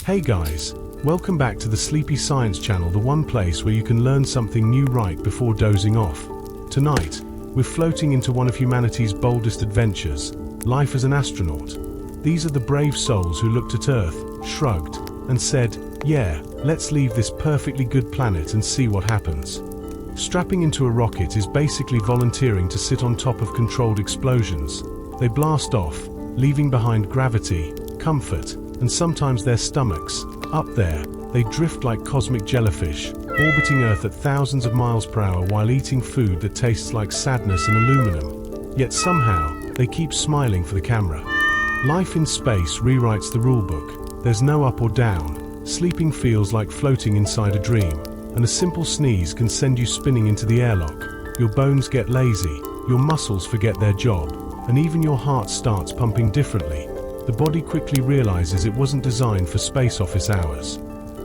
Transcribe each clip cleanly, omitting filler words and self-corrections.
Hey guys, welcome back to the Sleepy Science channel, the one place where you can learn something new right before dozing off. Tonight, we're floating into one of humanity's boldest adventures, life as an astronaut. These are the brave souls who looked at Earth, shrugged, and said, yeah, let's leave this perfectly good planet and see what happens. Strapping into a rocket is basically volunteering to sit on top of controlled explosions. They blast off, leaving behind gravity, comfort, and sometimes their stomachs. Up there, they drift like cosmic jellyfish, orbiting Earth at thousands of miles per hour while eating food that tastes like sadness and aluminum. Yet somehow, they keep smiling for the camera. Life in space rewrites the rulebook. There's no up or down. Sleeping feels like floating inside a dream, and a simple sneeze can send you spinning into the airlock. Your bones get lazy, your muscles forget their job, and even your heart starts pumping differently. The body quickly realizes it wasn't designed for space office hours.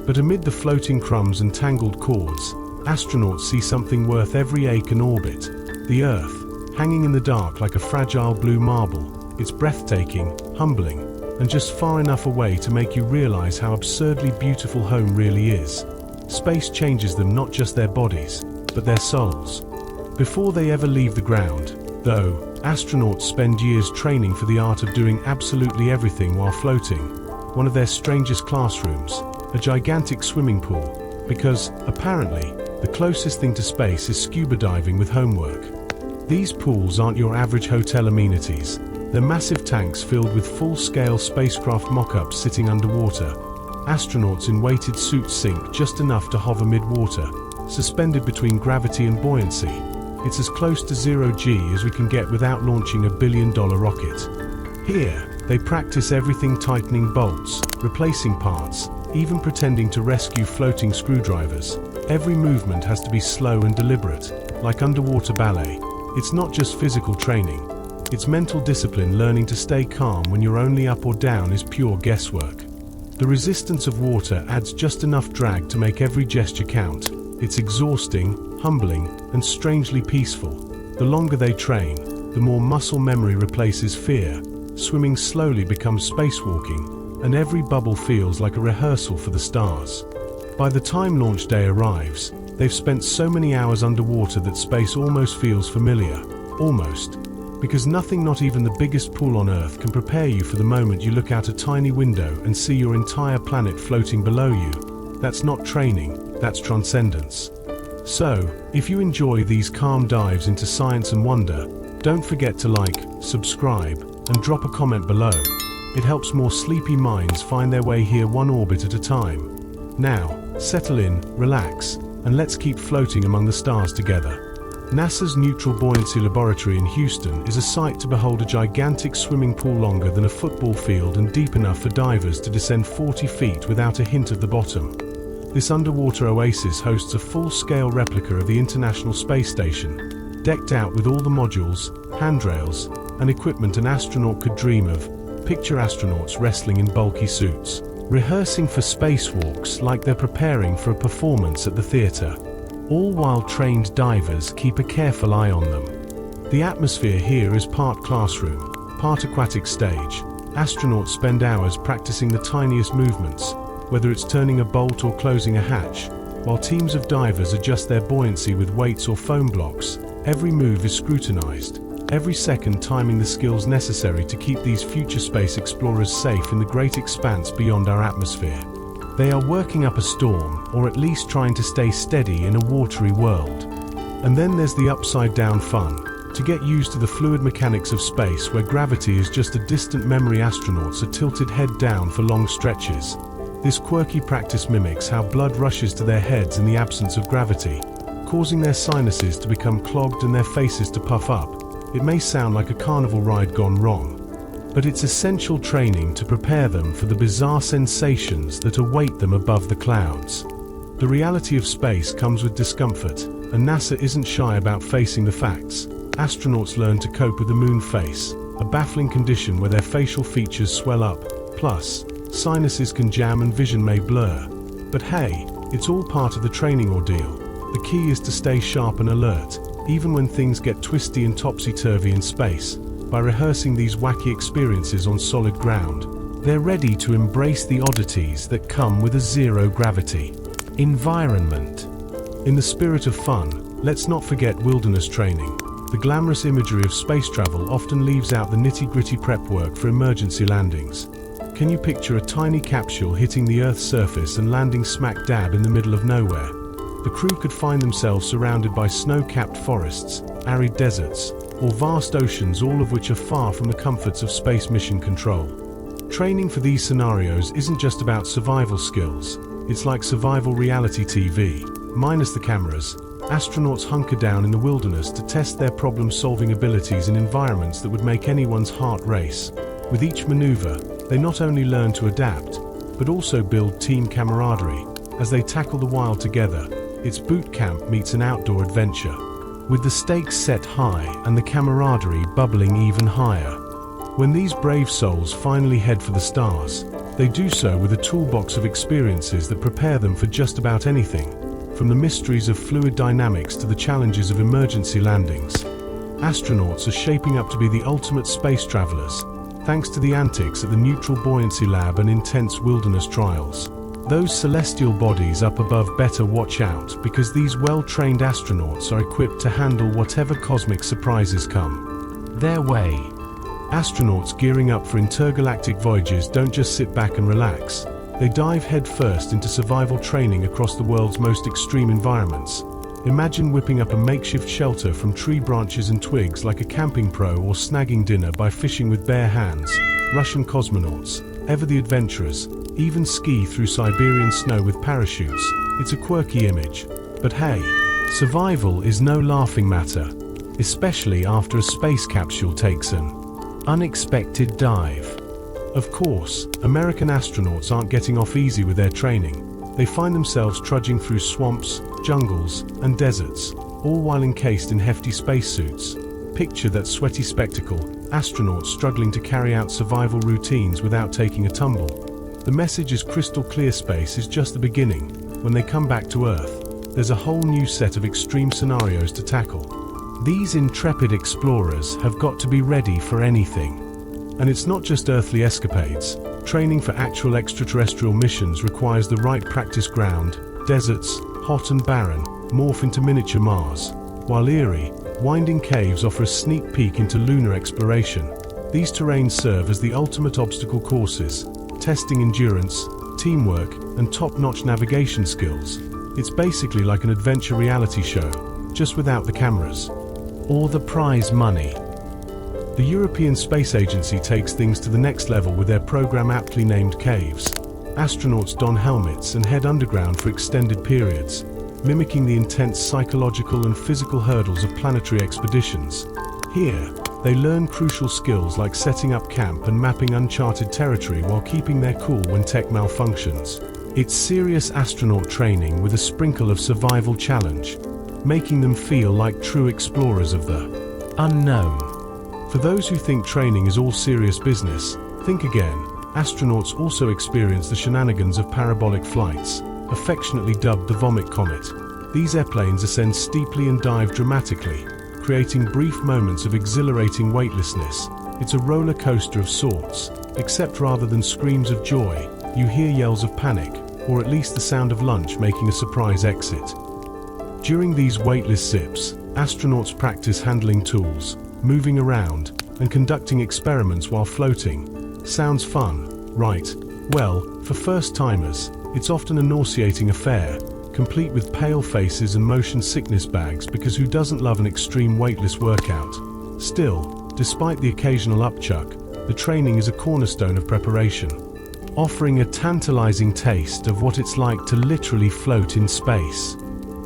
But amid the floating crumbs and tangled cords, astronauts see something worth every ache and orbit. The Earth, hanging in the dark like a fragile blue marble. It's breathtaking, humbling, and just far enough away to make you realize how absurdly beautiful home really is. Space changes them, not just their bodies, but their souls. Before they ever leave the ground, though, astronauts spend years training for the art of doing absolutely everything while floating. One of their strangest classrooms, a gigantic swimming pool, because, apparently, the closest thing to space is scuba diving with homework. These pools aren't your average hotel amenities. They're massive tanks filled with full-scale spacecraft mock-ups sitting underwater. Astronauts in weighted suits sink just enough to hover mid-water, suspended between gravity and buoyancy. It's as close to zero-G as we can get without launching a billion-dollar rocket. Here, they practice everything: tightening bolts, replacing parts, even pretending to rescue floating screwdrivers. Every movement has to be slow and deliberate, like underwater ballet. It's not just physical training. It's mental discipline. Learning to stay calm when you're only up or down is pure guesswork. The resistance of water adds just enough drag to make every gesture count. It's exhausting, humbling, and strangely peaceful. The longer they train, the more muscle memory replaces fear. Swimming slowly becomes spacewalking, and every bubble feels like a rehearsal for the stars. By the time launch day arrives, they've spent so many hours underwater that space almost feels familiar. Almost. Because nothing, not even the biggest pool on Earth, can prepare you for the moment you look out a tiny window and see your entire planet floating below you. That's not training, that's transcendence. So, if you enjoy these calm dives into science and wonder, don't forget to like, subscribe, and drop a comment below. It helps more sleepy minds find their way here, one orbit at a time. Now, settle in, relax, and let's keep floating among the stars together. NASA's Neutral Buoyancy Laboratory in Houston is a sight to behold. A gigantic swimming pool longer than a football field and deep enough for divers to descend 40 feet without a hint of the bottom. This underwater oasis hosts a full-scale replica of the International Space Station, decked out with all the modules, handrails, and equipment an astronaut could dream of. Picture astronauts wrestling in bulky suits, rehearsing for spacewalks like they're preparing for a performance at the theater. All while trained divers keep a careful eye on them. The atmosphere here is part classroom, part aquatic stage. Astronauts spend hours practicing the tiniest movements, whether it's turning a bolt or closing a hatch, while teams of divers adjust their buoyancy with weights or foam blocks. Every move is scrutinized, every second timing the skills necessary to keep these future space explorers safe in the great expanse beyond our atmosphere. They are working up a storm, or at least trying to stay steady in a watery world. And then there's the upside-down fun, to get used to the fluid mechanics of space where gravity is just a distant memory. Astronauts are tilted head down for long stretches. This quirky practice mimics how blood rushes to their heads in the absence of gravity, causing their sinuses to become clogged and their faces to puff up. It may sound like a carnival ride gone wrong, but it's essential training to prepare them for the bizarre sensations that await them above the clouds. The reality of space comes with discomfort, and NASA isn't shy about facing the facts. Astronauts learn to cope with the moon face, a baffling condition where their facial features swell up. Plus, sinuses can jam and vision may blur. But hey, it's all part of the training ordeal. The key is to stay sharp and alert, even when things get twisty and topsy-turvy in space. By rehearsing these wacky experiences on solid ground, They're ready to embrace the oddities that come with a zero-gravity environment. In the spirit of fun, let's not forget wilderness training. The glamorous imagery of space travel often leaves out the nitty-gritty prep work for emergency landings. Can you picture a tiny capsule hitting the Earth's surface and landing smack dab in the middle of nowhere? The crew could find themselves surrounded by snow-capped forests, arid deserts, or vast oceans, all of which are far from the comforts of space mission control. Training for these scenarios isn't just about survival skills. It's like survival reality TV. Minus the cameras, astronauts hunker down in the wilderness to test their problem-solving abilities in environments that would make anyone's heart race. With each maneuver, they not only learn to adapt, but also build team camaraderie. As they tackle the wild together, it's boot camp meets an outdoor adventure, with the stakes set high and the camaraderie bubbling even higher. When these brave souls finally head for the stars, they do so with a toolbox of experiences that prepare them for just about anything, from the mysteries of fluid dynamics to the challenges of emergency landings. Astronauts are shaping up to be the ultimate space travelers, thanks to the antics at the Neutral Buoyancy Lab and intense wilderness trials. Those celestial bodies up above better watch out, because these well-trained astronauts are equipped to handle whatever cosmic surprises come their way. Astronauts gearing up for intergalactic voyages don't just sit back and relax. They dive headfirst into survival training across the world's most extreme environments. Imagine whipping up a makeshift shelter from tree branches and twigs like a camping pro, or snagging dinner by fishing with bare hands. Russian cosmonauts, ever the adventurers, even ski through Siberian snow with parachutes. It's a quirky image. But hey, survival is no laughing matter, especially after a space capsule takes an unexpected dive. Of course, American astronauts aren't getting off easy with their training. They find themselves trudging through swamps, jungles, and deserts, all while encased in hefty spacesuits. Picture that sweaty spectacle, astronauts struggling to carry out survival routines without taking a tumble. The message is crystal clear: space is just the beginning. When they come back to Earth, there's a whole new set of extreme scenarios to tackle. These intrepid explorers have got to be ready for anything. And it's not just earthly escapades. Training for actual extraterrestrial missions requires the right practice ground. Deserts, hot and barren, morph into miniature Mars, while eerie, winding caves offer a sneak peek into lunar exploration. These terrains serve as the ultimate obstacle courses, testing endurance, teamwork, and top-notch navigation skills. It's basically like an adventure reality show, just without the cameras or the prize money. The European Space Agency takes things to the next level with their program aptly named Caves. Astronauts don helmets and head underground for extended periods, mimicking the intense psychological and physical hurdles of planetary expeditions. Here, they learn crucial skills like setting up camp and mapping uncharted territory while keeping their cool when tech malfunctions. It's serious astronaut training with a sprinkle of survival challenge, making them feel like true explorers of the unknown. For those who think training is all serious business, think again. Astronauts also experience the shenanigans of parabolic flights, affectionately dubbed the vomit comet. These airplanes ascend steeply and dive dramatically, creating brief moments of exhilarating weightlessness. It's a roller coaster of sorts, except rather than screams of joy, you hear yells of panic, or at least the sound of lunch making a surprise exit. During these weightless zips, astronauts practice handling tools, moving around, and conducting experiments while floating. Sounds fun, right? Well, for first-timers, it's often a nauseating affair, complete with pale faces and motion sickness bags, because who doesn't love an extreme weightless workout? Still, despite the occasional upchuck, the training is a cornerstone of preparation, offering a tantalizing taste of what it's like to literally float in space.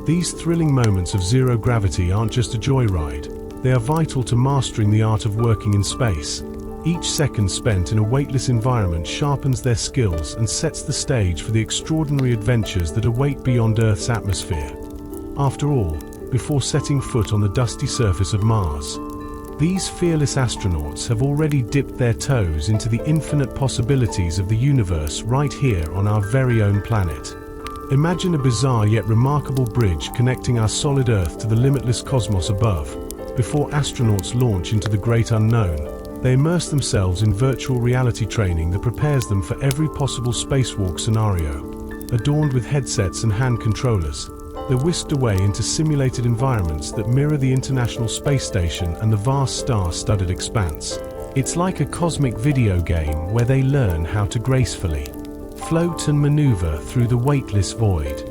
These thrilling moments of zero gravity aren't just a joyride, they are vital to mastering the art of working in space. Each second spent in a weightless environment sharpens their skills and sets the stage for the extraordinary adventures that await beyond Earth's atmosphere. After all, before setting foot on the dusty surface of Mars, these fearless astronauts have already dipped their toes into the infinite possibilities of the universe right here on our very own planet. Imagine a bizarre yet remarkable bridge connecting our solid Earth to the limitless cosmos above. Before astronauts launch into the great unknown, They immerse themselves in virtual reality training that prepares them for every possible spacewalk scenario. Adorned with headsets and hand controllers, they're whisked away into simulated environments that mirror the International Space Station and the vast star-studded expanse. It's like a cosmic video game where they learn how to gracefully float and maneuver through the weightless void.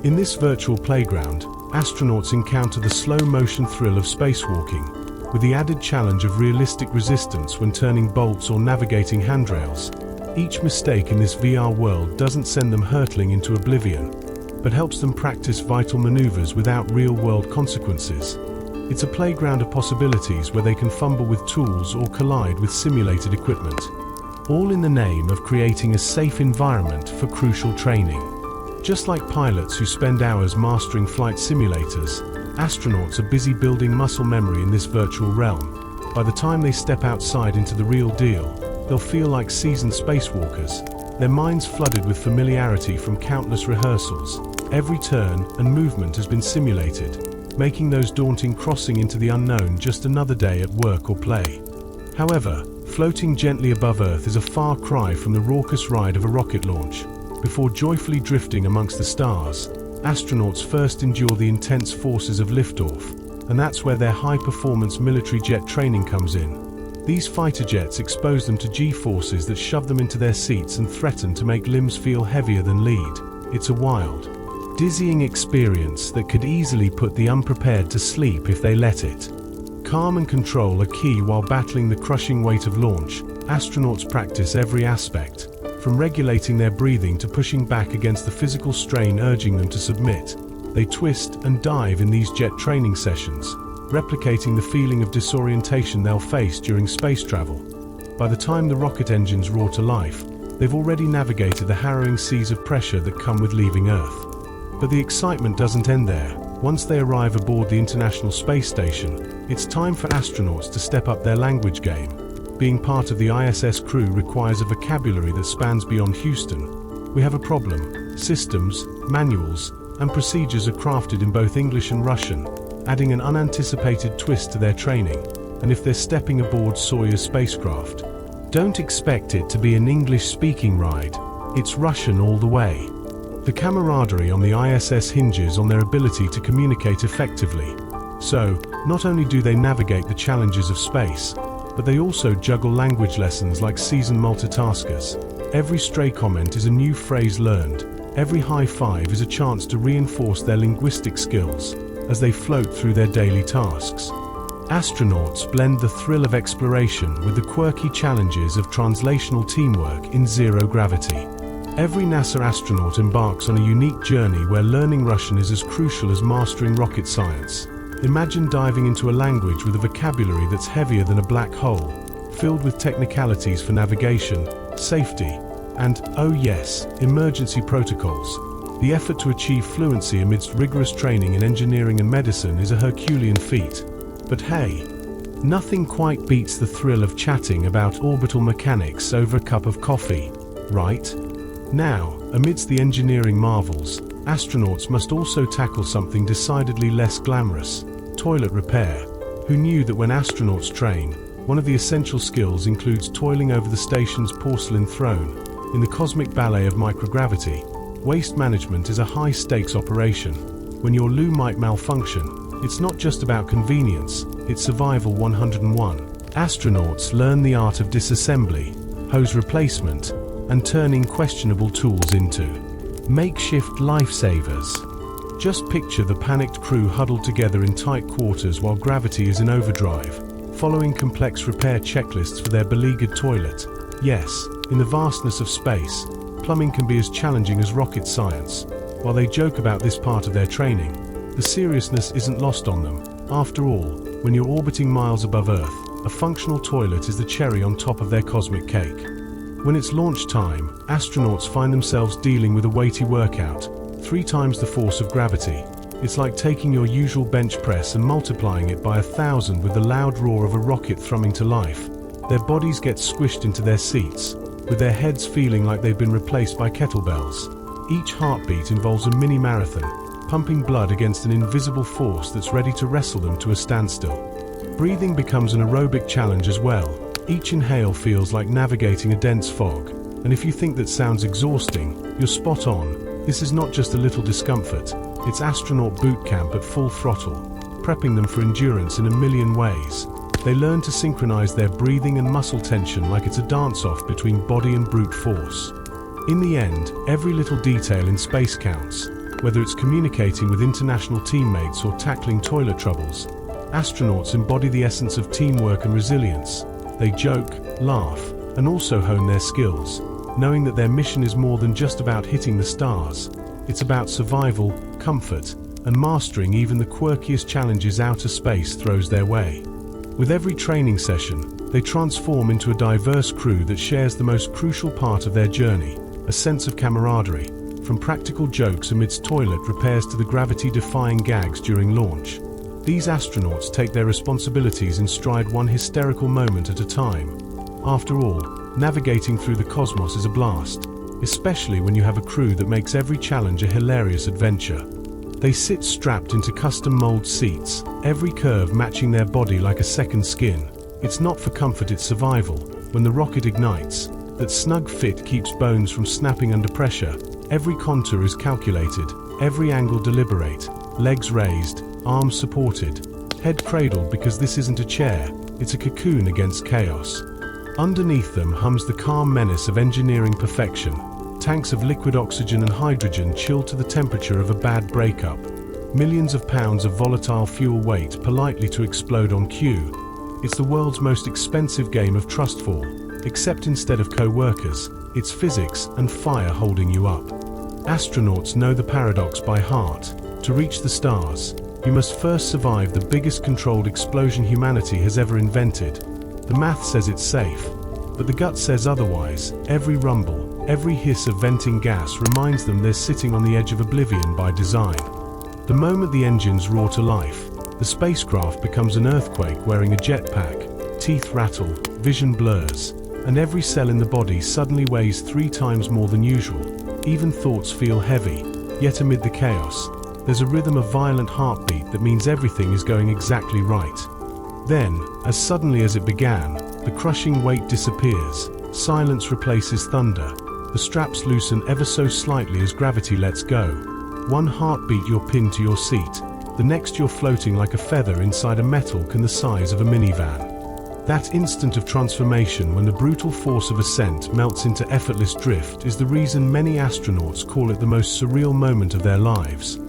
In this virtual playground, astronauts encounter the slow-motion thrill of spacewalking, with the added challenge of realistic resistance when turning bolts or navigating handrails. Each mistake in this VR world doesn't send them hurtling into oblivion, but helps them practice vital maneuvers without real-world consequences. It's a playground of possibilities where they can fumble with tools or collide with simulated equipment, all in the name of creating a safe environment for crucial training. Just like pilots who spend hours mastering flight simulators, astronauts are busy building muscle memory in this virtual realm. By the time they step outside into the real deal, they'll feel like seasoned spacewalkers, their minds flooded with familiarity from countless rehearsals. Every turn and movement has been simulated, making those daunting crossing into the unknown just another day at work or play. However, floating gently above Earth is a far cry from the raucous ride of a rocket launch. Before joyfully drifting amongst the stars, astronauts first endure the intense forces of liftoff, and that's where their high-performance military jet training comes in. These fighter jets expose them to G-forces that shove them into their seats and threaten to make limbs feel heavier than lead. It's a wild, dizzying experience that could easily put the unprepared to sleep if they let it. Calm and control are key while battling the crushing weight of launch. Astronauts practice every aspect, from regulating their breathing to pushing back against the physical strain urging them to submit. They twist and dive in these jet training sessions, replicating the feeling of disorientation they'll face during space travel. By the time the rocket engines roar to life, they've already navigated the harrowing seas of pressure that come with leaving Earth. But the excitement doesn't end there. Once they arrive aboard the International Space Station, it's time for astronauts to step up their language game. Being part of the ISS crew requires a vocabulary that spans beyond Houston. We have a problem. Systems, manuals, and procedures are crafted in both English and Russian, adding an unanticipated twist to their training. And if they're stepping aboard Soyuz spacecraft, don't expect it to be an English-speaking ride. It's Russian all the way. The camaraderie on the ISS hinges on their ability to communicate effectively. So, not only do they navigate the challenges of space, but they also juggle language lessons like seasoned multitaskers. Every stray comment is a new phrase learned. Every high five is a chance to reinforce their linguistic skills as they float through their daily tasks. Astronauts blend the thrill of exploration with the quirky challenges of translational teamwork in zero gravity. Every NASA astronaut embarks on a unique journey where learning Russian is as crucial as mastering rocket science. Imagine diving into a language with a vocabulary that's heavier than a black hole, filled with technicalities for navigation, safety, and, oh yes, emergency protocols. The effort to achieve fluency amidst rigorous training in engineering and medicine is a Herculean feat. But hey, nothing quite beats the thrill of chatting about orbital mechanics over a cup of coffee, right? Now, amidst the engineering marvels, astronauts must also tackle something decidedly less glamorous: toilet repair. Who knew that when astronauts train, one of the essential skills includes toiling over the station's porcelain throne? In the cosmic ballet of microgravity, waste management is a high-stakes operation. When your loo might malfunction, it's not just about convenience, it's survival 101. Astronauts learn the art of disassembly, hose replacement, and turning questionable tools into makeshift lifesavers. Just picture the panicked crew huddled together in tight quarters while gravity is in overdrive, following complex repair checklists for their beleaguered toilet. Yes, in the vastness of space, plumbing can be as challenging as rocket science. While they joke about this part of their training, the seriousness isn't lost on them. After all, when you're orbiting miles above Earth, a functional toilet is the cherry on top of their cosmic cake. When it's launch time, astronauts find themselves dealing with a weighty workout, 3 times the force of gravity. It's like taking your usual bench press and multiplying it by 1,000 with the loud roar of a rocket thrumming to life. Their bodies get squished into their seats, with their heads feeling like they've been replaced by kettlebells. Each heartbeat involves a mini marathon, pumping blood against an invisible force that's ready to wrestle them to a standstill. Breathing becomes an aerobic challenge as well. Each inhale feels like navigating a dense fog, and if you think that sounds exhausting, you're spot on. This is not just a little discomfort, it's astronaut boot camp at full throttle, prepping them for endurance in a million ways. They learn to synchronize their breathing and muscle tension like it's a dance-off between body and brute force. In the end, every little detail in space counts, whether it's communicating with international teammates or tackling toilet troubles. Astronauts embody the essence of teamwork and resilience. They joke, laugh, and also hone their skills, knowing that their mission is more than just about hitting the stars. It's about survival, comfort, and mastering even the quirkiest challenges outer space throws their way. With every training session, they transform into a diverse crew that shares the most crucial part of their journey, a sense of camaraderie, from practical jokes amidst toilet repairs to the gravity-defying gags during launch. These astronauts take their responsibilities in stride, one hysterical moment at a time. After all, navigating through the cosmos is a blast, especially when you have a crew that makes every challenge a hilarious adventure. They sit strapped into custom-mold seats, every curve matching their body like a second skin. It's not for comfort, it's survival. When the rocket ignites, that snug fit keeps bones from snapping under pressure. Every contour is calculated, every angle deliberate, legs raised, arms supported, head cradled, because this isn't a chair, it's a cocoon against chaos. Underneath them hums the calm menace of engineering perfection. Tanks of liquid oxygen and hydrogen chilled to the temperature of a bad breakup. Millions of pounds of volatile fuel wait politely to explode on cue. It's the world's most expensive game of trustfall, except instead of co-workers, it's physics and fire holding you up. Astronauts know the paradox by heart. To reach the stars, you must first survive the biggest controlled explosion humanity has ever invented. The math says it's safe, but the gut says otherwise. Every rumble, every hiss of venting gas reminds them they're sitting on the edge of oblivion by design. The moment the engines roar to life, the spacecraft becomes an earthquake wearing a jetpack. Teeth rattle, vision blurs, and every cell in the body suddenly weighs 3 times more than usual. Even thoughts feel heavy, yet amid the chaos, there's a rhythm of violent heartbeat that means everything is going exactly right. Then, as suddenly as it began, the crushing weight disappears, silence replaces thunder, the straps loosen ever so slightly as gravity lets go. One heartbeat you're pinned to your seat, the next you're floating like a feather inside a metal can the size of a minivan. That instant of transformation when the brutal force of ascent melts into effortless drift is the reason many astronauts call it the most surreal moment of their lives.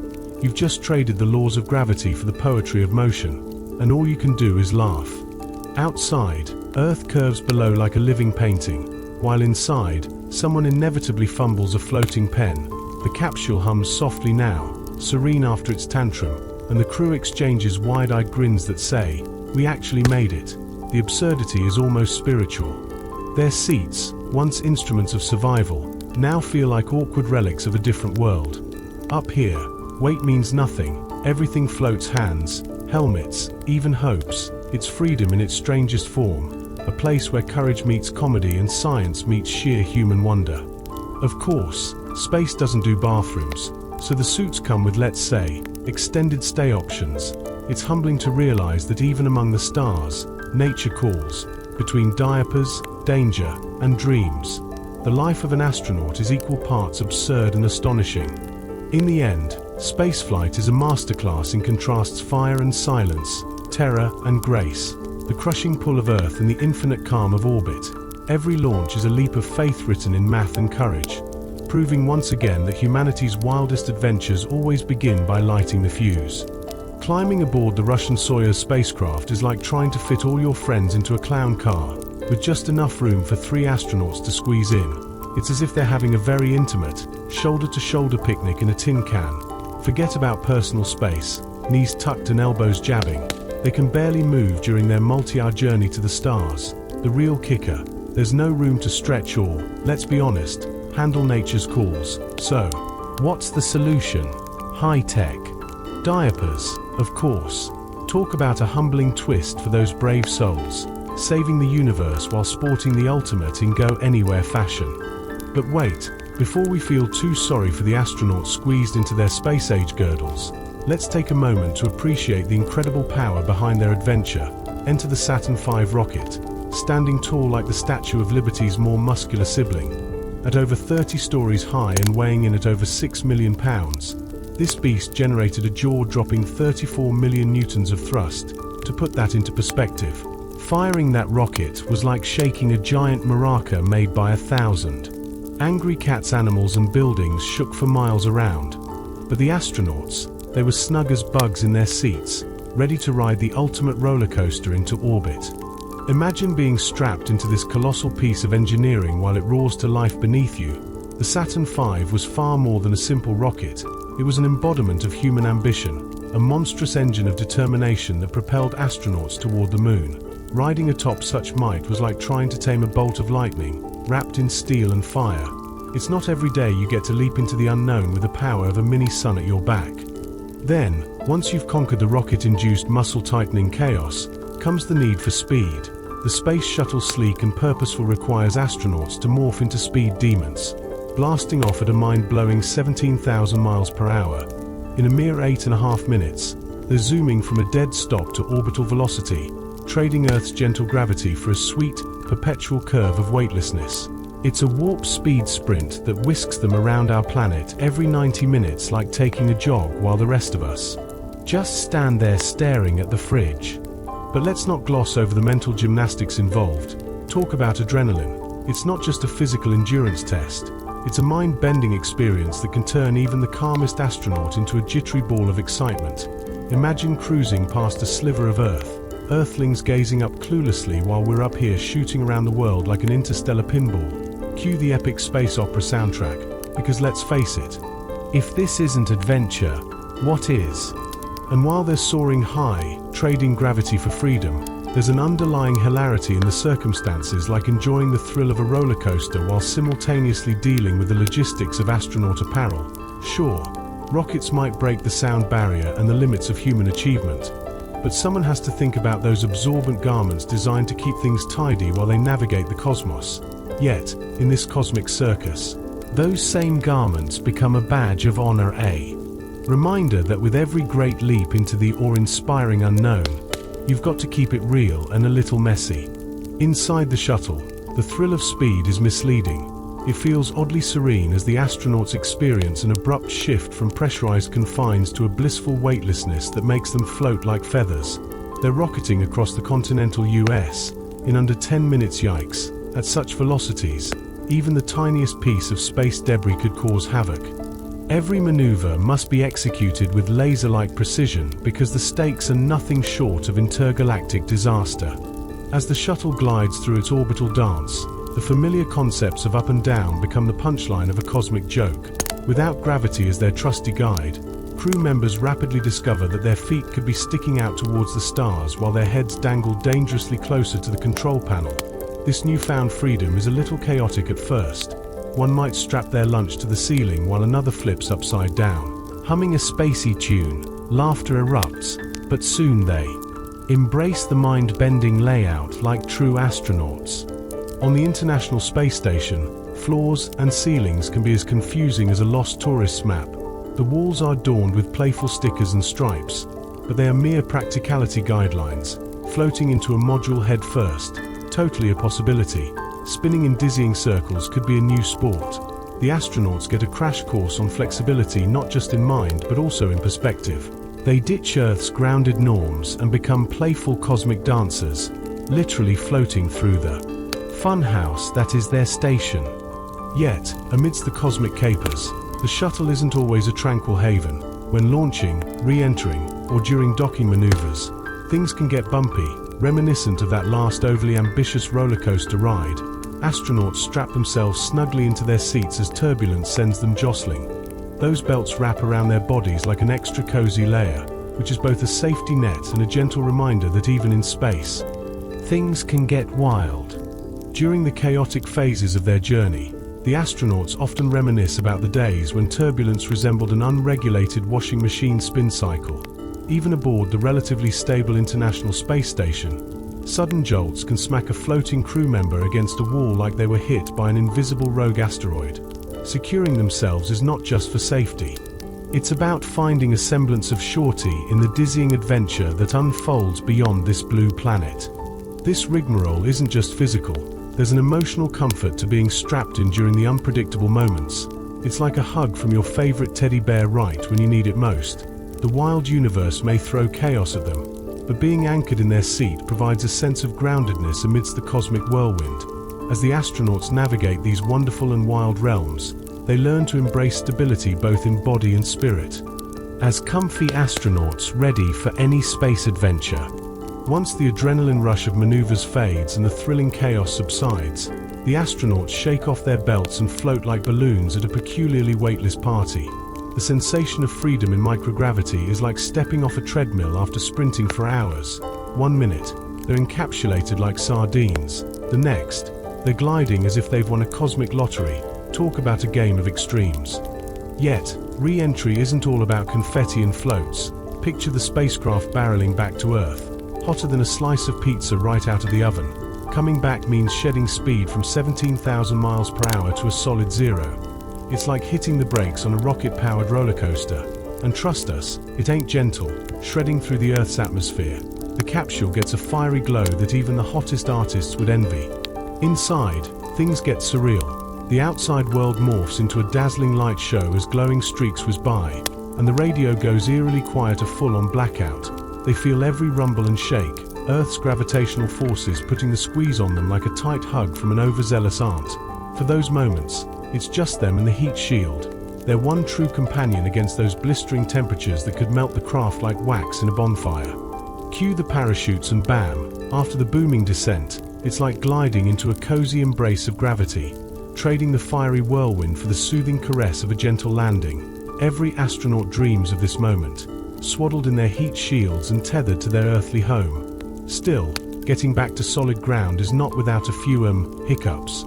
You've just traded the laws of gravity for the poetry of motion, and all you can do is laugh. Outside, Earth curves below like a living painting, while inside, someone inevitably fumbles a floating pen. The capsule hums softly now, serene after its tantrum, and the crew exchanges wide-eyed grins that say, "We actually made it." The absurdity is almost spiritual. Their seats, once instruments of survival, now feel like awkward relics of a different world. Up here, weight means nothing, everything floats: hands, helmets, even hopes. It's freedom in its strangest form, a place where courage meets comedy and science meets sheer human wonder. Of course, space doesn't do bathrooms, so the suits come with, let's say, extended stay options. It's humbling to realize that even among the stars, nature calls. Between diapers, danger, and dreams, the life of an astronaut is equal parts absurd and astonishing. In the end, spaceflight is a masterclass in contrasts: fire and silence, terror and grace, the crushing pull of Earth and the infinite calm of orbit. Every launch is a leap of faith written in math and courage, proving once again that humanity's wildest adventures always begin by lighting the fuse. Climbing aboard the Russian Soyuz spacecraft is like trying to fit all your friends into a clown car, with just enough room for 3 astronauts to squeeze in. It's as if they're having a very intimate, shoulder-to-shoulder picnic in a tin can. Forget about personal space, knees tucked and elbows jabbing. They can barely move during their multi-hour journey to the stars. The real kicker, there's no room to stretch or, let's be honest, handle nature's calls. So, what's the solution? High-tech. Diapers, of course. Talk about a humbling twist for those brave souls, saving the universe while sporting the ultimate in go-anywhere fashion. But wait, before we feel too sorry for the astronauts squeezed into their space-age girdles, let's take a moment to appreciate the incredible power behind their adventure. Enter the Saturn V rocket. standing tall like the Statue of Liberty's more muscular sibling. At over 30 stories high and weighing in at over 6 million pounds, this beast generated a jaw-dropping 34 million newtons of thrust. To put that into perspective, firing that rocket was like shaking a giant maraca made by 1,000. Angry cats, animals and buildings shook for miles around. But the astronauts, they were snug as bugs in their seats, ready to ride the ultimate roller coaster into orbit. Imagine being strapped into this colossal piece of engineering while it roars to life beneath you. The Saturn V was far more than a simple rocket. It was an embodiment of human ambition, a monstrous engine of determination that propelled astronauts toward the moon. Riding atop such might was like trying to tame a bolt of lightning, wrapped in steel and fire. It's not every day you get to leap into the unknown with the power of a mini-sun at your back. Then, once you've conquered the rocket-induced muscle-tightening chaos, comes the need for speed. The space shuttle, sleek and purposeful, requires astronauts to morph into speed demons, blasting off at a mind-blowing 17,000 miles per hour. In a mere 8.5 minutes, they're zooming from a dead stop to orbital velocity, trading Earth's gentle gravity for a sweet, perpetual curve of weightlessness. It's a warp speed sprint that whisks them around our planet every 90 minutes like taking a jog, while the rest of us just stand there staring at the fridge. But let's not gloss over the mental gymnastics involved. Talk about adrenaline. It's not just a physical endurance test. It's a mind-bending experience that can turn even the calmest astronaut into a jittery ball of excitement. Imagine cruising past a sliver of Earth, Earthlings gazing up cluelessly while we're up here shooting around the world like an interstellar pinball. Cue the epic space opera soundtrack, because let's face it, if this isn't adventure, what is? And while they're soaring high, trading gravity for freedom, there's an underlying hilarity in the circumstances, like enjoying the thrill of a roller coaster while simultaneously dealing with the logistics of astronaut apparel. Sure, rockets might break the sound barrier and the limits of human achievement, but someone has to think about those absorbent garments designed to keep things tidy while they navigate the cosmos. Yet, in this cosmic circus, those same garments become a badge of honor, a reminder that with every great leap into the awe-inspiring unknown, you've got to keep it real and a little messy. Inside the shuttle, the thrill of speed is misleading. It feels oddly serene as the astronauts experience an abrupt shift from pressurized confines to a blissful weightlessness that makes them float like feathers. They're rocketing across the continental US in under 10 minutes. Yikes! At such velocities, even the tiniest piece of space debris could cause havoc. Every maneuver must be executed with laser-like precision because the stakes are nothing short of intergalactic disaster. As the shuttle glides through its orbital dance, the familiar concepts of up and down become the punchline of a cosmic joke. Without gravity as their trusty guide, crew members rapidly discover that their feet could be sticking out towards the stars while their heads dangle dangerously closer to the control panel. This newfound freedom is a little chaotic at first. One might strap their lunch to the ceiling while another flips upside down, humming a spacey tune. Laughter erupts, but soon they embrace the mind-bending layout like true astronauts. On the International Space Station, floors and ceilings can be as confusing as a lost tourist's map. The walls are adorned with playful stickers and stripes, but they are mere practicality guidelines. Floating into a module head first, totally a possibility. Spinning in dizzying circles could be a new sport. The astronauts get a crash course on flexibility, not just in mind but also in perspective. They ditch Earth's grounded norms and become playful cosmic dancers, literally floating through the funhouse that is their station. Yet, amidst the cosmic capers, the shuttle isn't always a tranquil haven. When launching, re-entering, or during docking maneuvers, things can get bumpy, reminiscent of that last overly ambitious roller coaster ride. Astronauts strap themselves snugly into their seats as turbulence sends them jostling. Those belts wrap around their bodies like an extra cozy layer, which is both a safety net and a gentle reminder that even in space, things can get wild. During the chaotic phases of their journey, the astronauts often reminisce about the days when turbulence resembled an unregulated washing machine spin cycle. Even aboard the relatively stable International Space Station, sudden jolts can smack a floating crew member against a wall like they were hit by an invisible rogue asteroid. Securing themselves is not just for safety. It's about finding a semblance of surety in the dizzying adventure that unfolds beyond this blue planet. This rigmarole isn't just physical, there's an emotional comfort to being strapped in during the unpredictable moments. It's like a hug from your favorite teddy bear right when you need it most. The wild universe may throw chaos at them, but being anchored in their seat provides a sense of groundedness amidst the cosmic whirlwind. As the astronauts navigate these wonderful and wild realms, they learn to embrace stability both in body and spirit. As comfy astronauts ready for any space adventure. Once the adrenaline rush of maneuvers fades and the thrilling chaos subsides, the astronauts shake off their belts and float like balloons at a peculiarly weightless party. The sensation of freedom in microgravity is like stepping off a treadmill after sprinting for hours. 1 minute, they're encapsulated like sardines. The next, they're gliding as if they've won a cosmic lottery. Talk about a game of extremes. Yet, re-entry isn't all about confetti and floats. Picture the spacecraft barreling back to Earth, hotter than a slice of pizza right out of the oven. Coming back means shedding speed from 17,000 miles per hour to a solid zero. It's like hitting the brakes on a rocket-powered roller coaster. And trust us, it ain't gentle, shredding through the Earth's atmosphere. The capsule gets a fiery glow that even the hottest artists would envy. Inside, things get surreal. The outside world morphs into a dazzling light show as glowing streaks whiz by, and the radio goes eerily quiet, a full-on blackout. They feel every rumble and shake, Earth's gravitational forces putting the squeeze on them like a tight hug from an overzealous aunt. For those moments, it's just them and the heat shield. They're one true companion against those blistering temperatures that could melt the craft like wax in a bonfire. Cue the parachutes and bam, after the booming descent, it's like gliding into a cozy embrace of gravity, trading the fiery whirlwind for the soothing caress of a gentle landing. Every astronaut dreams of this moment, swaddled in their heat shields and tethered to their earthly home. Still, getting back to solid ground is not without a few hiccups.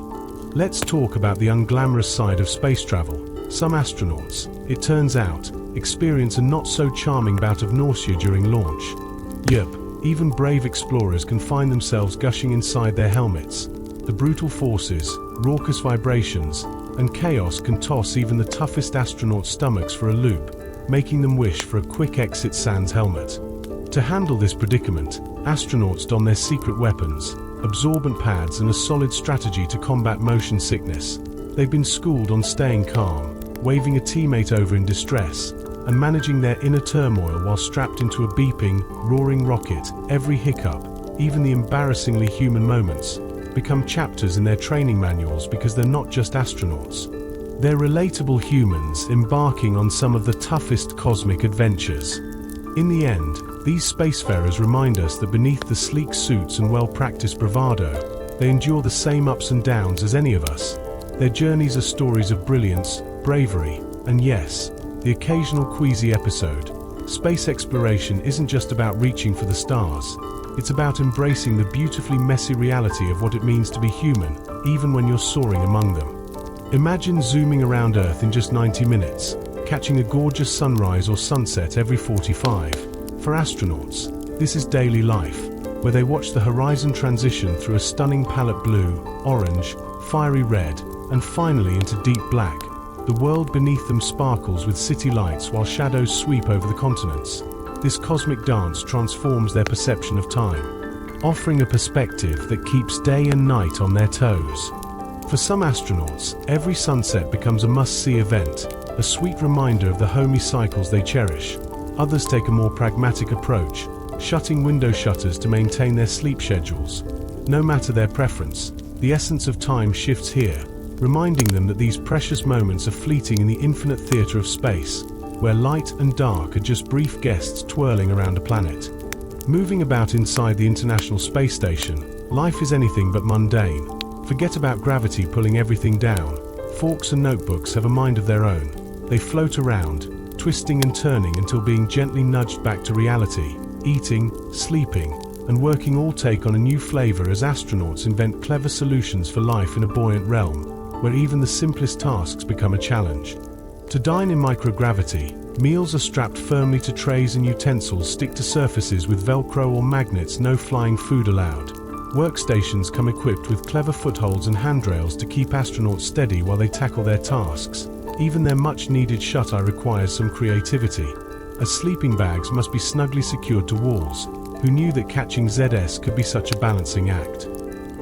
Let's talk about the unglamorous side of space travel. Some astronauts, it turns out, experience a not-so-charming bout of nausea during launch. Yep, even brave explorers can find themselves gushing inside their helmets. The brutal forces, raucous vibrations, and chaos can toss even the toughest astronauts' stomachs for a loop, making them wish for a quick exit sans helmet. To handle this predicament, astronauts don their secret weapons, absorbent pads and a solid strategy to combat motion sickness. They've been schooled on staying calm, waving a teammate over in distress, and managing their inner turmoil while strapped into a beeping, roaring rocket. Every hiccup, even the embarrassingly human moments, become chapters in their training manuals because they're not just astronauts. They're relatable humans embarking on some of the toughest cosmic adventures. In the end, these spacefarers remind us that beneath the sleek suits and well-practiced bravado, they endure the same ups and downs as any of us. Their journeys are stories of brilliance, bravery, and yes, the occasional queasy episode. Space exploration isn't just about reaching for the stars. It's about embracing the beautifully messy reality of what it means to be human, even when you're soaring among them. Imagine zooming around Earth in just 90 minutes, catching a gorgeous sunrise or sunset every 45. For astronauts, this is daily life, where they watch the horizon transition through a stunning palette blue, orange, fiery red, and finally into deep black. The world beneath them sparkles with city lights while shadows sweep over the continents. This cosmic dance transforms their perception of time, offering a perspective that keeps day and night on their toes. For some astronauts, every sunset becomes a must-see event, a sweet reminder of the homey cycles they cherish. Others take a more pragmatic approach, shutting window shutters to maintain their sleep schedules. No matter their preference, the essence of time shifts here, reminding them that these precious moments are fleeting in the infinite theater of space, where light and dark are just brief guests twirling around a planet. Moving about inside the International Space Station, life is anything but mundane. Forget about gravity pulling everything down. Forks and notebooks have a mind of their own. They float around, twisting and turning until being gently nudged back to reality. Eating, sleeping, and working all take on a new flavor as astronauts invent clever solutions for life in a buoyant realm, where even the simplest tasks become a challenge. To dine in microgravity, meals are strapped firmly to trays and utensils stick to surfaces with Velcro or magnets. No flying food allowed. Workstations come equipped with clever footholds and handrails to keep astronauts steady while they tackle their tasks. Even their much-needed shut-eye requires some creativity, as sleeping bags must be snugly secured to walls, who knew that catching ZS could be such a balancing act.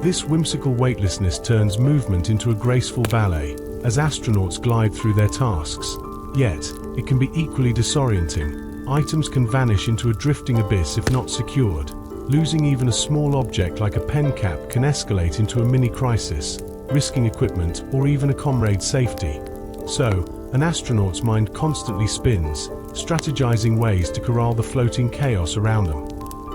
This whimsical weightlessness turns movement into a graceful ballet as astronauts glide through their tasks. Yet, it can be equally disorienting. Items can vanish into a drifting abyss if not secured. Losing even a small object like a pen cap can escalate into a mini crisis, risking equipment or even a comrade's safety. So, an astronaut's mind constantly spins, strategizing ways to corral the floating chaos around them.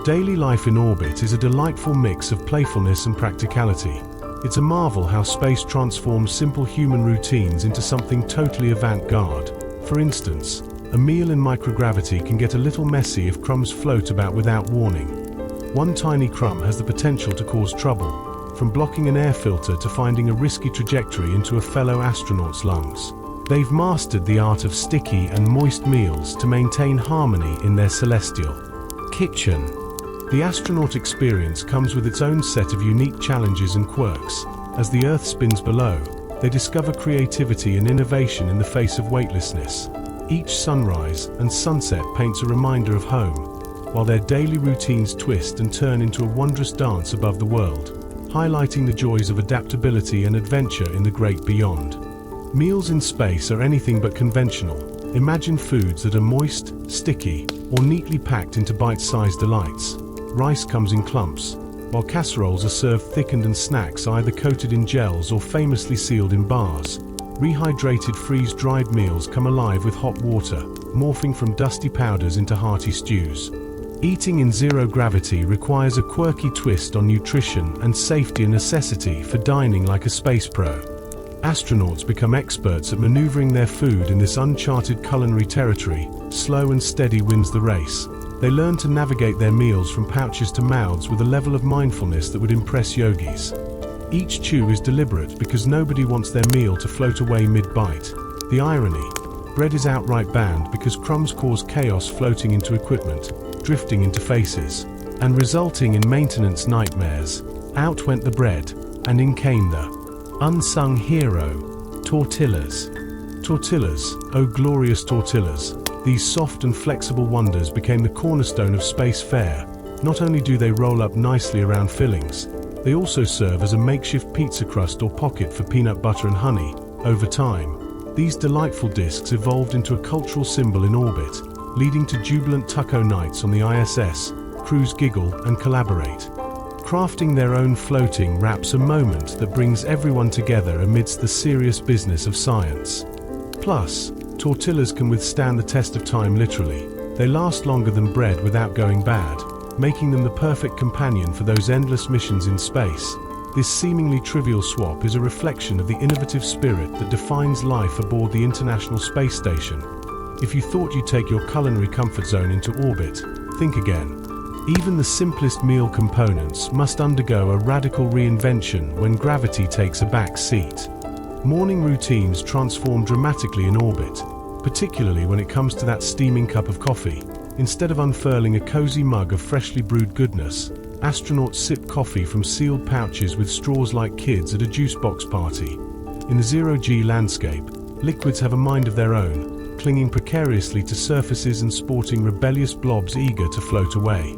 Daily life in orbit is a delightful mix of playfulness and practicality. It's a marvel how space transforms simple human routines into something totally avant-garde. For instance, a meal in microgravity can get a little messy if crumbs float about without warning. One tiny crumb has the potential to cause trouble, from blocking an air filter to finding a risky trajectory into a fellow astronaut's lungs. They've mastered the art of sticky and moist meals to maintain harmony in their celestial kitchen. The astronaut experience comes with its own set of unique challenges and quirks. As the Earth spins below, they discover creativity and innovation in the face of weightlessness. Each sunrise and sunset paints a reminder of home, while their daily routines twist and turn into a wondrous dance above the world, highlighting the joys of adaptability and adventure in the great beyond. Meals in space are anything but conventional. Imagine foods that are moist, sticky, or neatly packed into bite-sized delights. Rice comes in clumps, while casseroles are served thickened and snacks either coated in gels or famously sealed in bars. Rehydrated freeze-dried meals come alive with hot water, morphing from dusty powders into hearty stews. Eating in zero gravity requires a quirky twist on nutrition and safety, a necessity for dining like a space pro. Astronauts become experts at maneuvering their food in this uncharted culinary territory. Slow and steady wins the race. They learn to navigate their meals from pouches to mouths with a level of mindfulness that would impress yogis. Each chew is deliberate because nobody wants their meal to float away mid-bite. The irony: bread is outright banned because crumbs cause chaos floating into equipment, drifting into faces, and resulting in maintenance nightmares. Out went the bread, and in came the unsung hero, tortillas. Tortillas, oh glorious tortillas. These soft and flexible wonders became the cornerstone of space fare. Not only do they roll up nicely around fillings, they also serve as a makeshift pizza crust or pocket for peanut butter and honey. Over time, these delightful discs evolved into a cultural symbol in orbit, leading to jubilant taco nights on the ISS. Crews giggle and collaborate, crafting their own floating wraps, a moment that brings everyone together amidst the serious business of science. Plus, tortillas can withstand the test of time literally. They last longer than bread without going bad, making them the perfect companion for those endless missions in space. This seemingly trivial swap is a reflection of the innovative spirit that defines life aboard the International Space Station. If you thought you'd take your culinary comfort zone into orbit, think again. Even the simplest meal components must undergo a radical reinvention when gravity takes a back seat. Morning routines transform dramatically in orbit, particularly when it comes to that steaming cup of coffee. Instead of unfurling a cozy mug of freshly brewed goodness, astronauts sip coffee from sealed pouches with straws like kids at a juice box party. In the zero-G landscape, liquids have a mind of their own, clinging precariously to surfaces and sporting rebellious blobs eager to float away.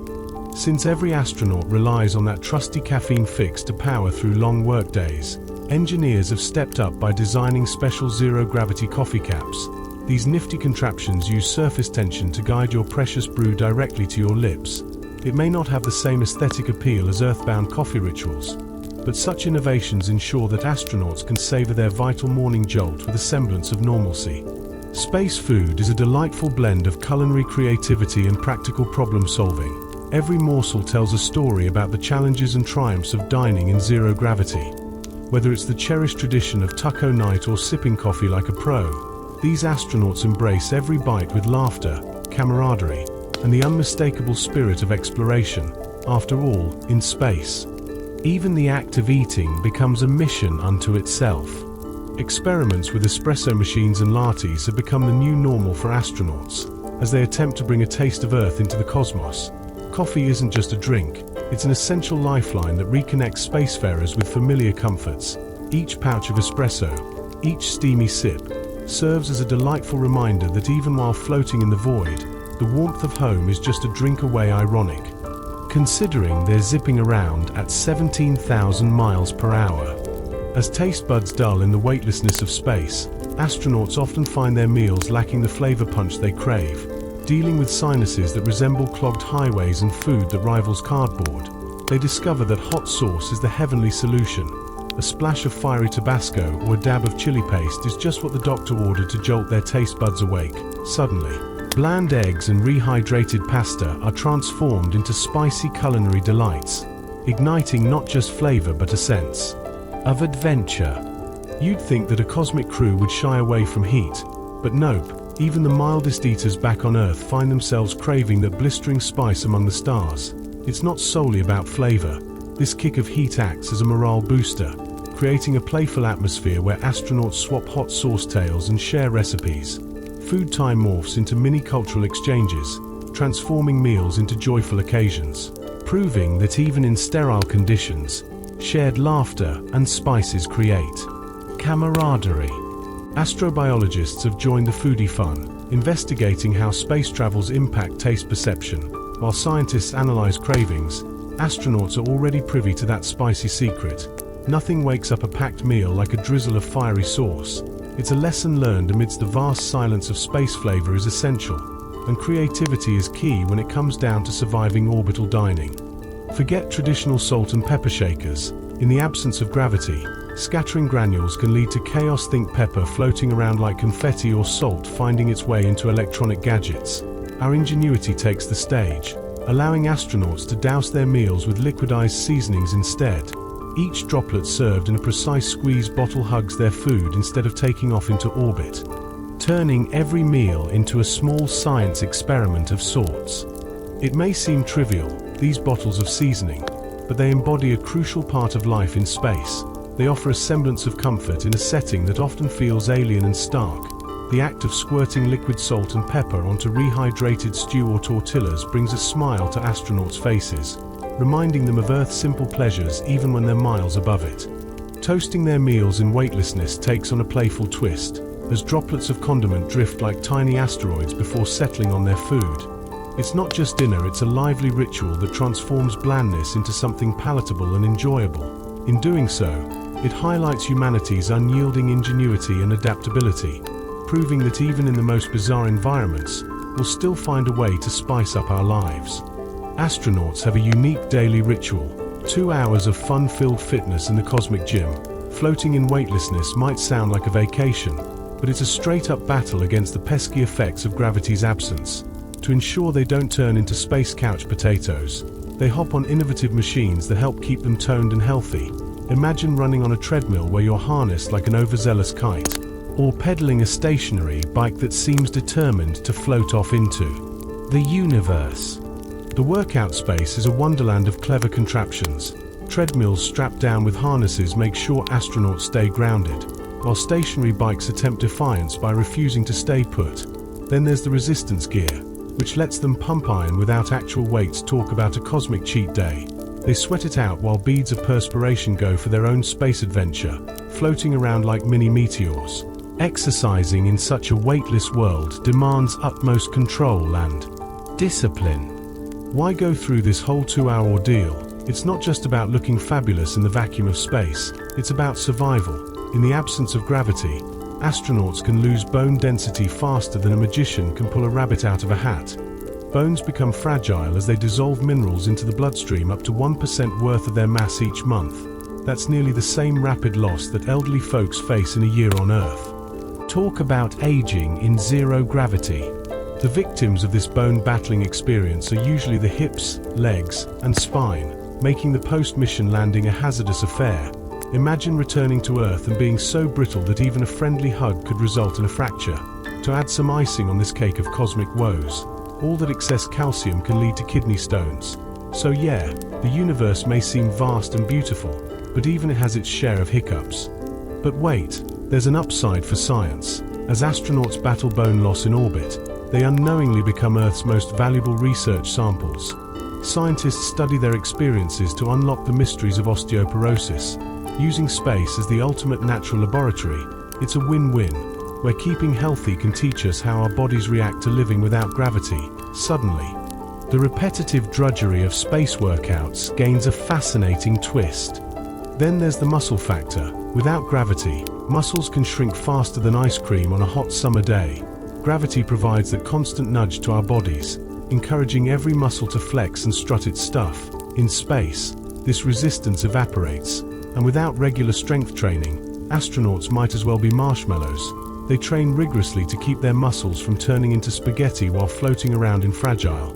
Since every astronaut relies on that trusty caffeine fix to power through long workdays, engineers have stepped up by designing special zero-gravity coffee caps. These nifty contraptions use surface tension to guide your precious brew directly to your lips. It may not have the same aesthetic appeal as earthbound coffee rituals, but such innovations ensure that astronauts can savor their vital morning jolt with a semblance of normalcy. Space food is a delightful blend of culinary creativity and practical problem-solving. Every morsel tells a story about the challenges and triumphs of dining in zero gravity. Whether it's the cherished tradition of taco night or sipping coffee like a pro, these astronauts embrace every bite with laughter, camaraderie, and the unmistakable spirit of exploration. After all, in space, even the act of eating becomes a mission unto itself. Experiments with espresso machines and lattes have become the new normal for astronauts, as they attempt to bring a taste of Earth into the cosmos. Coffee isn't just a drink, it's an essential lifeline that reconnects spacefarers with familiar comforts. Each pouch of espresso, each steamy sip, serves as a delightful reminder that even while floating in the void, the warmth of home is just a drink away. Ironic. considering they're zipping around at 17,000 miles per hour. As taste buds dull in the weightlessness of space, astronauts often find their meals lacking the flavor punch they crave, dealing with sinuses that resemble clogged highways and food that rivals cardboard. They discover that hot sauce is the heavenly solution. A splash of fiery Tabasco or a dab of chili paste is just what the doctor ordered to jolt their taste buds awake. Suddenly, bland eggs and rehydrated pasta are transformed into spicy culinary delights, igniting not just flavor but a sense of adventure. You'd think that a cosmic crew would shy away from heat, but nope, even the mildest eaters back on Earth find themselves craving that blistering spice among the stars. It's not solely about flavor. This kick of heat acts as a morale booster, creating a playful atmosphere where astronauts swap hot sauce tales and share recipes. Food time morphs into mini cultural exchanges, transforming meals into joyful occasions, proving that even in sterile conditions, shared laughter and spices create camaraderie. Astrobiologists have joined the foodie fun, investigating how space travels impact taste perception. While scientists analyze cravings, astronauts are already privy to that spicy secret. Nothing wakes up a packed meal like a drizzle of fiery sauce. It's a lesson learned amidst the vast silence of space. Flavor is essential, and creativity is key when it comes down to surviving orbital dining. Forget traditional salt and pepper shakers. In the absence of gravity, scattering granules can lead to chaos. Think pepper floating around like confetti or salt finding its way into electronic gadgets. Our ingenuity takes the stage, allowing astronauts to douse their meals with liquidized seasonings instead. Each droplet served in a precise squeeze bottle hugs their food instead of taking off into orbit, turning every meal into a small science experiment of sorts. It may seem trivial, these bottles of seasoning, but they embody a crucial part of life in space. They offer a semblance of comfort in a setting that often feels alien and stark. The act of squirting liquid salt and pepper onto rehydrated stew or tortillas brings a smile to astronauts' faces, reminding them of Earth's simple pleasures even when they're miles above it. Toasting their meals in weightlessness takes on a playful twist, as droplets of condiment drift like tiny asteroids before settling on their food. It's not just dinner, it's a lively ritual that transforms blandness into something palatable and enjoyable. In doing so, it highlights humanity's unyielding ingenuity and adaptability, proving that even in the most bizarre environments, we'll still find a way to spice up our lives. Astronauts have a unique daily ritual, 2 hours of fun-filled fitness in the cosmic gym. Floating in weightlessness might sound like a vacation, but it's a straight-up battle against the pesky effects of gravity's absence. To ensure they don't turn into space couch potatoes, they hop on innovative machines that help keep them toned and healthy. Imagine running on a treadmill where you're harnessed like an overzealous kite, or pedaling a stationary bike that seems determined to float off into the universe. The workout space is a wonderland of clever contraptions. Treadmills strapped down with harnesses make sure astronauts stay grounded, while stationary bikes attempt defiance by refusing to stay put. Then there's the resistance gear, which lets them pump iron without actual weights. Talk about a cosmic cheat day. They sweat it out while beads of perspiration go for their own space adventure, floating around like mini meteors. Exercising in such a weightless world demands utmost control and discipline. Why go through this whole 2-hour ordeal? It's not just about looking fabulous in the vacuum of space, it's about survival. In the absence of gravity, astronauts can lose bone density faster than a magician can pull a rabbit out of a hat. Bones become fragile as they dissolve minerals into the bloodstream, up to 1% worth of their mass each month. That's nearly the same rapid loss that elderly folks face in a year on Earth. Talk about aging in zero gravity. The victims of this bone-battling experience are usually the hips, legs, and spine, making the post-mission landing a hazardous affair. Imagine returning to Earth and being so brittle that even a friendly hug could result in a fracture. To add some icing on this cake of cosmic woes, all that excess calcium can lead to kidney stones. So yeah, the universe may seem vast and beautiful, but even it has its share of hiccups. But wait, there's an upside for science. As astronauts battle bone loss in orbit, they unknowingly become Earth's most valuable research samples. Scientists study their experiences to unlock the mysteries of osteoporosis. Using space as the ultimate natural laboratory, it's a win-win, where keeping healthy can teach us how our bodies react to living without gravity. Suddenly, the repetitive drudgery of space workouts gains a fascinating twist. Then there's the muscle factor. Without gravity, muscles can shrink faster than ice cream on a hot summer day. Gravity provides that constant nudge to our bodies, encouraging every muscle to flex and strut its stuff. In space, this resistance evaporates, and without regular strength training, astronauts might as well be marshmallows. They train rigorously to keep their muscles from turning into spaghetti while floating around in fragile,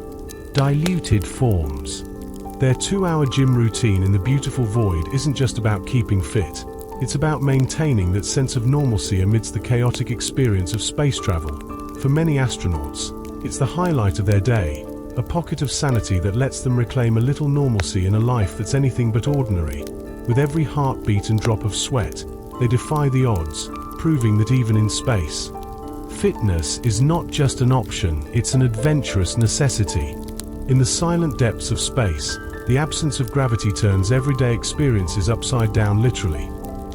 diluted forms. Their 2-hour gym routine in the beautiful void isn't just about keeping fit. It's about maintaining that sense of normalcy amidst the chaotic experience of space travel. For many astronauts, it's the highlight of their day, a pocket of sanity that lets them reclaim a little normalcy in a life that's anything but ordinary. With every heartbeat and drop of sweat, they defy the odds, proving that even in space, fitness is not just an option, it's an adventurous necessity. In the silent depths of space, the absence of gravity turns everyday experiences upside down literally.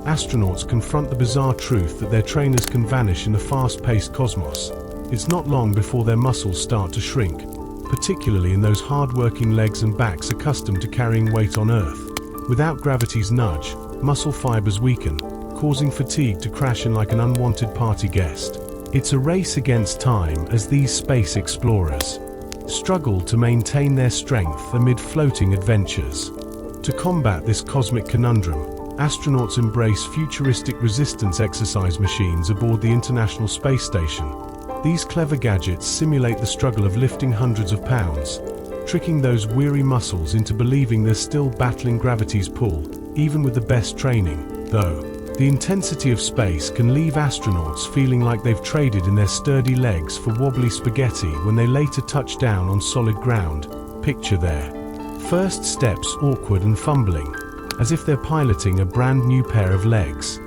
Astronauts confront the bizarre truth that their trainers can vanish in the fast-paced cosmos. It's not long before their muscles start to shrink, particularly in those hard-working legs and backs accustomed to carrying weight on Earth. Without gravity's nudge, muscle fibers weaken, causing fatigue to crash in like an unwanted party guest. It's a race against time as these space explorers struggle to maintain their strength amid floating adventures. To combat this cosmic conundrum, astronauts embrace futuristic resistance exercise machines aboard the International Space Station. These clever gadgets simulate the struggle of lifting hundreds of pounds, tricking those weary muscles into believing they're still battling gravity's pull, even with the best training. Though, the intensity of space can leave astronauts feeling like they've traded in their sturdy legs for wobbly spaghetti when they later touch down on solid ground. Picture their first steps awkward and fumbling, as if they're piloting a brand new pair of legs.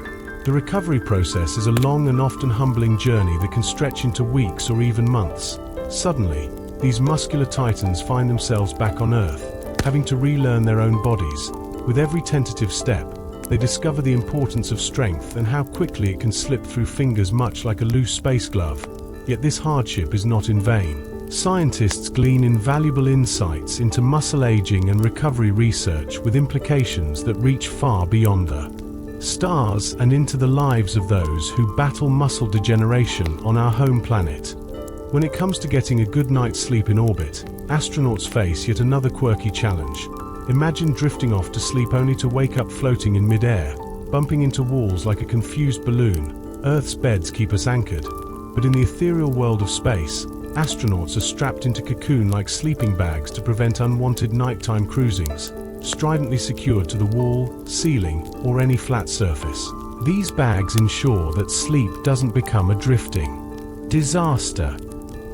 The recovery process is a long and often humbling journey that can stretch into weeks or even months. Suddenly, these muscular titans find themselves back on Earth, having to relearn their own bodies. With every tentative step, they discover the importance of strength and how quickly it can slip through fingers much like a loose space glove. Yet this hardship is not in vain. Scientists glean invaluable insights into muscle aging and recovery research with implications that reach far beyond the stars and into the lives of those who battle muscle degeneration on our home planet. When it comes to getting a good night's sleep in orbit, astronauts face yet another quirky challenge. Imagine drifting off to sleep only to wake up floating in mid-air, bumping into walls like a confused balloon. Earth's beds keep us anchored, but in the ethereal world of space, astronauts are strapped into cocoon-like sleeping bags to prevent unwanted nighttime cruisings, stridently secured to the wall, ceiling, or any flat surface. These bags ensure that sleep doesn't become a drifting disaster.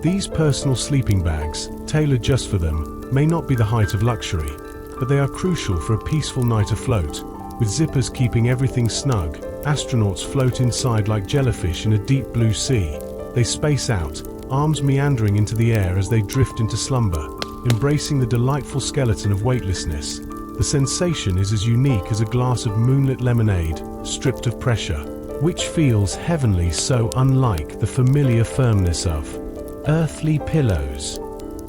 These personal sleeping bags, tailored just for them, may not be the height of luxury, but they are crucial for a peaceful night afloat. With zippers keeping everything snug, astronauts float inside like jellyfish in a deep blue sea. They space out, arms meandering into the air as they drift into slumber, embracing the delightful skeleton of weightlessness. The sensation is as unique as a glass of moonlit lemonade, stripped of pressure, which feels heavenly, so unlike the familiar firmness of earthly pillows.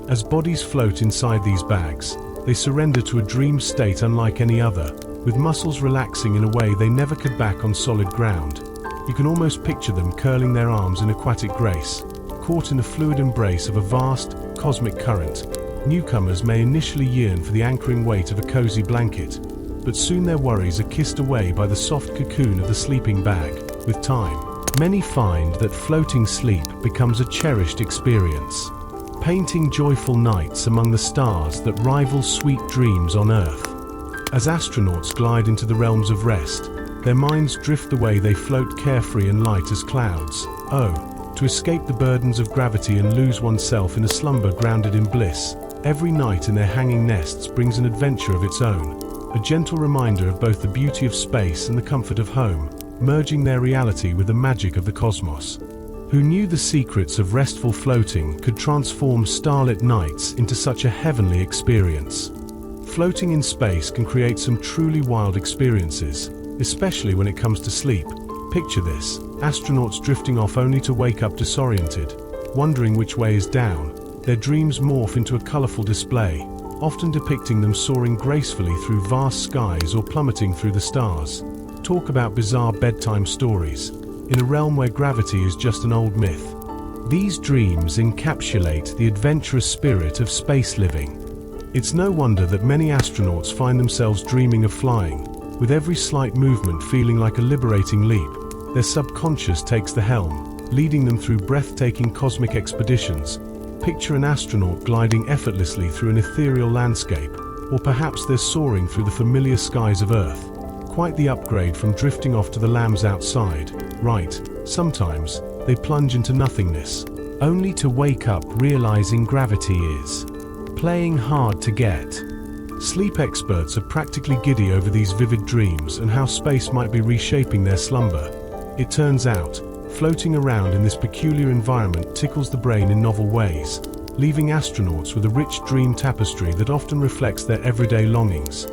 As bodies float inside these bags, they surrender to a dream state unlike any other, with muscles relaxing in a way they never could back on solid ground. You can almost picture them curling their arms in aquatic grace, caught in the fluid embrace of a vast, cosmic current. Newcomers may initially yearn for the anchoring weight of a cozy blanket, but soon their worries are kissed away by the soft cocoon of the sleeping bag. With time, many find that floating sleep becomes a cherished experience, painting joyful nights among the stars that rival sweet dreams on Earth. As astronauts glide into the realms of rest, their minds drift the way they float carefree and light as clouds. Oh, to escape the burdens of gravity and lose oneself in a slumber grounded in bliss. Every night in their hanging nests brings an adventure of its own, a gentle reminder of both the beauty of space and the comfort of home, merging their reality with the magic of the cosmos. Who knew the secrets of restful floating could transform starlit nights into such a heavenly experience? Floating in space can create some truly wild experiences, especially when it comes to sleep. Picture this: astronauts drifting off only to wake up disoriented, wondering which way is down. their dreams morph into a colorful display, often depicting them soaring gracefully through vast skies or plummeting through the stars. Talk about bizarre bedtime stories. In a realm where gravity is just an old myth, these dreams encapsulate the adventurous spirit of space living. It's no wonder that many astronauts find themselves dreaming of flying, with every slight movement feeling like a liberating leap. Their subconscious takes the helm, leading them through breathtaking cosmic expeditions. Picture an astronaut gliding effortlessly through an ethereal landscape, or perhaps they're soaring through the familiar skies of Earth. Quite the upgrade from drifting off to the lambs outside. Right, sometimes they plunge into nothingness, only to wake up realizing gravity is playing hard to get. Sleep experts are practically giddy over these vivid dreams and how space might be reshaping their slumber. It turns out, floating around in this peculiar environment tickles the brain in novel ways, leaving astronauts with a rich dream tapestry that often reflects their everyday longings.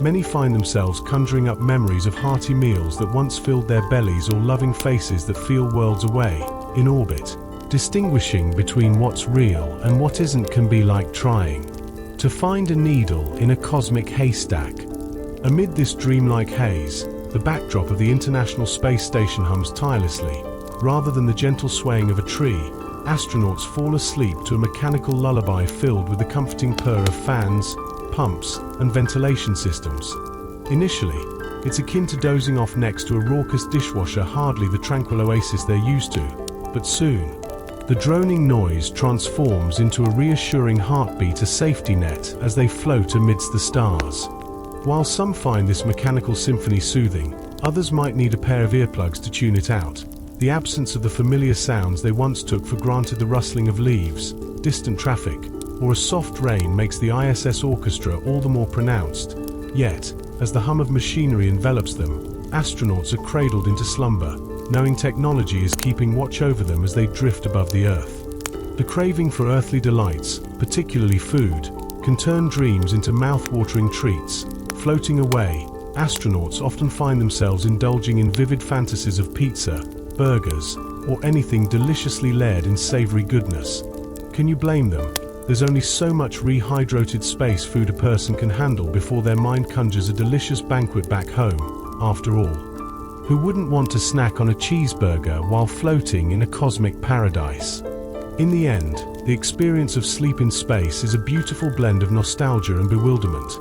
Many find themselves conjuring up memories of hearty meals that once filled their bellies or loving faces that feel worlds away, in orbit. Distinguishing between what's real and what isn't can be like trying to find a needle in a cosmic haystack. Amid this dreamlike haze, the backdrop of the International Space Station hums tirelessly. Rather than the gentle swaying of a tree, astronauts fall asleep to a mechanical lullaby filled with the comforting purr of fans, pumps, and ventilation systems. Initially, it's akin to dozing off next to a raucous dishwasher, hardly the tranquil oasis they're used to. But soon, the droning noise transforms into a reassuring heartbeat, a safety net, as they float amidst the stars. While some find this mechanical symphony soothing, others might need a pair of earplugs to tune it out. The absence of the familiar sounds they once took for granted, the rustling of leaves, distant traffic, or a soft rain, makes the ISS orchestra all the more pronounced. Yet, as the hum of machinery envelops them, astronauts are cradled into slumber, knowing technology is keeping watch over them as they drift above the Earth. The craving for earthly delights, particularly food, can turn dreams into mouth-watering treats. Floating away, astronauts often find themselves indulging in vivid fantasies of pizza, burgers, or anything deliciously layered in savory goodness. Can you blame them? There's only so much rehydrated space food a person can handle before their mind conjures a delicious banquet back home. After all, who wouldn't want to snack on a cheeseburger while floating in a cosmic paradise? In the end, the experience of sleep in space is a beautiful blend of nostalgia and bewilderment.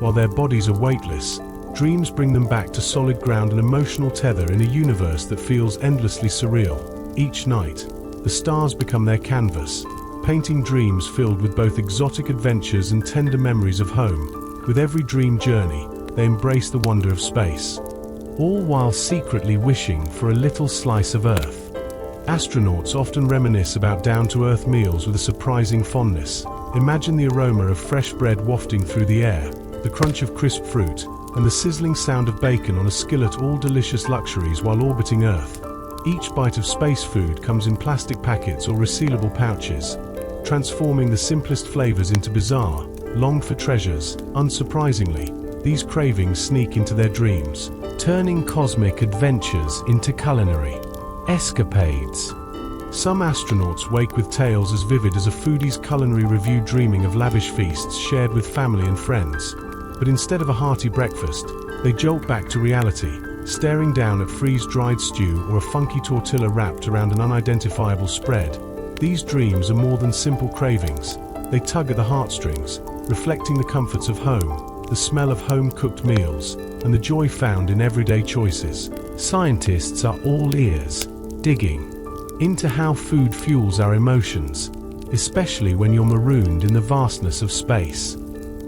While their bodies are weightless, dreams bring them back to solid ground, an emotional tether in a universe that feels endlessly surreal. Each night, the stars become their canvas, painting dreams filled with both exotic adventures and tender memories of home. With every dream journey, they embrace the wonder of space, all while secretly wishing for a little slice of Earth. Astronauts often reminisce about down-to-earth meals with a surprising fondness. Imagine the aroma of fresh bread wafting through the air, the crunch of crisp fruit, and the sizzling sound of bacon on a skillet, all delicious luxuries while orbiting Earth. Each bite of space food comes in plastic packets or resealable pouches, transforming the simplest flavors into bizarre, longed-for treasures. Unsurprisingly, these cravings sneak into their dreams, turning cosmic adventures into culinary escapades. Some astronauts wake with tales as vivid as a foodie's culinary review, dreaming of lavish feasts shared with family and friends. But instead of a hearty breakfast, they jolt back to reality, staring down at freeze-dried stew or a funky tortilla wrapped around an unidentifiable spread. These dreams are more than simple cravings. They tug at the heartstrings, reflecting the comforts of home, the smell of home-cooked meals, and the joy found in everyday choices. Scientists are all ears, digging into how food fuels our emotions, especially when you're marooned in the vastness of space.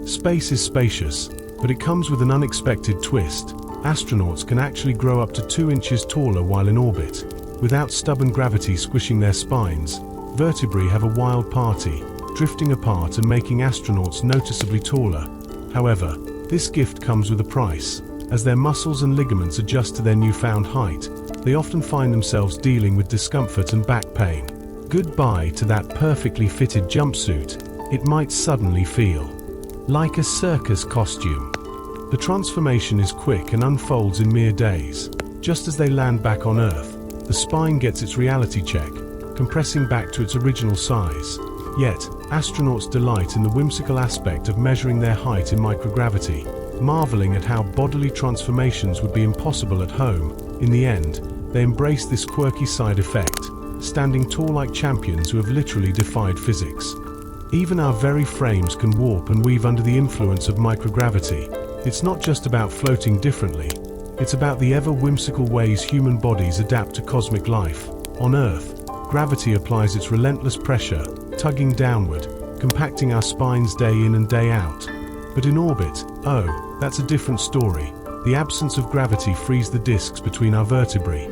Space is spacious, but it comes with an unexpected twist. Astronauts can actually grow up to 2 inches taller while in orbit. Without stubborn gravity squishing their spines, vertebrae have a wild party, drifting apart and making astronauts noticeably taller. However, this gift comes with a price. As their muscles and ligaments adjust to their newfound height, they often find themselves dealing with discomfort and back pain. Goodbye to that perfectly fitted jumpsuit. It might suddenly feel like a circus costume. The transformation is quick and unfolds in mere days. Just as they land back on Earth, the spine gets its reality check, compressing back to its original size. Yet, astronauts delight in the whimsical aspect of measuring their height in microgravity, marveling at how bodily transformations would be impossible at home. In the end, they embrace this quirky side effect, standing tall like champions who have literally defied physics. Even our very frames can warp and weave under the influence of microgravity. It's not just about floating differently, it's about the ever-whimsical ways human bodies adapt to cosmic life. On Earth, gravity applies its relentless pressure, tugging downward, compacting our spines day in and day out. But in orbit, oh, that's a different story. The absence of gravity frees the discs between our vertebrae,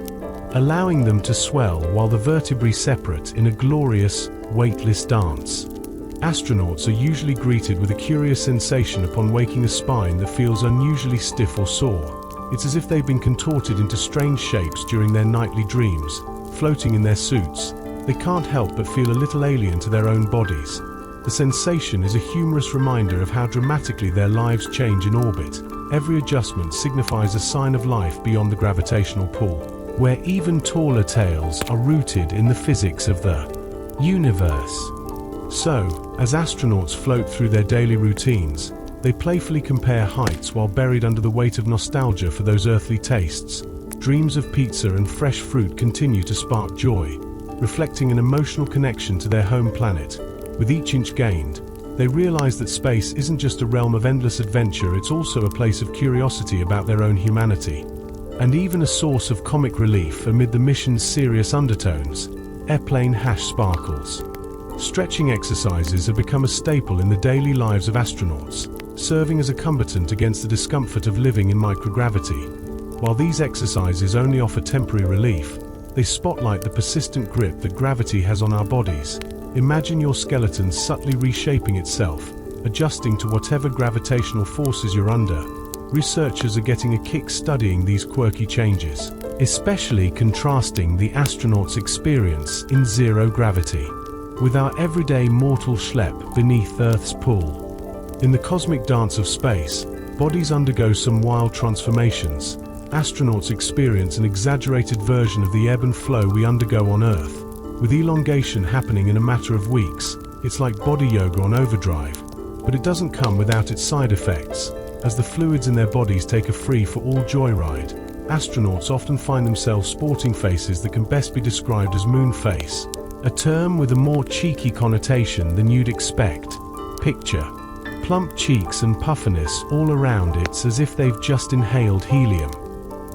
allowing them to swell while the vertebrae separate in a glorious, weightless dance. Astronauts are usually greeted with a curious sensation upon waking a spine that feels unusually stiff or sore. It's as if they've been contorted into strange shapes during their nightly dreams. Floating in their suits, they can't help but feel a little alien to their own bodies. The sensation is a humorous reminder of how dramatically their lives change in orbit. Every adjustment signifies a sign of life beyond the gravitational pull, where even taller tales are rooted in the physics of the universe. So, as astronauts float through their daily routines, they playfully compare heights while buried under the weight of nostalgia for those earthly tastes. Dreams of pizza and fresh fruit continue to spark joy, reflecting an emotional connection to their home planet. With each inch gained, they realize that space isn't just a realm of endless adventure, it's also a place of curiosity about their own humanity. And even a source of comic relief amid the mission's serious undertones. Airplane hash sparkles. Stretching exercises have become a staple in the daily lives of astronauts, serving as a combatant against the discomfort of living in microgravity. While these exercises only offer temporary relief, they spotlight the persistent grip that gravity has on our bodies. Imagine your skeleton subtly reshaping itself, adjusting to whatever gravitational forces you're under. Researchers are getting a kick studying these quirky changes, especially contrasting the astronaut's experience in zero gravity with our everyday mortal schlep beneath Earth's pull. In the cosmic dance of space, bodies undergo some wild transformations. Astronauts experience an exaggerated version of the ebb and flow we undergo on Earth, with elongation happening in a matter of weeks. It's like body yoga on overdrive, but it doesn't come without its side effects. As the fluids in their bodies take a free-for-all joyride, astronauts often find themselves sporting faces that can best be described as moon face, a term with a more cheeky connotation than you'd expect. Picture plump cheeks and puffiness all around. It's as if they've just inhaled helium.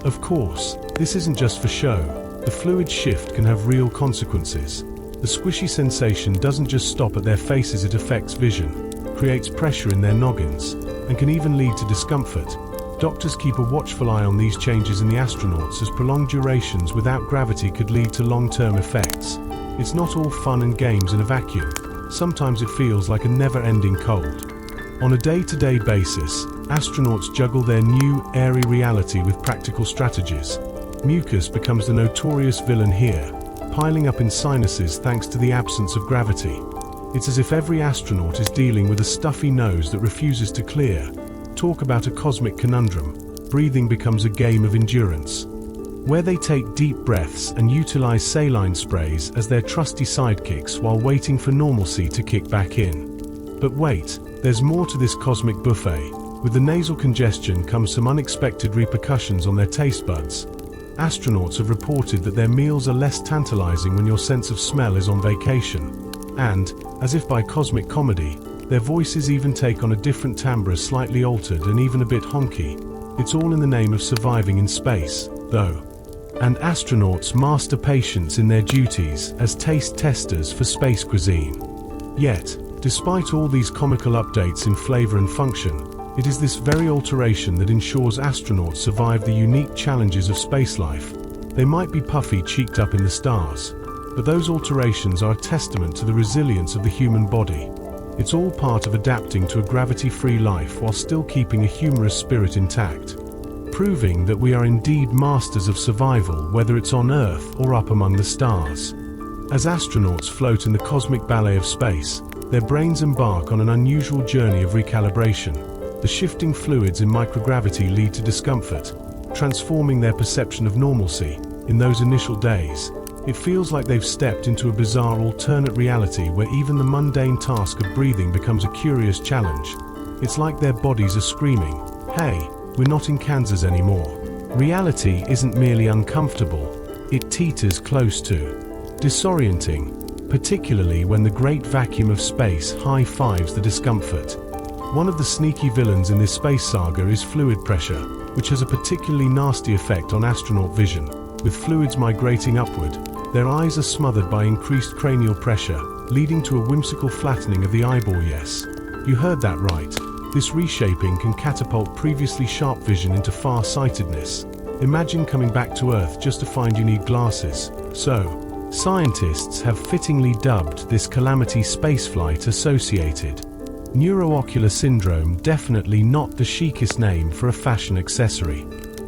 Of course, this isn't just for show. The fluid shift can have real consequences. The squishy sensation doesn't just stop at their faces, it affects vision, creates pressure in their noggins, and can even lead to discomfort. Doctors keep a watchful eye on these changes in the astronauts, as prolonged durations without gravity could lead to long-term effects. It's not all fun and games in a vacuum. Sometimes it feels like a never-ending cold. On a day-to-day basis, astronauts juggle their new, airy reality with practical strategies. Mucus becomes the notorious villain here, piling up in sinuses thanks to the absence of gravity. It's as if every astronaut is dealing with a stuffy nose that refuses to clear. Talk about a cosmic conundrum. Breathing becomes a game of endurance, where they take deep breaths and utilize saline sprays as their trusty sidekicks while waiting for normalcy to kick back in. But wait, there's more to this cosmic buffet. With the nasal congestion comes some unexpected repercussions on their taste buds. Astronauts have reported that their meals are less tantalizing when your sense of smell is on vacation. And, as if by cosmic comedy, their voices even take on a different timbre, slightly altered and even a bit honky. It's all in the name of surviving in space, though. And astronauts master patience in their duties as taste testers for space cuisine. Yet, despite all these comical updates in flavor and function, it is this very alteration that ensures astronauts survive the unique challenges of space life. They might be puffy cheeked up in the stars, but those alterations are a testament to the resilience of the human body. It's all part of adapting to a gravity-free life while still keeping a humorous spirit intact, proving that we are indeed masters of survival, whether it's on Earth or up among the stars. As astronauts float in the cosmic ballet of space, their brains embark on an unusual journey of recalibration. The shifting fluids in microgravity lead to discomfort, transforming their perception of normalcy. In those initial days, It feels like they've stepped into a bizarre alternate reality where even the mundane task of breathing becomes a curious challenge. It's like their bodies are screaming, "Hey, we're not in Kansas anymore." Reality isn't merely uncomfortable, it teeters close to disorienting, particularly when the great vacuum of space high-fives the discomfort. One of the sneaky villains in this space saga is fluid pressure, which has a particularly nasty effect on astronaut vision. With fluids migrating upward, their eyes are smothered by increased cranial pressure, leading to a whimsical flattening of the eyeball. Yes, you heard that right. This reshaping can catapult previously sharp vision into far-sightedness. Imagine coming back to Earth just to find you need glasses. So, scientists have fittingly dubbed this calamity spaceflight associated neuroocular syndrome, definitely not the chicest name for a fashion accessory.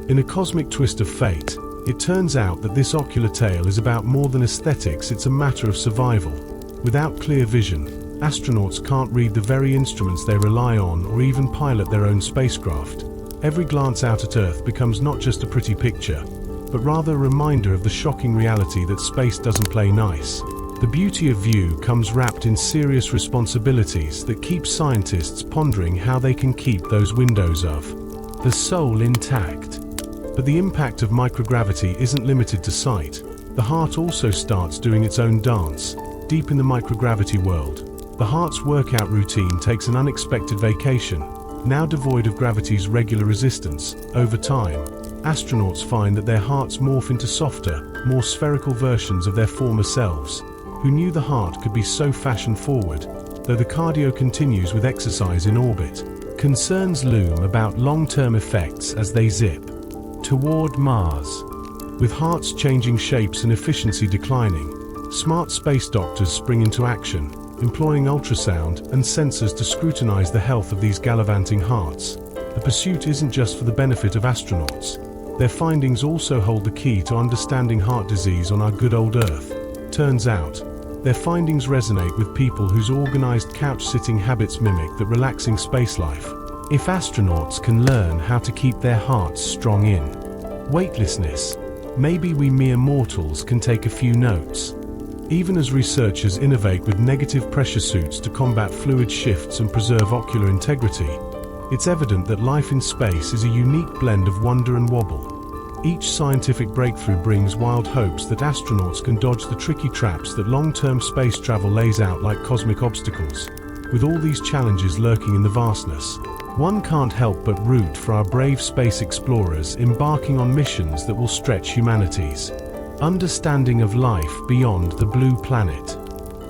In a cosmic twist of fate, it turns out that this ocular tale is about more than aesthetics, it's a matter of survival. Without clear vision, astronauts can't read the very instruments they rely on or even pilot their own spacecraft. Every glance out at Earth becomes not just a pretty picture, but rather a reminder of the shocking reality that space doesn't play nice. The beauty of view comes wrapped in serious responsibilities that keep scientists pondering how they can keep those windows of the soul intact. But the impact of microgravity isn't limited to sight. The heart also starts doing its own dance. Deep in the microgravity world, the heart's workout routine takes an unexpected vacation. Now devoid of gravity's regular resistance, over time, astronauts find that their hearts morph into softer, more spherical versions of their former selves. Who knew the heart could be so fashion-forward? Though the cardio continues with exercise in orbit, concerns loom about long-term effects as they zip toward Mars. With hearts changing shapes and efficiency declining, smart space doctors spring into action, employing ultrasound and sensors to scrutinize the health of these gallivanting hearts. The pursuit isn't just for the benefit of astronauts. Their findings also hold the key to understanding heart disease on our good old Earth. Turns out, their findings resonate with people whose organized couch-sitting habits mimic that relaxing space life. If astronauts can learn how to keep their hearts strong in weightlessness, maybe we mere mortals can take a few notes. Even as researchers innovate with negative pressure suits to combat fluid shifts and preserve ocular integrity, it's evident that life in space is a unique blend of wonder and wobble. Each scientific breakthrough brings wild hopes that astronauts can dodge the tricky traps that long-term space travel lays out like cosmic obstacles. With all these challenges lurking in the vastness, one can't help but root for our brave space explorers embarking on missions that will stretch humanity's understanding of life beyond the blue planet.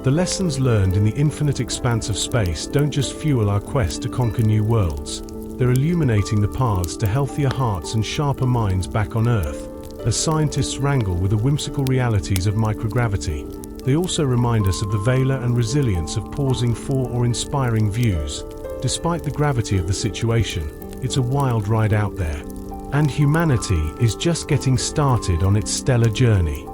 The lessons learned in the infinite expanse of space don't just fuel our quest to conquer new worlds. They're illuminating the paths to healthier hearts and sharper minds back on Earth. As scientists wrangle with the whimsical realities of microgravity, they also remind us of the valor and resilience of pausing for or inspiring views. Despite the gravity of the situation, it's a wild ride out there. And humanity is just getting started on its stellar journey.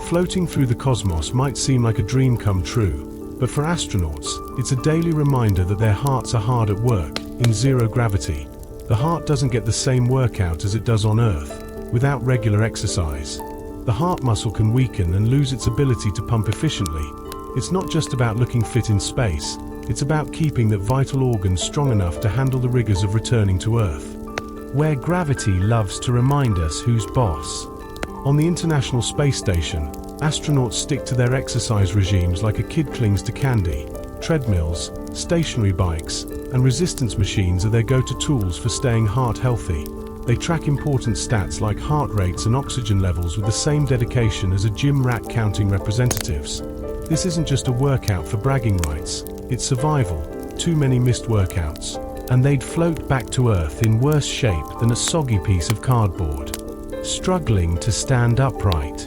Floating through the cosmos might seem like a dream come true, but for astronauts, it's a daily reminder that their hearts are hard at work. In zero gravity, the heart doesn't get the same workout as it does on Earth. Without regular exercise, the heart muscle can weaken and lose its ability to pump efficiently. It's not just about looking fit in space, it's about keeping that vital organ strong enough to handle the rigors of returning to Earth, where gravity loves to remind us who's boss. On the International Space Station, astronauts stick to their exercise regimes like a kid clings to candy. Treadmills, stationary bikes, and resistance machines are their go-to tools for staying heart healthy. They track important stats like heart rates and oxygen levels with the same dedication as a gym rat counting representatives. This isn't just a workout for bragging rights, it's survival. Too many missed workouts, and they'd float back to Earth in worse shape than a soggy piece of cardboard, struggling to stand upright.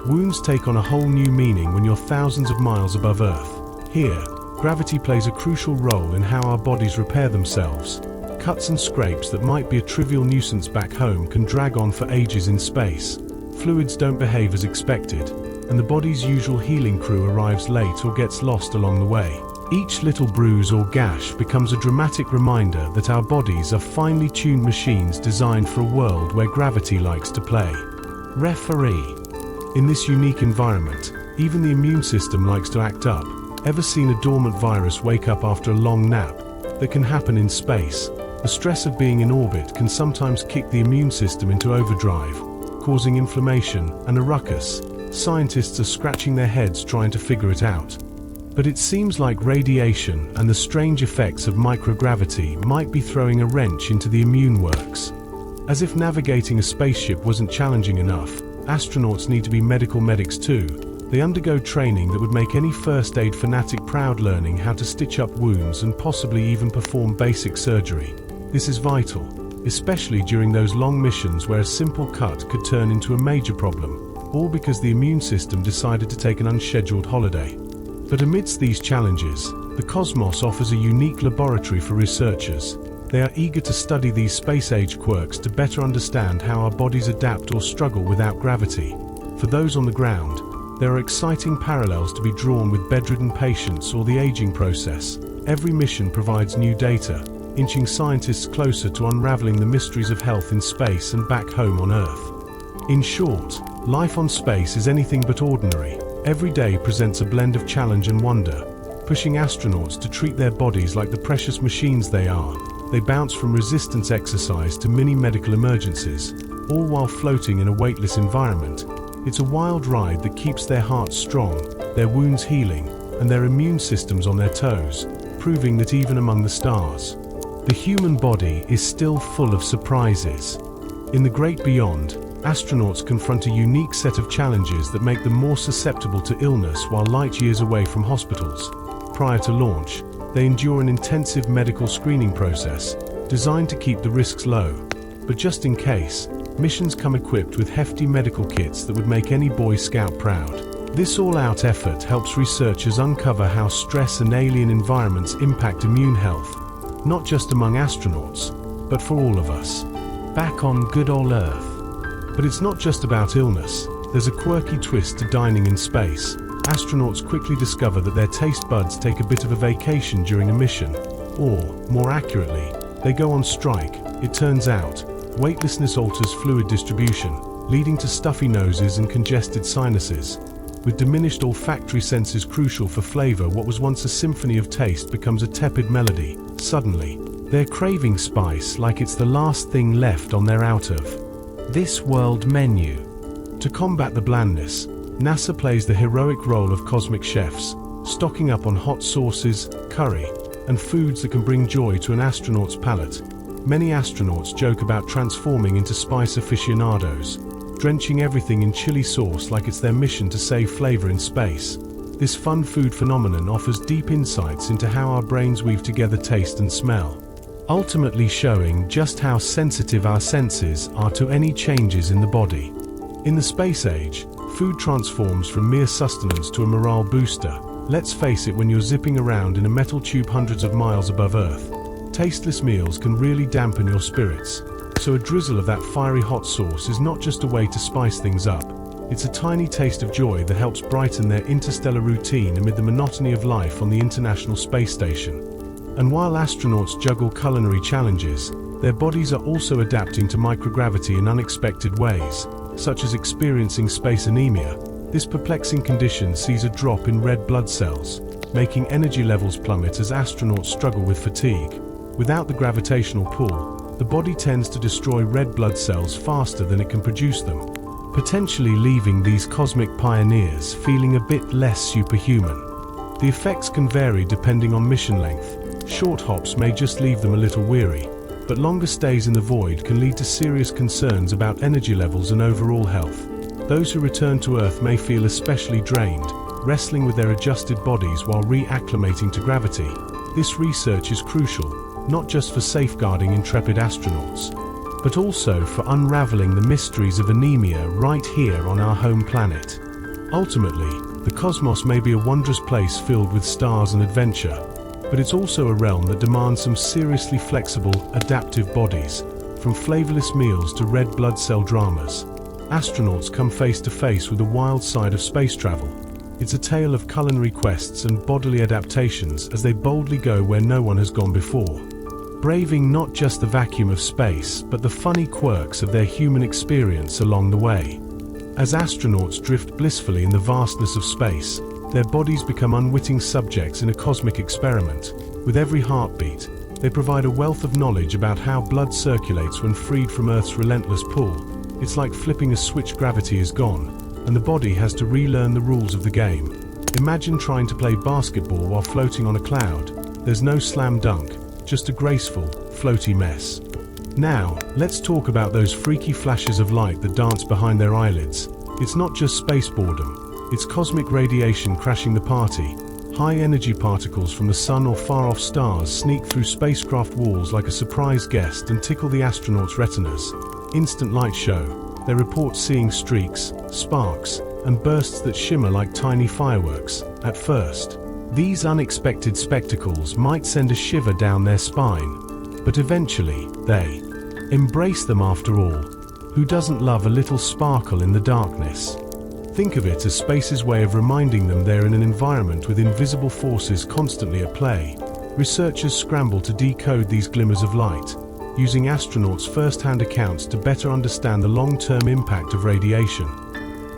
Wounds take on a whole new meaning when you're thousands of miles above Earth. Here, gravity plays a crucial role in how our bodies repair themselves. Cuts and scrapes that might be a trivial nuisance back home can drag on for ages in space. Fluids don't behave as expected, and the body's usual healing crew arrives late or gets lost along the way. Each little bruise or gash becomes a dramatic reminder that our bodies are finely tuned machines designed for a world where gravity likes to play referee. In this unique environment, even the immune system likes to act up. Ever seen a dormant virus wake up after a long nap? That can happen in space. The stress of being in orbit can sometimes kick the immune system into overdrive, causing inflammation and a ruckus. Scientists are scratching their heads trying to figure it out. But it seems like radiation and the strange effects of microgravity might be throwing a wrench into the immune works. As if navigating a spaceship wasn't challenging enough, astronauts need to be medical medics too. They undergo training that would make any first aid fanatic proud, learning how to stitch up wounds and possibly even perform basic surgery. This is vital, especially during those long missions where a simple cut could turn into a major problem, all because the immune system decided to take an unscheduled holiday. But amidst these challenges, the cosmos offers a unique laboratory for researchers. They are eager to study these space-age quirks to better understand how our bodies adapt or struggle without gravity. For those on the ground, there are exciting parallels to be drawn with bedridden patients or the aging process. Every mission provides new data, inching scientists closer to unraveling the mysteries of health in space and back home on Earth. In short, life on space is anything but ordinary. Every day presents a blend of challenge and wonder, pushing astronauts to treat their bodies like the precious machines they are. They bounce from resistance exercise to mini medical emergencies, all while floating in a weightless environment. It's a wild ride that keeps their hearts strong, their wounds healing, and their immune systems on their toes, proving that even among the stars, the human body is still full of surprises. In the great beyond, astronauts confront a unique set of challenges that make them more susceptible to illness while light years away from hospitals. Prior to launch, they endure an intensive medical screening process, designed to keep the risks low. But just in case, missions come equipped with hefty medical kits that would make any Boy Scout proud. This all-out effort helps researchers uncover how stress and alien environments impact immune health, not just among astronauts, but for all of us, back on good old Earth. But it's not just about illness. There's a quirky twist to dining in space. Astronauts quickly discover that their taste buds take a bit of a vacation during a mission, or, more accurately, they go on strike. It turns out, weightlessness alters fluid distribution, leading to stuffy noses and congested sinuses. With diminished olfactory senses crucial for flavor, what was once a symphony of taste becomes a tepid melody. Suddenly, they're craving spice like it's the last thing left on their out of this world menu. To combat the blandness, NASA plays the heroic role of cosmic chefs, stocking up on hot sauces, curry, and foods that can bring joy to an astronaut's palate. Many astronauts joke about transforming into spice aficionados, drenching everything in chili sauce like it's their mission to save flavor in space. This fun food phenomenon offers deep insights into how our brains weave together taste and smell, ultimately showing just how sensitive our senses are to any changes in the body. In the space age, food transforms from mere sustenance to a morale booster. Let's face it, when you're zipping around in a metal tube hundreds of miles above Earth, tasteless meals can really dampen your spirits. So a drizzle of that fiery hot sauce is not just a way to spice things up. It's a tiny taste of joy that helps brighten their interstellar routine amid the monotony of life on the International Space Station. And while astronauts juggle culinary challenges, their bodies are also adapting to microgravity in unexpected ways, such as experiencing space anemia. This perplexing condition sees a drop in red blood cells, making energy levels plummet as astronauts struggle with fatigue. Without the gravitational pull, the body tends to destroy red blood cells faster than it can produce them, potentially leaving these cosmic pioneers feeling a bit less superhuman. The effects can vary depending on mission length. Short hops may just leave them a little weary, but longer stays in the void can lead to serious concerns about energy levels and overall health. Those who return to Earth may feel especially drained, wrestling with their adjusted bodies while re-acclimating to gravity. This research is crucial, not just for safeguarding intrepid astronauts, but also for unraveling the mysteries of anemia right here on our home planet. Ultimately, the cosmos may be a wondrous place filled with stars and adventure, but it's also a realm that demands some seriously flexible, adaptive bodies. From flavorless meals to red blood cell dramas, astronauts come face to face with the wild side of space travel. It's a tale of culinary quests and bodily adaptations as they boldly go where no one has gone before, braving not just the vacuum of space, but the funny quirks of their human experience along the way. As astronauts drift blissfully in the vastness of space, their bodies become unwitting subjects in a cosmic experiment. With every heartbeat, they provide a wealth of knowledge about how blood circulates when freed from Earth's relentless pull. It's like flipping a switch. Gravity is gone, and the body has to relearn the rules of the game. Imagine trying to play basketball while floating on a cloud. There's no slam dunk, just a graceful, floaty mess. Now, let's talk about those freaky flashes of light that dance behind their eyelids. It's not just space boredom, it's cosmic radiation crashing the party. High-energy particles from the sun or far-off stars sneak through spacecraft walls like a surprise guest and tickle the astronauts' retinas. Instant light show. They report seeing streaks, sparks, and bursts that shimmer like tiny fireworks. At first, these unexpected spectacles might send a shiver down their spine, but eventually, they embrace them. After all, who doesn't love a little sparkle in the darkness? Think of it as space's way of reminding them they're in an environment with invisible forces constantly at play. Researchers scramble to decode these glimmers of light, using astronauts' first-hand accounts to better understand the long-term impact of radiation.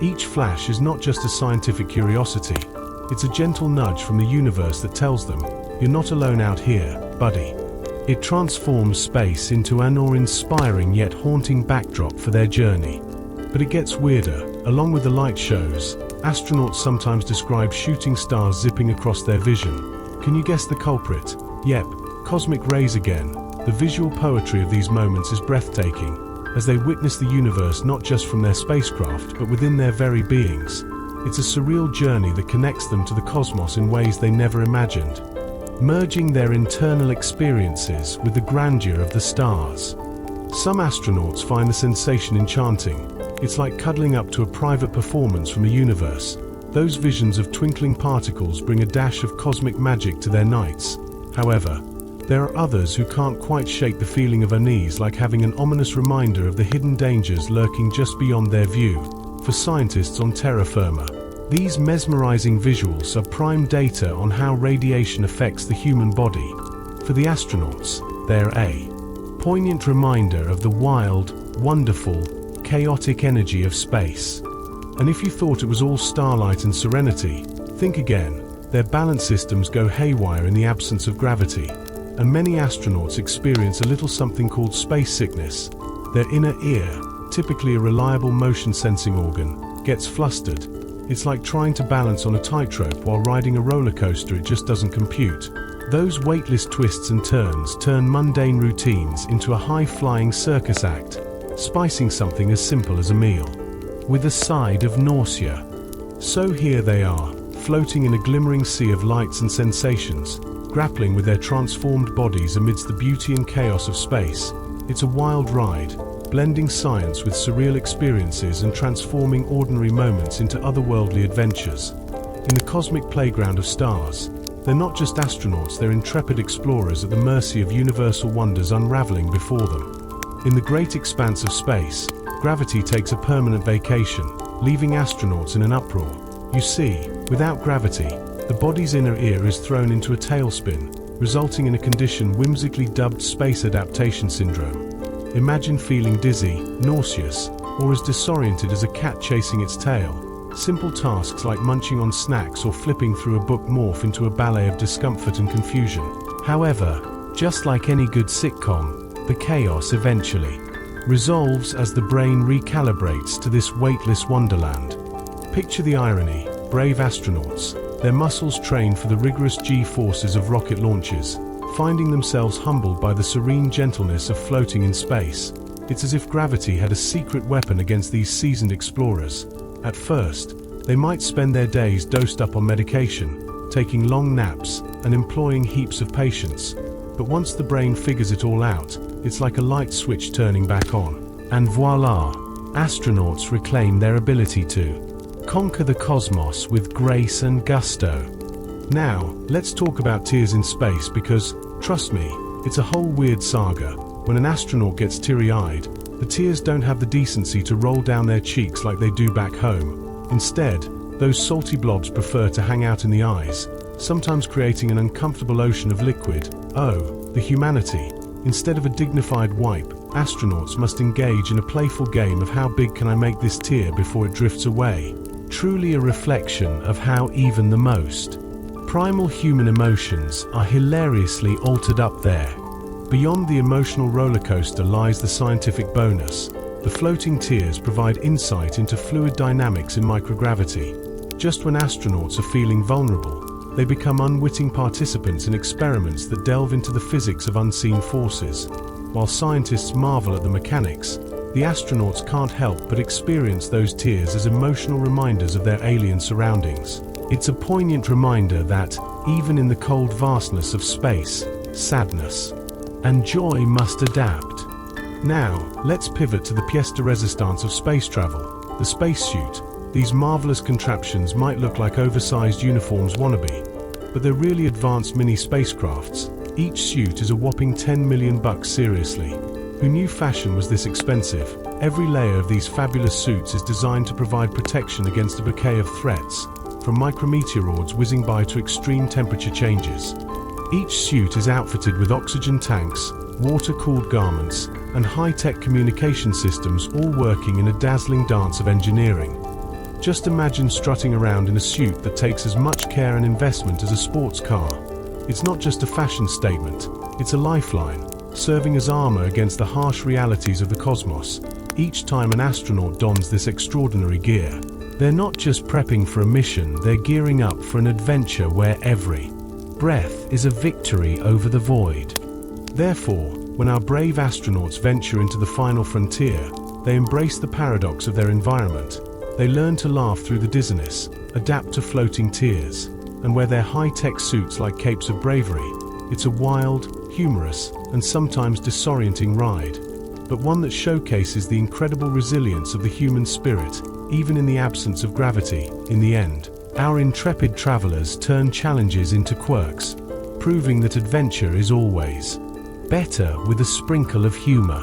Each flash is not just a scientific curiosity, it's a gentle nudge from the universe that tells them, "You're not alone out here, buddy." It transforms space into an awe-inspiring yet haunting backdrop for their journey. But it gets weirder. Along with the light shows, astronauts sometimes describe shooting stars zipping across their vision. Can you guess the culprit? Yep, cosmic rays again. The visual poetry of these moments is breathtaking, as they witness the universe not just from their spacecraft but within their very beings. It's a surreal journey that connects them to the cosmos in ways they never imagined, merging their internal experiences with the grandeur of the stars. Some astronauts find the sensation enchanting. It's like cuddling up to a private performance from the universe. Those visions of twinkling particles bring a dash of cosmic magic to their nights. However, there are others who can't quite shake the feeling of unease, like having an ominous reminder of the hidden dangers lurking just beyond their view. For scientists on terra firma, these mesmerizing visuals are prime data on how radiation affects the human body. For the astronauts, they're a poignant reminder of the wild, wonderful, chaotic energy of space. And if you thought it was all starlight and serenity, think again. Their balance systems go haywire in the absence of gravity, and many astronauts experience a little something called space sickness. Their inner ear, typically a reliable motion-sensing organ, gets flustered. It's like trying to balance on a tightrope while riding a roller coaster. It just doesn't compute. Those weightless twists and turns turn mundane routines into a high-flying circus act, spicing something as simple as a meal with a side of nausea. So here they are, floating in a glimmering sea of lights and sensations, grappling with their transformed bodies amidst the beauty and chaos of space. It's a wild ride, blending science with surreal experiences and transforming ordinary moments into otherworldly adventures. In the cosmic playground of stars, they're not just astronauts, they're intrepid explorers at the mercy of universal wonders unraveling before them. In the great expanse of space, gravity takes a permanent vacation, leaving astronauts in an uproar. You see, without gravity, the body's inner ear is thrown into a tailspin, resulting in a condition whimsically dubbed space adaptation syndrome. Imagine feeling dizzy, nauseous, or as disoriented as a cat chasing its tail. Simple tasks like munching on snacks or flipping through a book morph into a ballet of discomfort and confusion. However, just like any good sitcom, the chaos eventually resolves as the brain recalibrates to this weightless wonderland. Picture the irony. Brave astronauts, their muscles trained for the rigorous G-forces of rocket launches, finding themselves humbled by the serene gentleness of floating in space. It's as if gravity had a secret weapon against these seasoned explorers. At first, they might spend their days dosed up on medication, taking long naps, and employing heaps of patience. But once the brain figures it all out, it's like a light switch turning back on. And voila! Astronauts reclaim their ability to conquer the cosmos with grace and gusto. Now, let's talk about tears in space because, trust me, it's a whole weird saga. When an astronaut gets teary-eyed, the tears don't have the decency to roll down their cheeks like they do back home. Instead, those salty blobs prefer to hang out in the eyes, sometimes creating an uncomfortable ocean of liquid. Oh, the humanity. Instead of a dignified wipe, astronauts must engage in a playful game of how big can I make this tear before it drifts away. Truly a reflection of how even the most primal human emotions are hilariously altered up there. Beyond the emotional roller coaster lies the scientific bonus. The floating tears provide insight into fluid dynamics in microgravity. Just when astronauts are feeling vulnerable, they become unwitting participants in experiments that delve into the physics of unseen forces. While scientists marvel at the mechanics, the astronauts can't help but experience those tears as emotional reminders of their alien surroundings. It's a poignant reminder that, even in the cold vastness of space, sadness and joy must adapt. Now, let's pivot to the pièce de résistance of space travel, the spacesuit. These marvelous contraptions might look like oversized uniforms wannabe, but they're really advanced mini spacecrafts. Each suit is a whopping $10 million seriously. Who knew fashion was this expensive? Every layer of these fabulous suits is designed to provide protection against a bouquet of threats, from micrometeoroids whizzing by to extreme temperature changes. Each suit is outfitted with oxygen tanks, water-cooled garments, and high-tech communication systems, all working in a dazzling dance of engineering. Just imagine strutting around in a suit that takes as much care and investment as a sports car. It's not just a fashion statement, it's a lifeline, serving as armor against the harsh realities of the cosmos. Each time an astronaut dons this extraordinary gear, they're not just prepping for a mission, they're gearing up for an adventure where every breath is a victory over the void. Therefore, when our brave astronauts venture into the final frontier, they embrace the paradox of their environment. They learn to laugh through the dizziness, adapt to floating tears, and wear their high-tech suits like capes of bravery. It's a wild, humorous, and sometimes disorienting ride, but one that showcases the incredible resilience of the human spirit, even in the absence of gravity. In the end, our intrepid travelers turn challenges into quirks, proving that adventure is always better with a sprinkle of humor.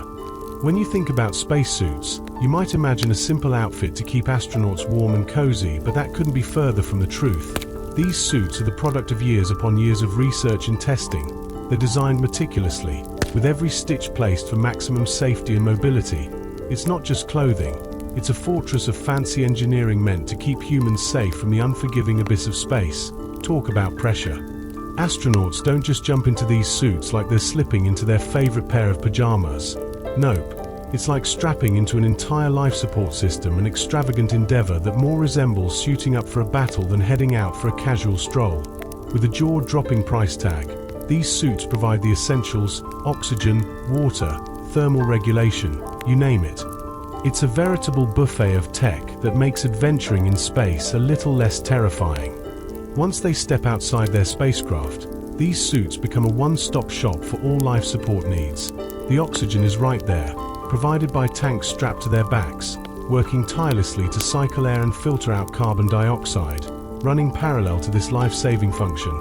When you think about spacesuits, you might imagine a simple outfit to keep astronauts warm and cozy, but that couldn't be further from the truth. These suits are the product of years upon years of research and testing. They're designed meticulously, with every stitch placed for maximum safety and mobility. It's not just clothing, it's a fortress of fancy engineering meant to keep humans safe from the unforgiving abyss of space. Talk about pressure. Astronauts don't just jump into these suits like they're slipping into their favorite pair of pajamas. Nope. It's like strapping into an entire life support system, an extravagant endeavor that more resembles suiting up for a battle than heading out for a casual stroll. With a jaw-dropping price tag, these suits provide the essentials: oxygen, water, thermal regulation, you name it. It's a veritable buffet of tech that makes adventuring in space a little less terrifying. Once they step outside their spacecraft, these suits become a one-stop shop for all life support needs. The oxygen is right there, provided by tanks strapped to their backs, working tirelessly to cycle air and filter out carbon dioxide. Running parallel to this life-saving function,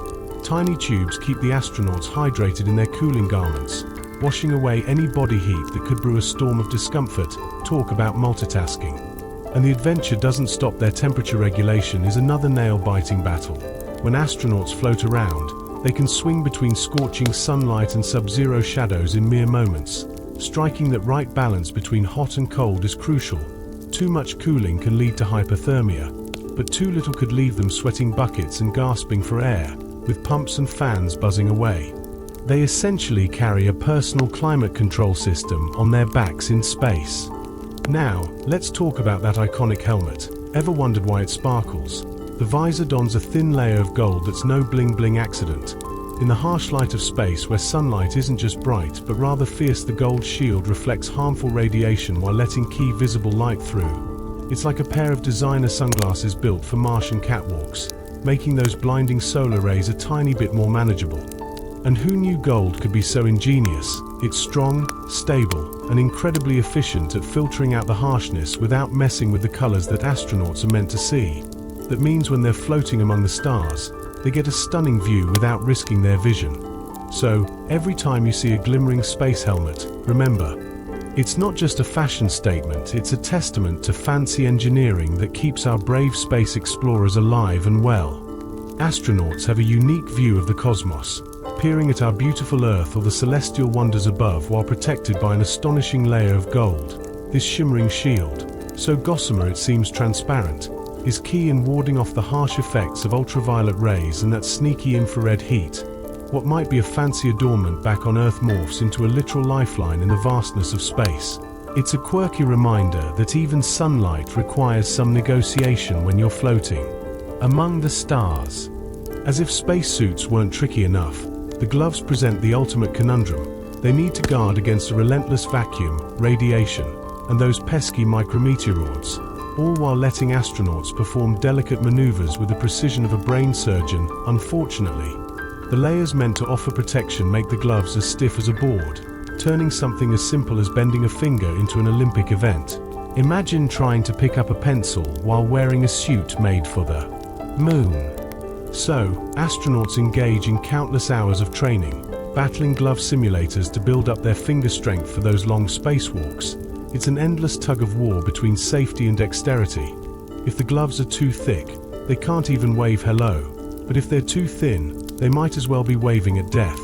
tiny tubes keep the astronauts hydrated in their cooling garments, washing away any body heat that could brew a storm of discomfort. Talk about multitasking. And the adventure doesn't stop there. Temperature regulation is another nail-biting battle. When astronauts float around, they can swing between scorching sunlight and sub-zero shadows in mere moments. Striking that right balance between hot and cold is crucial. Too much cooling can lead to hypothermia, but too little could leave them sweating buckets and gasping for air, with pumps and fans buzzing away. They essentially carry a personal climate control system on their backs in space. Now, let's talk about that iconic helmet. Ever wondered why it sparkles? The visor dons a thin layer of gold that's no bling-bling accident. In the harsh light of space, where sunlight isn't just bright but rather fierce, the gold shield reflects harmful radiation while letting key visible light through. It's like a pair of designer sunglasses built for Martian catwalks, making those blinding solar rays a tiny bit more manageable. And who knew gold could be so ingenious? It's strong, stable, and incredibly efficient at filtering out the harshness without messing with the colors that astronauts are meant to see. That means when they're floating among the stars, they get a stunning view without risking their vision. So, every time you see a glimmering space helmet, remember, it's not just a fashion statement, it's a testament to fancy engineering that keeps our brave space explorers alive and well. Astronauts have a unique view of the cosmos. peering at our beautiful Earth or the celestial wonders above while protected by an astonishing layer of gold. This shimmering shield, so gossamer it seems transparent, is key in warding off the harsh effects of ultraviolet rays and that sneaky infrared heat. What might be a fancy adornment back on Earth morphs into a literal lifeline in the vastness of space. It's a quirky reminder that even sunlight requires some negotiation when you're floating among the stars. As if spacesuits weren't tricky enough, the gloves present the ultimate conundrum. They need to guard against a relentless vacuum, radiation, and those pesky micrometeoroids, all while letting astronauts perform delicate maneuvers with the precision of a brain surgeon. Unfortunately, the layers meant to offer protection make the gloves as stiff as a board, turning something as simple as bending a finger into an Olympic event. Imagine trying to pick up a pencil while wearing a suit made for the moon. So, astronauts engage in countless hours of training, battling glove simulators to build up their finger strength for those long spacewalks. It's an endless tug of war between safety and dexterity. If the gloves are too thick, they can't even wave hello, but if they're too thin, they might as well be waving at death.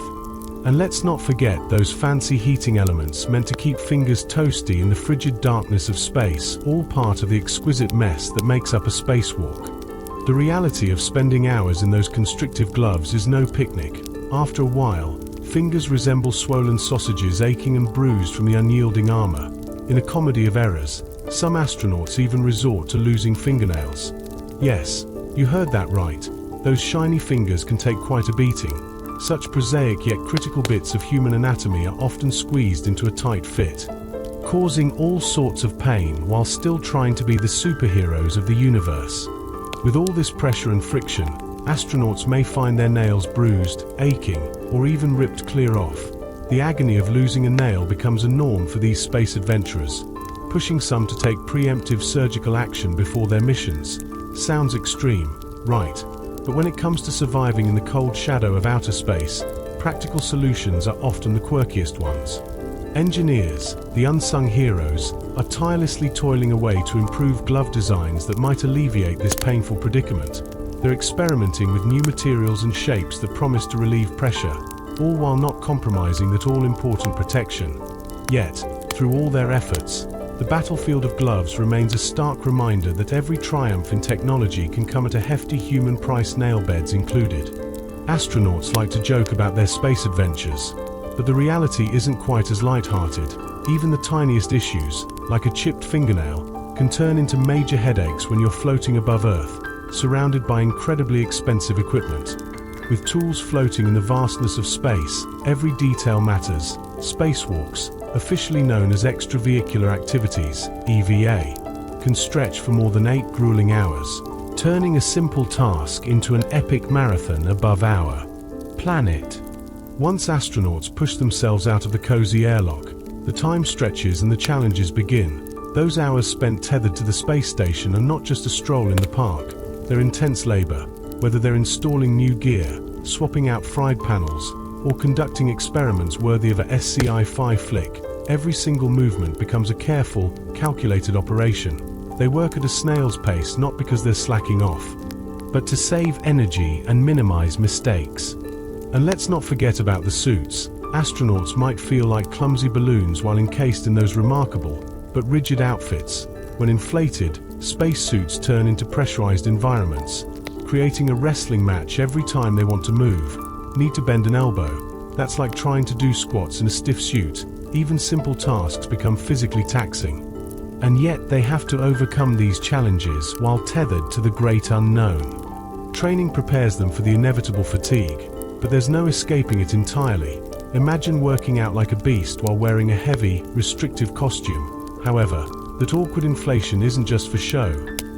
And let's not forget those fancy heating elements meant to keep fingers toasty in the frigid darkness of space, all part of the exquisite mess that makes up a spacewalk. The reality of spending hours in those constrictive gloves is no picnic. After a while, fingers resemble swollen sausages aching and bruised from the unyielding armor. In a comedy of errors, some astronauts even resort to losing fingernails. Yes, you heard that right. Those shiny fingers can take quite a beating. Such prosaic yet critical bits of human anatomy are often squeezed into a tight fit, causing all sorts of pain while still trying to be the superheroes of the universe. With all this pressure and friction, astronauts may find their nails bruised, aching, or even ripped clear off. The agony of losing a nail becomes a norm for these space adventurers, pushing some to take preemptive surgical action before their missions. Sounds extreme, right? But when it comes to surviving in the cold shadow of outer space, practical solutions are often the quirkiest ones. Engineers, the unsung heroes, are tirelessly toiling away to improve glove designs that might alleviate this painful predicament. They're experimenting with new materials and shapes that promise to relieve pressure, all while not compromising that all-important protection. Yet, through all their efforts, the battlefield of gloves remains a stark reminder that every triumph in technology can come at a hefty human price, nail beds included. Astronauts like to joke about their space adventures, but the reality isn't quite as light-hearted. Even the tiniest issues, like a chipped fingernail, can turn into major headaches when you're floating above Earth, surrounded by incredibly expensive equipment. With tools floating in the vastness of space, every detail matters. Spacewalks, officially known as extravehicular activities, EVA, can stretch for more than 8 grueling hours, turning a simple task into an epic marathon above our planet. Once astronauts push themselves out of the cozy airlock, the time stretches and the challenges begin. Those hours spent tethered to the space station are not just a stroll in the park, they're intense labor. Whether they're installing new gear, swapping out fried panels, or conducting experiments worthy of a SCI-5 flick, every single movement becomes a careful, calculated operation. They work at a snail's pace not because they're slacking off, but to save energy and minimize mistakes. And let's not forget about the suits. Astronauts might feel like clumsy balloons while encased in those remarkable, but rigid outfits. When inflated, spacesuits turn into pressurized environments, creating a wrestling match every time they want to move. Need to bend an elbow? That's like trying to do squats in a stiff suit. Even simple tasks become physically taxing. And yet they have to overcome these challenges while tethered to the great unknown. Training prepares them for the inevitable fatigue, but there's no escaping it entirely. Imagine working out like a beast while wearing a heavy, restrictive costume. However, that awkward inflation isn't just for show.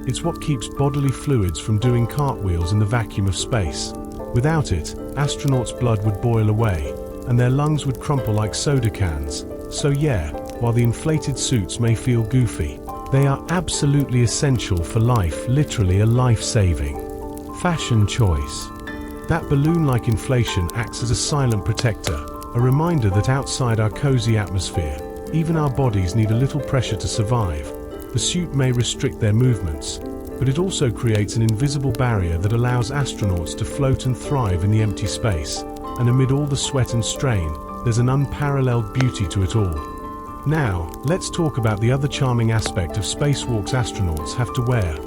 It's what keeps bodily fluids from doing cartwheels in the vacuum of space. Without it, astronauts' blood would boil away, and their lungs would crumple like soda cans. So yeah, while the inflated suits may feel goofy, they are absolutely essential for life, literally a life-saving fashion choice. That balloon-like inflation acts as a silent protector, a reminder that outside our cozy atmosphere, even our bodies need a little pressure to survive. The suit may restrict their movements, but it also creates an invisible barrier that allows astronauts to float and thrive in the empty space. and amid all the sweat and strain, there's an unparalleled beauty to it all. Now, let's talk about the other charming aspect of spacewalks. Astronauts have to wear,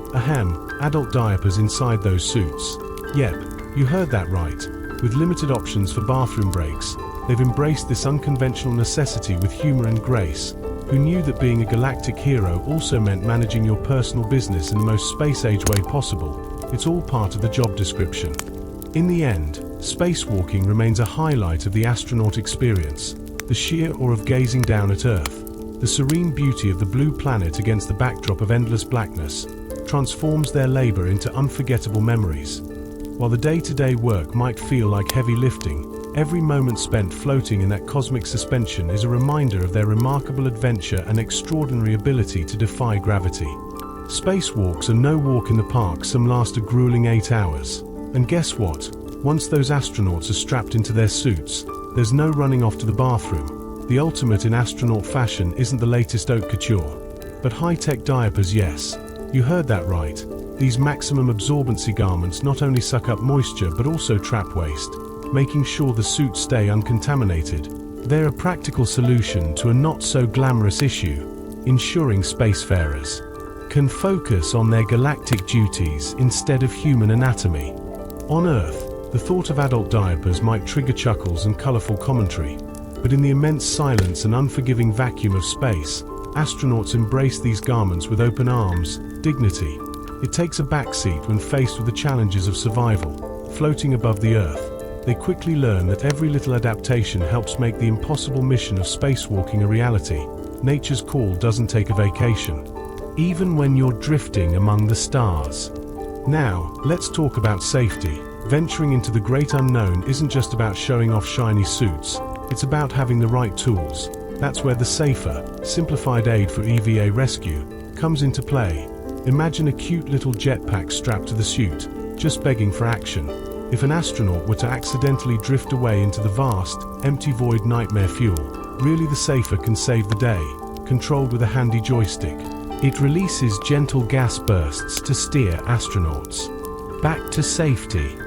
adult diapers inside those suits. Yep, you heard that right. With limited options for bathroom breaks, they've embraced this unconventional necessity with humor and grace. Who knew that being a galactic hero also meant managing your personal business in the most space-age way possible? It's all part of the job description. In the end, spacewalking remains a highlight of the astronaut experience. The sheer awe of gazing down at Earth, the serene beauty of the blue planet against the backdrop of endless blackness, transforms their labor into unforgettable memories. While the day-to-day work might feel like heavy lifting, every moment spent floating in that cosmic suspension is a reminder of their remarkable adventure and extraordinary ability to defy gravity. Spacewalks are no walk in the park. Some last a grueling 8 hours. And guess what? Once those astronauts are strapped into their suits, there's no running off to the bathroom. The ultimate in astronaut fashion isn't the latest haute couture, but high-tech diapers. Yes, you heard that right. These maximum absorbency garments not only suck up moisture but also trap waste, making sure the suits stay uncontaminated. They're a practical solution to a not-so-glamorous issue, ensuring spacefarers can focus on their galactic duties instead of human anatomy. On Earth, the thought of adult diapers might trigger chuckles and colorful commentary, but in the immense silence and unforgiving vacuum of space, astronauts embrace these garments with open arms, dignity. It takes a backseat when faced with the challenges of survival. Floating above the Earth, they quickly learn that every little adaptation helps make the impossible mission of spacewalking a reality. Nature's call doesn't take a vacation, even when you're drifting among the stars. Now, let's talk about safety. Venturing into the great unknown isn't just about showing off shiny suits, it's about having the right tools. That's where the safer, simplified aid for EVA rescue comes into play. Imagine a cute little jetpack strapped to the suit, just begging for action. If an astronaut were to accidentally drift away into the vast, empty void nightmare fuel, really the safer can save the day, controlled with a handy joystick. It releases gentle gas bursts to steer astronauts back to safety.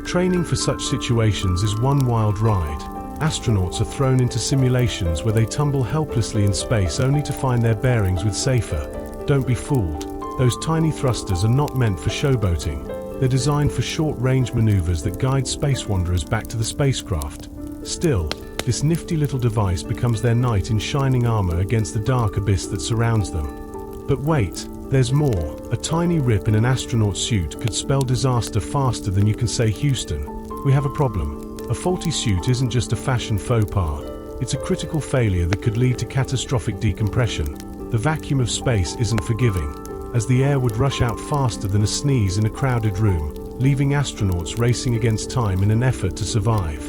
Training for such situations is one wild ride. Astronauts are thrown into simulations where they tumble helplessly in space only to find their bearings with safer. Don't be fooled. Those tiny thrusters are not meant for showboating. They're designed for short-range maneuvers that guide space wanderers back to the spacecraft. Still, this nifty little device becomes their knight in shining armor against the dark abyss that surrounds them. But wait, there's more. A tiny rip in an astronaut suit could spell disaster faster than you can say Houston. We have a problem. A faulty suit isn't just a fashion faux pas. It's a critical failure that could lead to catastrophic decompression. The vacuum of space isn't forgiving, as the air would rush out faster than a sneeze in a crowded room, leaving astronauts racing against time in an effort to survive.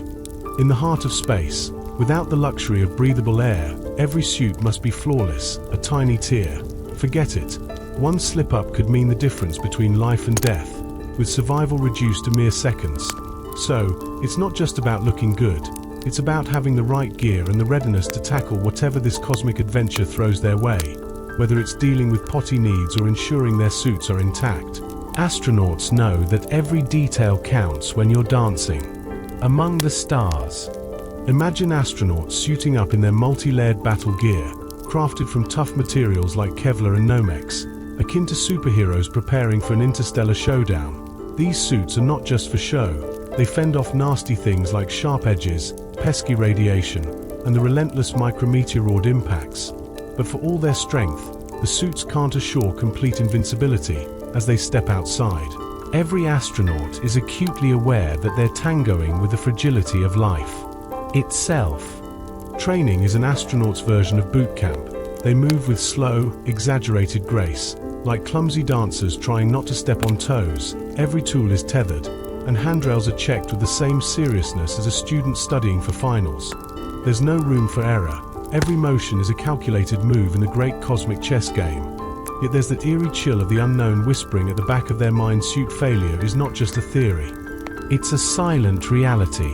In the heart of space, without the luxury of breathable air, every suit must be flawless, a tiny tear. Forget it. One slip-up could mean the difference between life and death, with survival reduced to mere seconds. So, it's not just about looking good, it's about having the right gear and the readiness to tackle whatever this cosmic adventure throws their way, whether it's dealing with potty needs or ensuring their suits are intact. Astronauts know that every detail counts when you're dancing among the stars. Imagine astronauts suiting up in their multi-layered battle gear, crafted from tough materials like Kevlar and Nomex, akin to superheroes preparing for an interstellar showdown. These suits are not just for show, they fend off nasty things like sharp edges, pesky radiation, and the relentless micrometeoroid impacts. But for all their strength, the suits can't assure complete invincibility as they step outside. Every astronaut is acutely aware that they're tangoing with the fragility of life itself. Training is an astronaut's version of boot camp. They move with slow, exaggerated grace, like clumsy dancers trying not to step on toes. Every tool is tethered, and handrails are checked with the same seriousness as a student studying for finals. There's no room for error. Every motion is a calculated move in the great cosmic chess game. Yet there's that eerie chill of the unknown whispering at the back of their mind. Suit failure is not just a theory. It's a silent reality.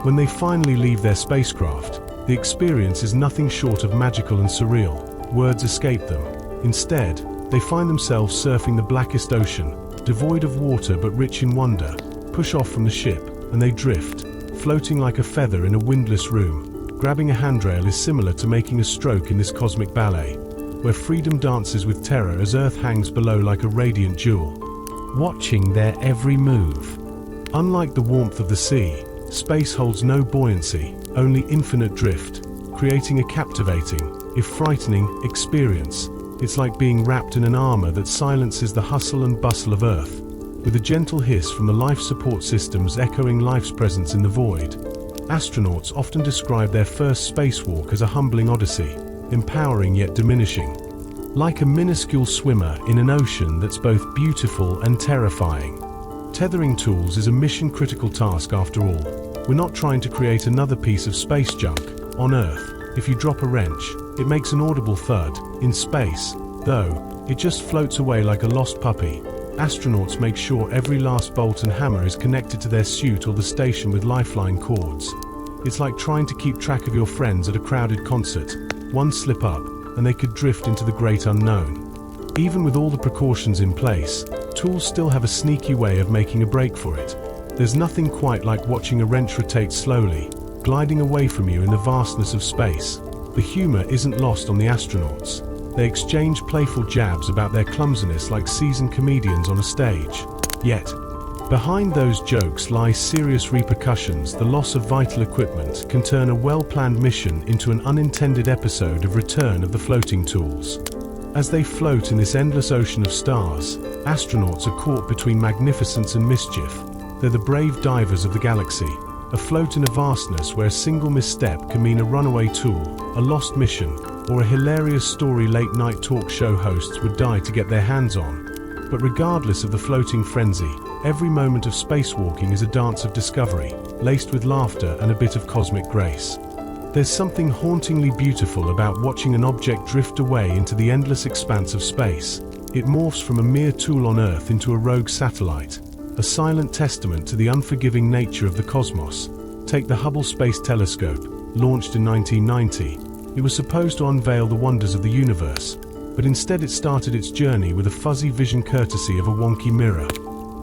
When they finally leave their spacecraft, the experience is nothing short of magical and surreal. Words escape them. Instead, they find themselves surfing the blackest ocean, devoid of water but rich in wonder. Push off from the ship, and they drift, floating like a feather in a windless room. Grabbing a handrail is similar to making a stroke in this cosmic ballet, where freedom dances with terror as Earth hangs below like a radiant jewel, watching their every move. Unlike the warmth of the sea, space holds no buoyancy, only infinite drift, creating a captivating, if frightening, experience. It's like being wrapped in an armor that silences the hustle and bustle of Earth, with a gentle hiss from the life support systems echoing life's presence in the void. Astronauts often describe their first spacewalk as a humbling odyssey, empowering yet diminishing. Like a minuscule swimmer in an ocean that's both beautiful and terrifying. Tethering tools is a mission-critical task after all. We're not trying to create another piece of space junk. On Earth, if you drop a wrench, it makes an audible thud. In space, though, it just floats away like a lost puppy. Astronauts make sure every last bolt and hammer is connected to their suit or the station with lifeline cords. It's like trying to keep track of your friends at a crowded concert. One slip up, and they could drift into the great unknown. Even with all the precautions in place, tools still have a sneaky way of making a break for it. There's nothing quite like watching a wrench rotate slowly, gliding away from you in the vastness of space. The humor isn't lost on the astronauts. They exchange playful jabs about their clumsiness like seasoned comedians on a stage. Yet, behind those jokes lie serious repercussions. The loss of vital equipment can turn a well-planned mission into an unintended episode of Return of the Floating Tools. As they float in this endless ocean of stars, astronauts are caught between magnificence and mischief. They're the brave divers of the galaxy, afloat in a vastness where a single misstep can mean a runaway tool, a lost mission, or a hilarious story late-night talk show hosts would die to get their hands on. But regardless of the floating frenzy, every moment of spacewalking is a dance of discovery, laced with laughter and a bit of cosmic grace. There's something hauntingly beautiful about watching an object drift away into the endless expanse of space. It morphs from a mere tool on Earth into a rogue satellite, a silent testament to the unforgiving nature of the cosmos. Take the Hubble Space Telescope, launched in 1990. It was supposed to unveil the wonders of the universe, but instead it started its journey with a fuzzy vision courtesy of a wonky mirror.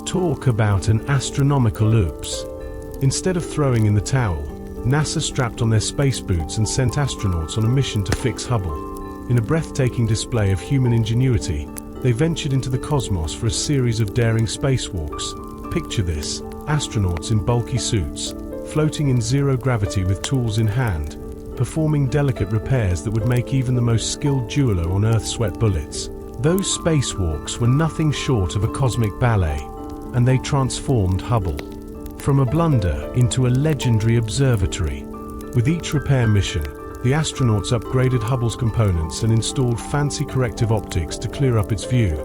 Talk about an astronomical oops. Instead of throwing in the towel, NASA strapped on their space boots and sent astronauts on a mission to fix Hubble. In a breathtaking display of human ingenuity, they ventured into the cosmos for a series of daring spacewalks. Picture this: astronauts in bulky suits, floating in zero gravity with tools in hand, performing delicate repairs that would make even the most skilled jeweler on Earth sweat bullets. Those spacewalks were nothing short of a cosmic ballet, and they transformed Hubble from a blunder into a legendary observatory. With each repair mission, the astronauts upgraded Hubble's components and installed fancy corrective optics to clear up its view.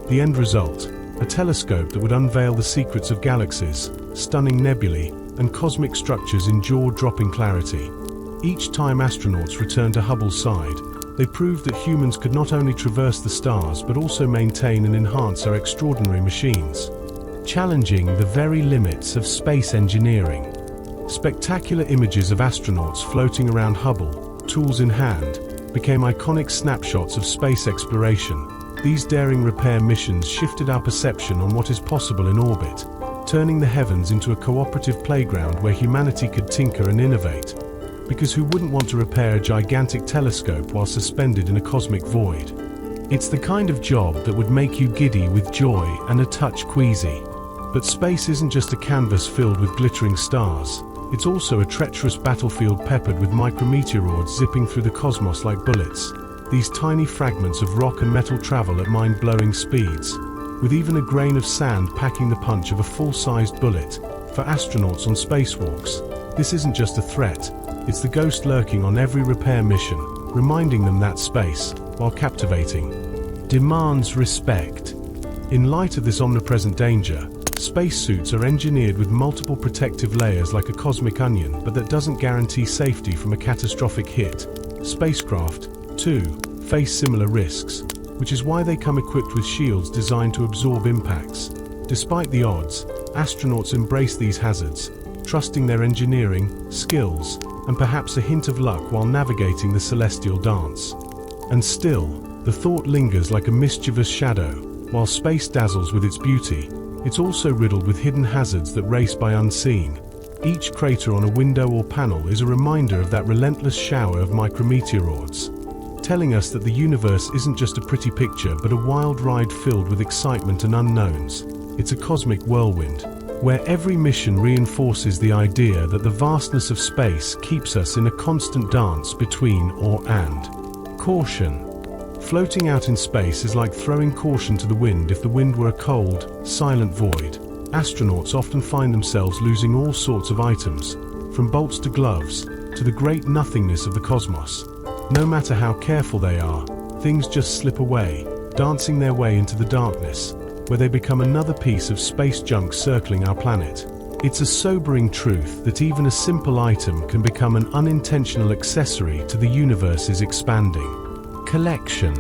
The end result: a telescope that would unveil the secrets of galaxies, stunning nebulae, and cosmic structures in jaw-dropping clarity. Each time astronauts returned to Hubble's side, they proved that humans could not only traverse the stars but also maintain and enhance our extraordinary machines, challenging the very limits of space engineering. Spectacular images of astronauts floating around Hubble, tools in hand, became iconic snapshots of space exploration. These daring repair missions shifted our perception on what is possible in orbit, turning the heavens into a cooperative playground where humanity could tinker and innovate. Because who wouldn't want to repair a gigantic telescope while suspended in a cosmic void? It's the kind of job that would make you giddy with joy and a touch queasy. But space isn't just a canvas filled with glittering stars. It's also a treacherous battlefield peppered with micrometeoroids zipping through the cosmos like bullets. These tiny fragments of rock and metal travel at mind-blowing speeds, with even a grain of sand packing the punch of a full-sized bullet. For astronauts on spacewalks, this isn't just a threat, it's the ghost lurking on every repair mission, reminding them that space, while captivating, demands respect. In light of this omnipresent danger, spacesuits are engineered with multiple protective layers like a cosmic onion, but that doesn't guarantee safety from a catastrophic hit. Spacecraft, too, face similar risks, which is why they come equipped with shields designed to absorb impacts. Despite the odds, astronauts embrace these hazards, trusting their engineering, skills, and perhaps a hint of luck while navigating the celestial dance. And still, the thought lingers like a mischievous shadow. While space dazzles with its beauty, it's also riddled with hidden hazards that race by unseen. Each crater on a window or panel is a reminder of that relentless shower of micrometeoroids, telling us that the universe isn't just a pretty picture but a wild ride filled with excitement and unknowns. It's a cosmic whirlwind, where every mission reinforces the idea that the vastness of space keeps us in a constant dance between and. Caution. Floating out in space is like throwing caution to the wind if the wind were a cold, silent void. Astronauts often find themselves losing all sorts of items, from bolts to gloves, to the great nothingness of the cosmos. No matter how careful they are, things just slip away, dancing their way into the darkness, where they become another piece of space junk circling our planet. It's a sobering truth that even a simple item can become an unintentional accessory to the universe's expanding collection.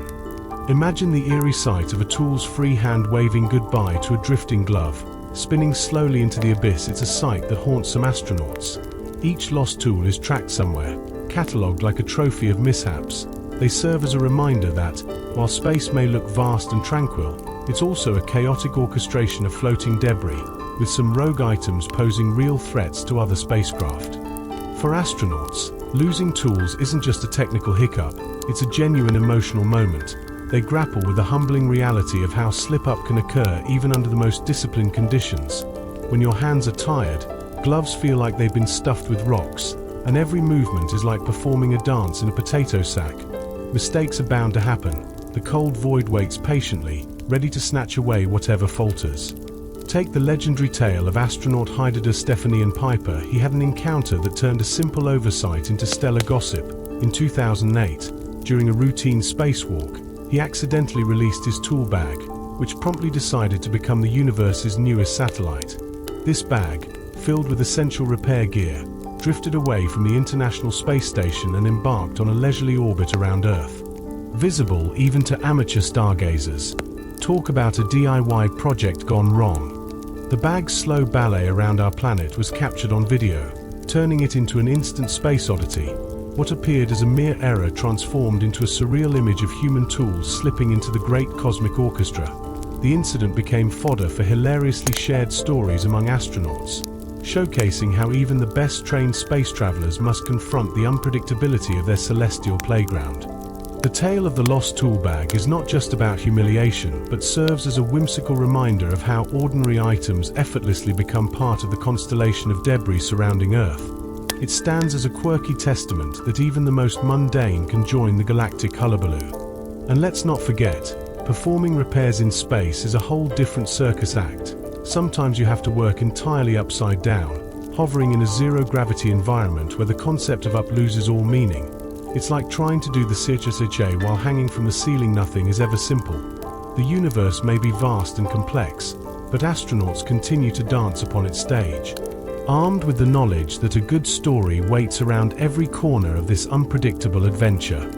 Imagine the eerie sight of a tool's free hand waving goodbye to a drifting glove, spinning slowly into the abyss. It's a sight that haunts some astronauts. Each lost tool is tracked somewhere, catalogued like a trophy of mishaps. They serve as a reminder that, while space may look vast and tranquil, it's also a chaotic orchestration of floating debris, with some rogue items posing real threats to other spacecraft. For astronauts, losing tools isn't just a technical hiccup, it's a genuine emotional moment. They grapple with the humbling reality of how slip-up can occur even under the most disciplined conditions. When your hands are tired, gloves feel like they've been stuffed with rocks, and every movement is like performing a dance in a potato sack. Mistakes are bound to happen. The cold void waits patiently, ready to snatch away whatever falters. Take the legendary tale of astronaut Heiderer Stephanian Piper. He had an encounter that turned a simple oversight into stellar gossip. In 2008, during a routine spacewalk, he accidentally released his tool bag, which promptly decided to become the universe's newest satellite. This bag, filled with essential repair gear, drifted away from the International Space Station and embarked on a leisurely orbit around Earth. Visible even to amateur stargazers. Talk about a DIY project gone wrong. The bag's slow ballet around our planet was captured on video, turning it into an instant space oddity. What appeared as a mere error transformed into a surreal image of human tools slipping into the great cosmic orchestra. The incident became fodder for hilariously shared stories among astronauts, showcasing how even the best-trained space travelers must confront the unpredictability of their celestial playground. The tale of the lost tool bag is not just about humiliation, but serves as a whimsical reminder of how ordinary items effortlessly become part of the constellation of debris surrounding Earth. It stands as a quirky testament that even the most mundane can join the galactic hullabaloo. And let's not forget, performing repairs in space is a whole different circus act. Sometimes you have to work entirely upside down, hovering in a zero-gravity environment where the concept of up loses all meaning. It's like trying to do the serenity while hanging from the ceiling. Nothing is ever simple. The universe may be vast and complex, but astronauts continue to dance upon its stage, armed with the knowledge that a good story waits around every corner of this unpredictable adventure.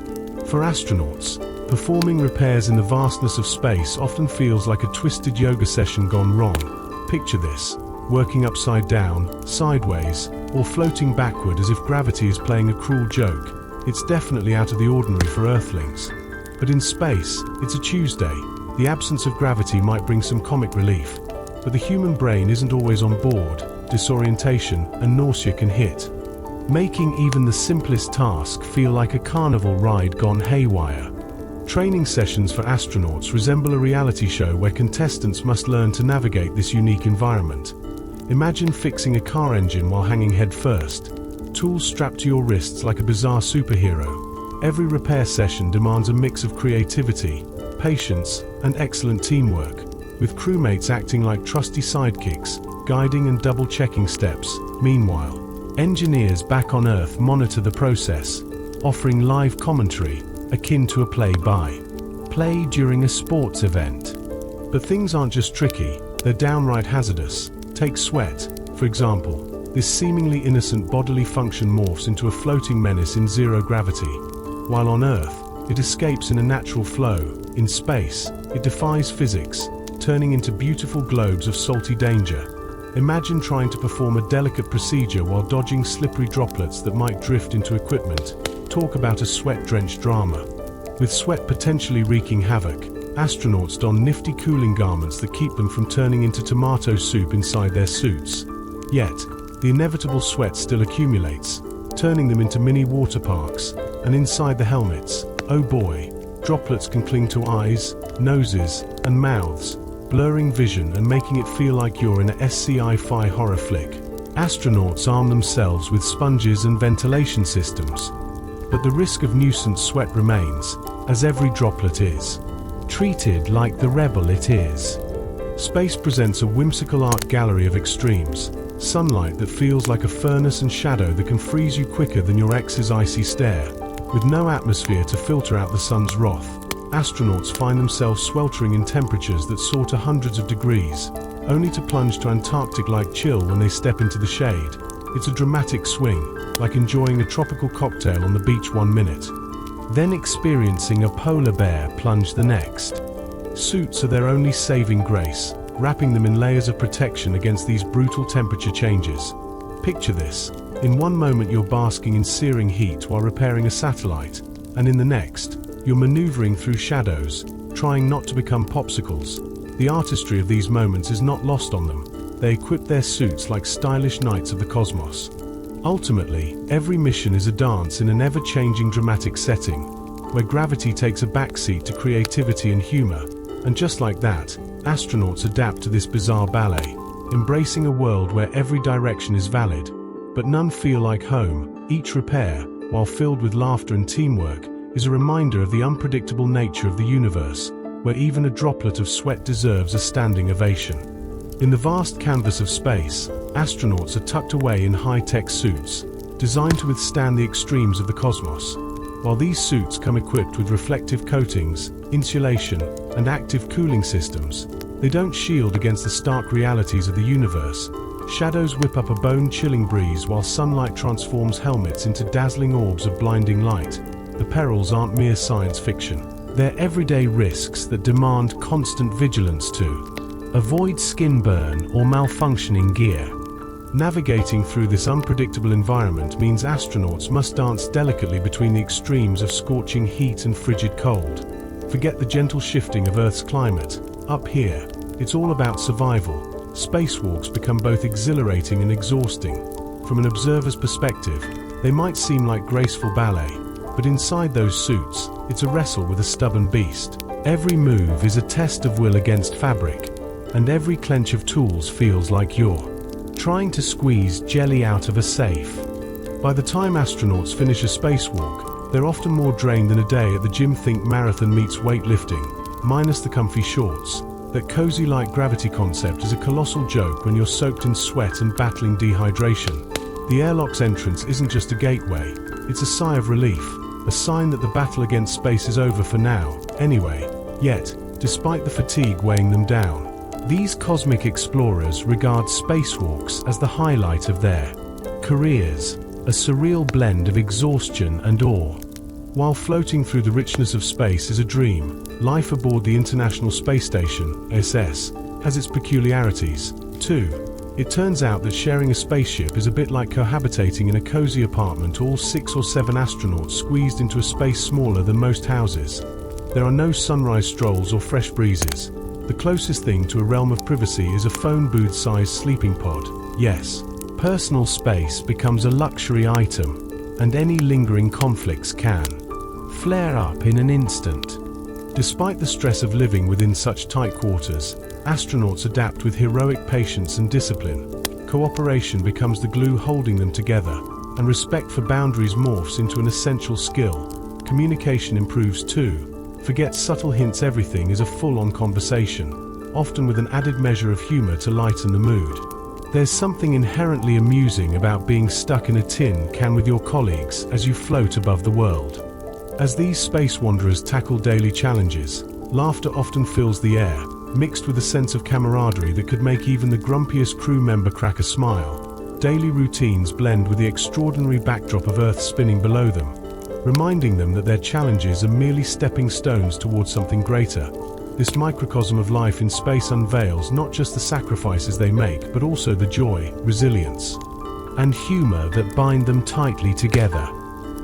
For astronauts, performing repairs in the vastness of space often feels like a twisted yoga session gone wrong. Picture this, working upside down, sideways, or floating backward as if gravity is playing a cruel joke. It's definitely out of the ordinary for Earthlings. But in space, it's a Tuesday. The absence of gravity might bring some comic relief. But the human brain isn't always on board. Disorientation and nausea can hit, making even the simplest task feel like a carnival ride gone haywire. Training sessions for astronauts resemble a reality show where contestants must learn to navigate this unique environment. Imagine fixing a car engine while hanging head first, tools strapped to your wrists like a bizarre superhero. Every repair session demands a mix of creativity, patience, and excellent teamwork, with crewmates acting like trusty sidekicks, guiding and double-checking steps. Meanwhile, engineers back on Earth monitor the process, offering live commentary, akin to a play-by-play during a sports event. But things aren't just tricky, they're downright hazardous. Take sweat, for example. This seemingly innocent bodily function morphs into a floating menace in zero gravity. While on Earth, it escapes in a natural flow. In space, it defies physics, turning into beautiful globes of salty danger. Imagine trying to perform a delicate procedure while dodging slippery droplets that might drift into equipment. Talk about a sweat-drenched drama. With sweat potentially wreaking havoc, astronauts don nifty cooling garments that keep them from turning into tomato soup inside their suits. Yet, the inevitable sweat still accumulates, turning them into mini water parks, and inside the helmets, oh boy, droplets can cling to eyes, noses, and mouths, blurring vision and making it feel like you're in a sci-fi horror flick. Astronauts arm themselves with sponges and ventilation systems. But the risk of nuisance sweat remains, as every droplet is treated like the rebel it is. Space presents a whimsical art gallery of extremes. Sunlight that feels like a furnace and shadow that can freeze you quicker than your ex's icy stare. With no atmosphere to filter out the sun's wrath, astronauts find themselves sweltering in temperatures that soar to hundreds of degrees, only to plunge to Antarctic-like chill when they step into the shade. It's a dramatic swing, like enjoying a tropical cocktail on the beach 1 minute, then experiencing a polar bear plunge the next. Suits are their only saving grace, wrapping them in layers of protection against these brutal temperature changes. Picture this. In one moment you're basking in searing heat while repairing a satellite, and in the next, you're maneuvering through shadows, trying not to become popsicles. The artistry of these moments is not lost on them. They equip their suits like stylish knights of the cosmos. Ultimately, every mission is a dance in an ever-changing dramatic setting, where gravity takes a backseat to creativity and humor. And just like that, astronauts adapt to this bizarre ballet, embracing a world where every direction is valid, but none feel like home. Each repair, while filled with laughter and teamwork, is a reminder of the unpredictable nature of the universe, where even a droplet of sweat deserves a standing ovation. In the vast canvas of space, astronauts are tucked away in high-tech suits, designed to withstand the extremes of the cosmos. While these suits come equipped with reflective coatings, insulation, and active cooling systems, they don't shield against the stark realities of the universe. Shadows whip up a bone-chilling breeze while sunlight transforms helmets into dazzling orbs of blinding light. The perils aren't mere science fiction. They're everyday risks that demand constant vigilance to avoid skin burn or malfunctioning gear. Navigating through this unpredictable environment means astronauts must dance delicately between the extremes of scorching heat and frigid cold. Forget the gentle shifting of Earth's climate. Up here, it's all about survival. Spacewalks become both exhilarating and exhausting. From an observer's perspective, they might seem like graceful ballet, but inside those suits, it's a wrestle with a stubborn beast. Every move is a test of will against fabric, and every clench of tools feels like you're trying to squeeze jelly out of a safe. By the time astronauts finish a spacewalk, they're often more drained than a day at the gym. Think marathon meets weightlifting, minus the comfy shorts. That cozy light gravity concept is a colossal joke when you're soaked in sweat and battling dehydration. The airlock's entrance isn't just a gateway, it's a sigh of relief, a sign that the battle against space is over for now, anyway. Yet, despite the fatigue weighing them down, these cosmic explorers regard spacewalks as the highlight of their careers, a surreal blend of exhaustion and awe. While floating through the richness of space is a dream, life aboard the International Space Station, ISS, has its peculiarities, too. It turns out that sharing a spaceship is a bit like cohabitating in a cozy apartment, all 6 or 7 astronauts squeezed into a space smaller than most houses. There are no sunrise strolls or fresh breezes. The closest thing to a realm of privacy is a phone booth-sized sleeping pod. Yes, personal space becomes a luxury item, and any lingering conflicts can flare up in an instant. Despite the stress of living within such tight quarters, astronauts adapt with heroic patience and discipline. Cooperation becomes the glue holding them together, and respect for boundaries morphs into an essential skill. Communication improves too. Forget subtle hints, everything is a full-on conversation, often with an added measure of humor to lighten the mood. There's something inherently amusing about being stuck in a tin can with your colleagues as you float above the world. As these space wanderers tackle daily challenges, laughter often fills the air, mixed with a sense of camaraderie that could make even the grumpiest crew member crack a smile. Daily routines blend with the extraordinary backdrop of Earth spinning below them, reminding them that their challenges are merely stepping stones towards something greater. This microcosm of life in space unveils not just the sacrifices they make, but also the joy, resilience, and humor that bind them tightly together.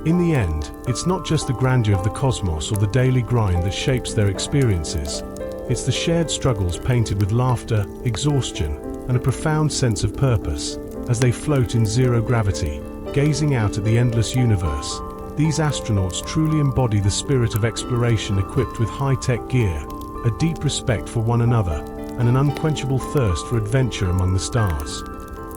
In the end, it's not just the grandeur of the cosmos or the daily grind that shapes their experiences. It's the shared struggles painted with laughter, exhaustion, and a profound sense of purpose. as they float in zero gravity, gazing out at the endless universe. These astronauts truly embody the spirit of exploration, equipped with high-tech gear, a deep respect for one another, and an unquenchable thirst for adventure among the stars.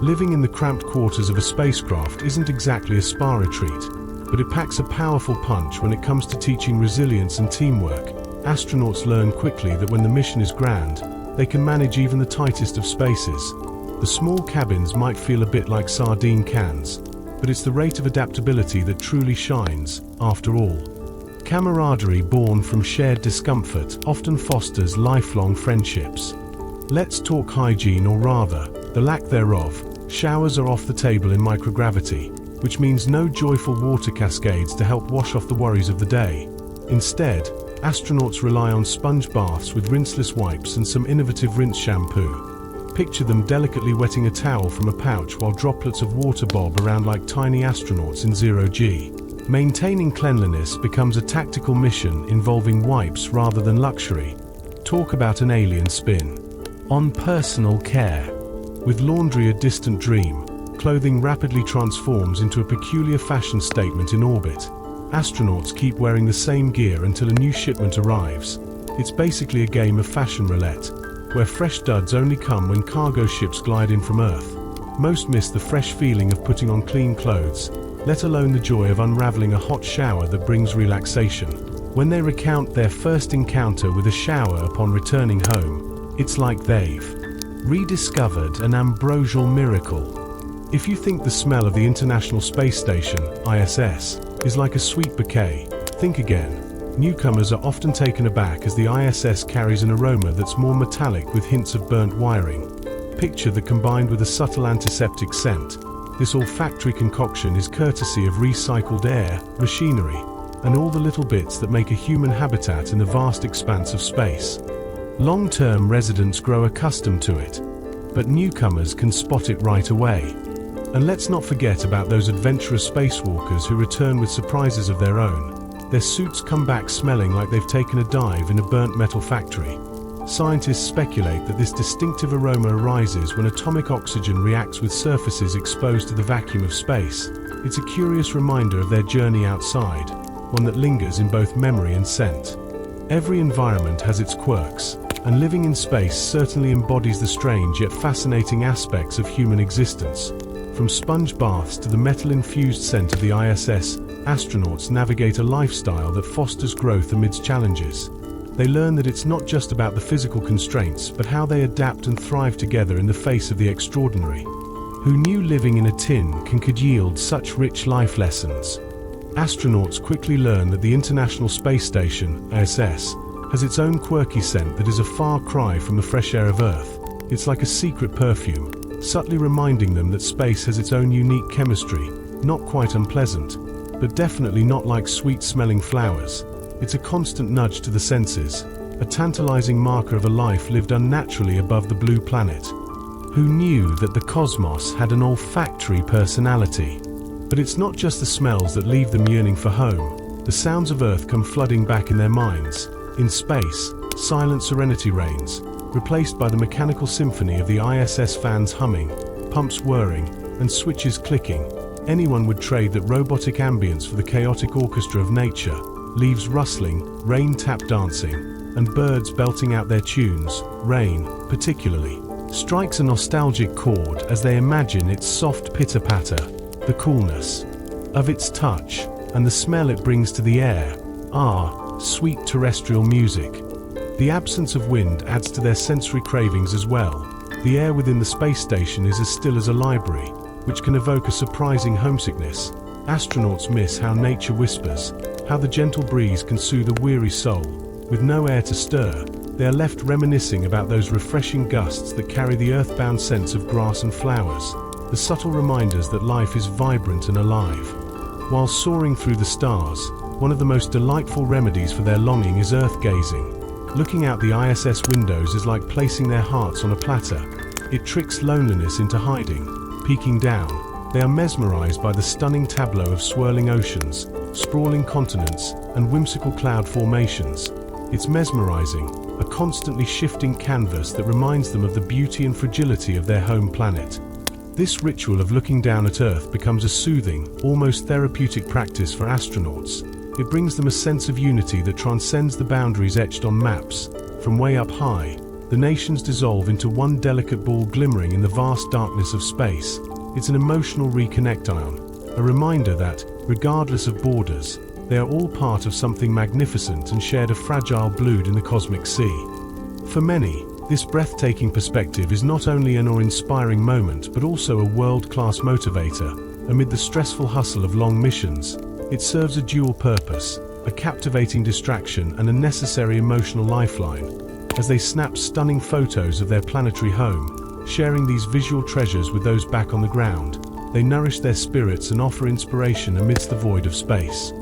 Living in the cramped quarters of a spacecraft isn't exactly a spa retreat, but it packs a powerful punch when it comes to teaching resilience and teamwork. Astronauts learn quickly that when the mission is grand, they can manage even the tightest of spaces. The small cabins might feel a bit like sardine cans, but it's the rate of adaptability that truly shines, after all. Camaraderie born from shared discomfort often fosters lifelong friendships. Let's talk hygiene, or rather, the lack thereof. Showers are off the table in microgravity, which means no joyful water cascades to help wash off the worries of the day. Instead, astronauts rely on sponge baths with rinseless wipes and some innovative rinse shampoo. Picture them delicately wetting a towel from a pouch while droplets of water bob around like tiny astronauts in zero-G. Maintaining cleanliness becomes a tactical mission involving wipes rather than luxury. Talk about an alien spin on personal care. With laundry a distant dream, clothing rapidly transforms into a peculiar fashion statement in orbit. Astronauts keep wearing the same gear until a new shipment arrives. It's basically a game of fashion roulette, where fresh duds only come when cargo ships glide in from Earth. Most miss the fresh feeling of putting on clean clothes, let alone the joy of unraveling a hot shower that brings relaxation. When they recount their first encounter with a shower upon returning home, it's like they've rediscovered an ambrosial miracle. If you think the smell of the International Space Station, ISS, is like a sweet bouquet, think again. Newcomers are often taken aback as the ISS carries an aroma that's more metallic with hints of burnt wiring. Picture that combined with a subtle antiseptic scent. This olfactory concoction is courtesy of recycled air, machinery, and all the little bits that make a human habitat in the vast expanse of space. Long-term residents grow accustomed to it, but newcomers can spot it right away. And let's not forget about those adventurous spacewalkers who return with surprises of their own. Their suits come back smelling like they've taken a dive in a burnt metal factory. Scientists speculate that this distinctive aroma arises when atomic oxygen reacts with surfaces exposed to the vacuum of space. It's a curious reminder of their journey outside, one that lingers in both memory and scent. Every environment has its quirks, and living in space certainly embodies the strange yet fascinating aspects of human existence. From sponge baths to the metal-infused scent of the ISS, astronauts navigate a lifestyle that fosters growth amidst challenges. They learn that it's not just about the physical constraints, but how they adapt and thrive together in the face of the extraordinary. Who knew living in a tin could yield such rich life lessons? Astronauts quickly learn that the International Space Station, ISS, has its own quirky scent that is a far cry from the fresh air of Earth. It's like a secret perfume, subtly reminding them that space has its own unique chemistry, not quite unpleasant, but definitely not like sweet-smelling flowers. It's a constant nudge to the senses, a tantalizing marker of a life lived unnaturally above the blue planet. Who knew that the cosmos had an olfactory personality? But it's not just the smells that leave them yearning for home. The sounds of Earth come flooding back in their minds. In space, silent serenity reigns, replaced by the mechanical symphony of the ISS fans humming, pumps whirring, and switches clicking. Anyone would trade that robotic ambience for the chaotic orchestra of nature. Leaves rustling, rain tap dancing, and birds belting out their tunes. Rain, particularly, strikes a nostalgic chord as they imagine its soft pitter-patter, the coolness of its touch, and the smell it brings to the air. Sweet terrestrial music. The absence of wind adds to their sensory cravings as well. The air within the space station is as still as a library, which can evoke a surprising homesickness. Astronauts miss how nature whispers, how the gentle breeze can soothe a weary soul. With no air to stir, they are left reminiscing about those refreshing gusts that carry the earthbound scents of grass and flowers, the subtle reminders that life is vibrant and alive. While soaring through the stars, one of the most delightful remedies for their longing is earth-gazing. Looking out the ISS windows is like placing their hearts on a platter. It tricks loneliness into hiding. Peeking down, they are mesmerized by the stunning tableau of swirling oceans, sprawling continents, and whimsical cloud formations. It's mesmerizing, a constantly shifting canvas that reminds them of the beauty and fragility of their home planet. This ritual of looking down at Earth becomes a soothing, almost therapeutic practice for astronauts. It brings them a sense of unity that transcends the boundaries etched on maps. From way up high, the nations dissolve into one delicate ball glimmering in the vast darkness of space. It's an emotional reconnect, a reminder that, regardless of borders, they are all part of something magnificent and shared a fragile blood in the cosmic sea. For many, this breathtaking perspective is not only an awe-inspiring moment but also a world-class motivator. Amid the stressful hustle of long missions, it serves a dual purpose, a captivating distraction and a necessary emotional lifeline. As they snap stunning photos of their planetary home, sharing these visual treasures with those back on the ground, they nourish their spirits and offer inspiration amidst the void of space.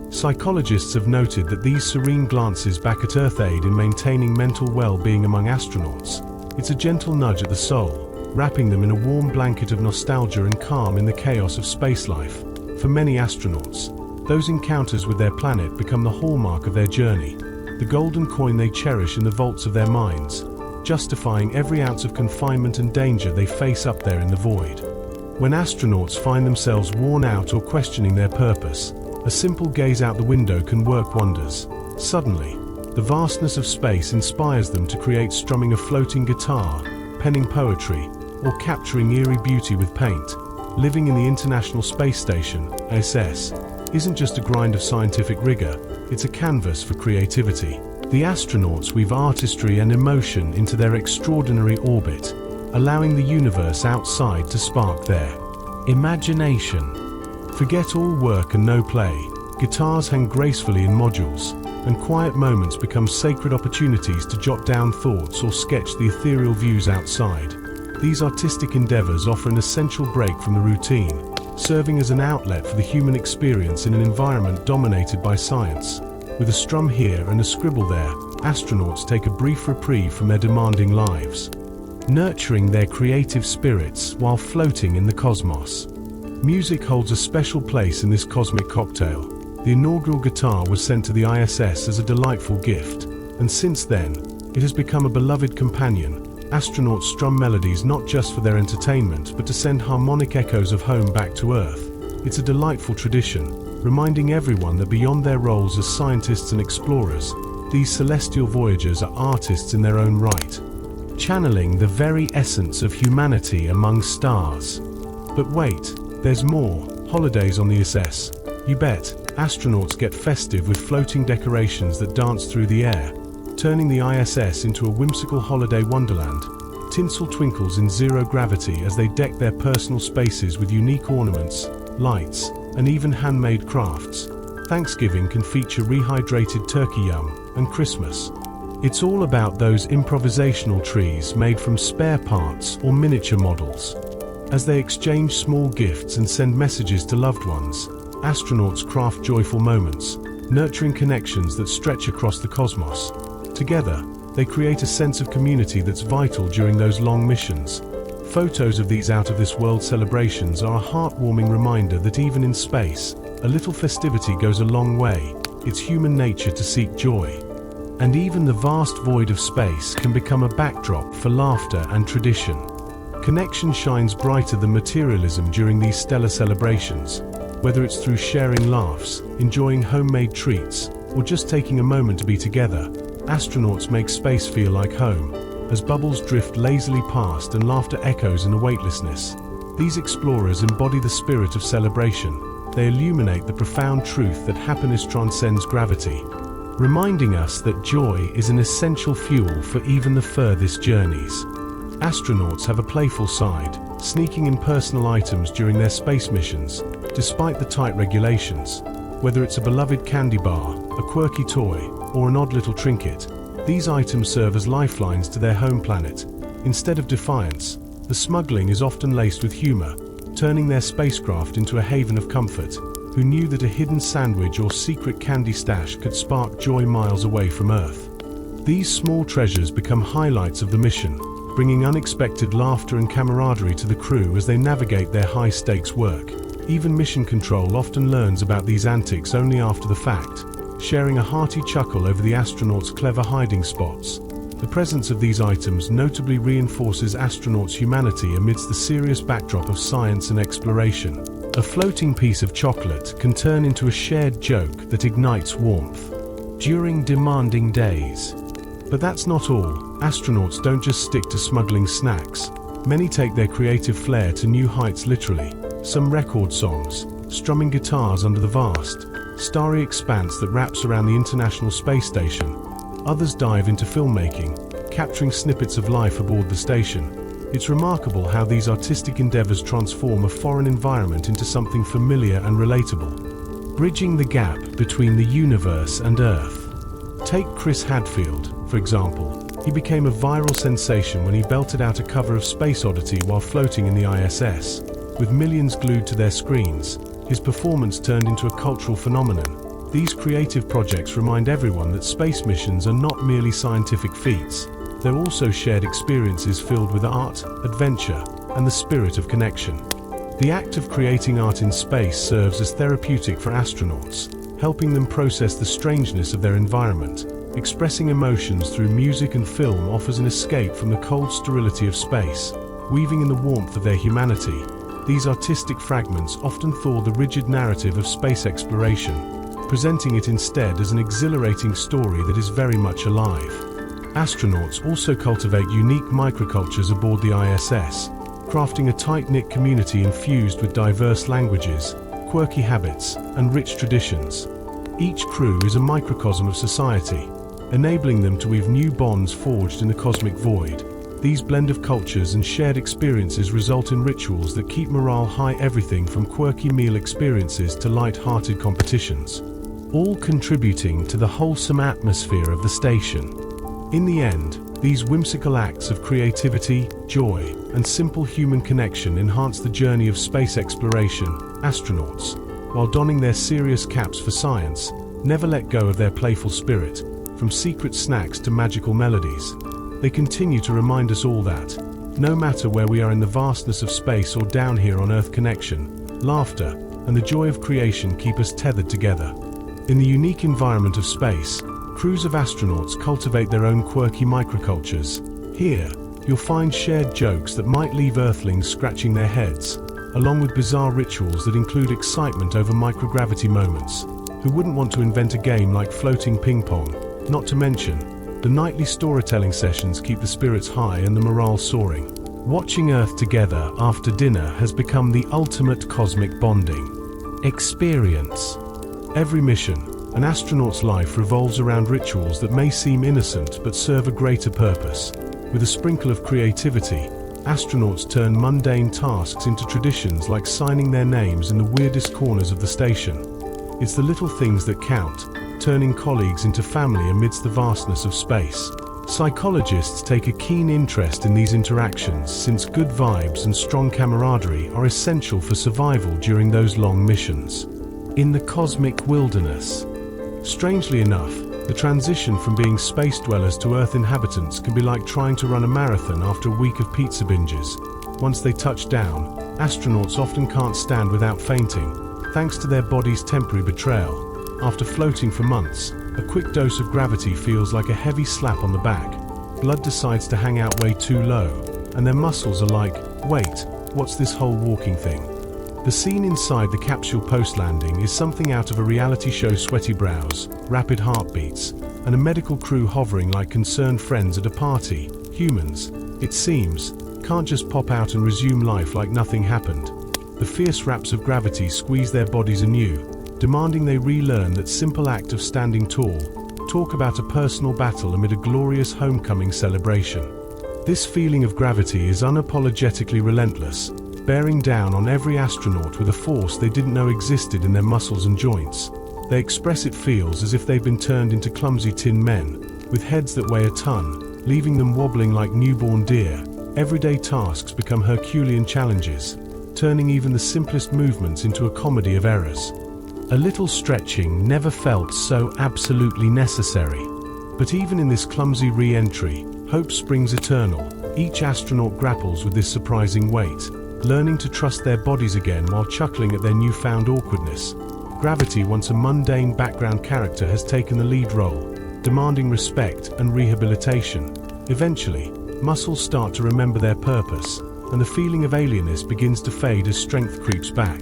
Psychologists have noted that these serene glances back at Earth aid in maintaining mental well-being among astronauts. It's a gentle nudge at the soul, wrapping them in a warm blanket of nostalgia and calm in the chaos of space life. For many astronauts, those encounters with their planet become the hallmark of their journey, the golden coin they cherish in the vaults of their minds, justifying every ounce of confinement and danger they face up there in the void. When astronauts find themselves worn out or questioning their purpose, a simple gaze out the window can work wonders. Suddenly, the vastness of space inspires them to create, strumming a floating guitar, penning poetry, or capturing eerie beauty with paint. Living in the International Space Station, ISS, isn't just a grind of scientific rigor, it's a canvas for creativity. The astronauts weave artistry and emotion into their extraordinary orbit, allowing the universe outside to spark their imagination. Forget all work and no play. Guitars hang gracefully in modules, and quiet moments become sacred opportunities to jot down thoughts or sketch the ethereal views outside. These artistic endeavors offer an essential break from the routine, serving as an outlet for the human experience in an environment dominated by science. With a strum here and a scribble there, astronauts take a brief reprieve from their demanding lives, nurturing their creative spirits while floating in the cosmos. Music holds a special place in this cosmic cocktail. The inaugural guitar was sent to the ISS as a delightful gift, and since then, it has become a beloved companion. Astronauts strum melodies not just for their entertainment but to send harmonic echoes of home back to Earth. It's a delightful tradition, reminding everyone that beyond their roles as scientists and explorers, these celestial voyagers are artists in their own right, channeling the very essence of humanity among stars. But wait, there's more. Holidays on the ISS. You bet, astronauts get festive with floating decorations that dance through the air, turning the ISS into a whimsical holiday wonderland. Tinsel twinkles in zero gravity as they deck their personal spaces with unique ornaments, lights, and even handmade crafts. Thanksgiving can feature rehydrated turkey yum, and Christmas. It's all about those improvisational trees made from spare parts or miniature models. As they exchange small gifts and send messages to loved ones, astronauts craft joyful moments, nurturing connections that stretch across the cosmos. Together, they create a sense of community that's vital during those long missions. Photos of these out-of-this-world celebrations are a heartwarming reminder that even in space, a little festivity goes a long way. It's human nature to seek joy. And even the vast void of space can become a backdrop for laughter and tradition. Connection shines brighter than materialism during these stellar celebrations. Whether it's through sharing laughs, enjoying homemade treats, or just taking a moment to be together, astronauts make space feel like home. As bubbles drift lazily past and laughter echoes in the weightlessness, these explorers embody the spirit of celebration. They illuminate the profound truth that happiness transcends gravity, reminding us that joy is an essential fuel for even the furthest journeys. Astronauts have a playful side, sneaking in personal items during their space missions, despite the tight regulations. Whether it's a beloved candy bar, a quirky toy, or an odd little trinket, these items serve as lifelines to their home planet. Instead of defiance, the smuggling is often laced with humor, turning their spacecraft into a haven of comfort. Who knew that a hidden sandwich or secret candy stash could spark joy miles away from Earth? These small treasures become highlights of the mission, bringing unexpected laughter and camaraderie to the crew as they navigate their high-stakes work. Even mission control often learns about these antics only after the fact, sharing a hearty chuckle over the astronauts' clever hiding spots. The presence of these items notably reinforces astronauts' humanity amidst the serious backdrop of science and exploration. A floating piece of chocolate can turn into a shared joke that ignites warmth during demanding days. But that's not all. Astronauts don't just stick to smuggling snacks. Many take their creative flair to new heights literally. Some record songs, strumming guitars under the vast, starry expanse that wraps around the International Space Station. Others dive into filmmaking, capturing snippets of life aboard the station. It's remarkable how these artistic endeavors transform a foreign environment into something familiar and relatable, bridging the gap between the universe and Earth. Take Chris Hadfield, for example. He became a viral sensation when he belted out a cover of Space Oddity while floating in the ISS. With millions glued to their screens, his performance turned into a cultural phenomenon. These creative projects remind everyone that space missions are not merely scientific feats. They're also shared experiences filled with art, adventure, and the spirit of connection. The act of creating art in space serves as therapeutic for astronauts, helping them process the strangeness of their environment. Expressing emotions through music and film offers an escape from the cold sterility of space. Weaving in the warmth of their humanity, these artistic fragments often thaw the rigid narrative of space exploration, presenting it instead as an exhilarating story that is very much alive. Astronauts also cultivate unique microcultures aboard the ISS, crafting a tight-knit community infused with diverse languages, quirky habits, and rich traditions. Each crew is a microcosm of society, enabling them to weave new bonds forged in the cosmic void. These blend of cultures and shared experiences result in rituals that keep morale high, everything from quirky meal experiences to light-hearted competitions, all contributing to the wholesome atmosphere of the station. In the end, these whimsical acts of creativity, joy, and simple human connection enhance the journey of space exploration. Astronauts, while donning their serious caps for science, never let go of their playful spirit. From secret snacks to magical melodies, they continue to remind us all that, no matter where we are in the vastness of space or down here on Earth, connection, laughter, and the joy of creation keep us tethered together. In the unique environment of space, crews of astronauts cultivate their own quirky microcultures. Here, you'll find shared jokes that might leave Earthlings scratching their heads, along with bizarre rituals that include excitement over microgravity moments. Who wouldn't want to invent a game like floating ping pong? Not to mention, the nightly storytelling sessions keep the spirits high and the morale soaring. Watching Earth together after dinner has become the ultimate cosmic bonding experience. Every mission, an astronaut's life revolves around rituals that may seem innocent but serve a greater purpose. With a sprinkle of creativity, astronauts turn mundane tasks into traditions like signing their names in the weirdest corners of the station. It's the little things that count, turning colleagues into family amidst the vastness of space. Psychologists take a keen interest in these interactions since good vibes and strong camaraderie are essential for survival during those long missions. In the cosmic wilderness. Strangely enough, the transition from being space dwellers to Earth inhabitants can be like trying to run a marathon after a week of pizza binges. Once they touch down, astronauts often can't stand without fainting, thanks to their body's temporary betrayal. After floating for months, a quick dose of gravity feels like a heavy slap on the back. Blood decides to hang out way too low, and their muscles are like, wait, what's this whole walking thing? The scene inside the capsule post-landing is something out of a reality show. Sweaty brows, rapid heartbeats, and a medical crew hovering like concerned friends at a party. Humans, it seems, can't just pop out and resume life like nothing happened. The fierce wraps of gravity squeeze their bodies anew, demanding they relearn that simple act of standing tall. Talk about a personal battle amid a glorious homecoming celebration. This feeling of gravity is unapologetically relentless, bearing down on every astronaut with a force they didn't know existed in their muscles and joints. They express it feels as if they've been turned into clumsy tin men, with heads that weigh a ton, leaving them wobbling like newborn deer. Everyday tasks become Herculean challenges, turning even the simplest movements into a comedy of errors. A little stretching never felt so absolutely necessary. But even in this clumsy re-entry, hope springs eternal. Each astronaut grapples with this surprising weight, learning to trust their bodies again while chuckling at their newfound awkwardness. Gravity, once a mundane background character, has taken the lead role, demanding respect and rehabilitation. Eventually, muscles start to remember their purpose, and the feeling of alienness begins to fade as strength creeps back.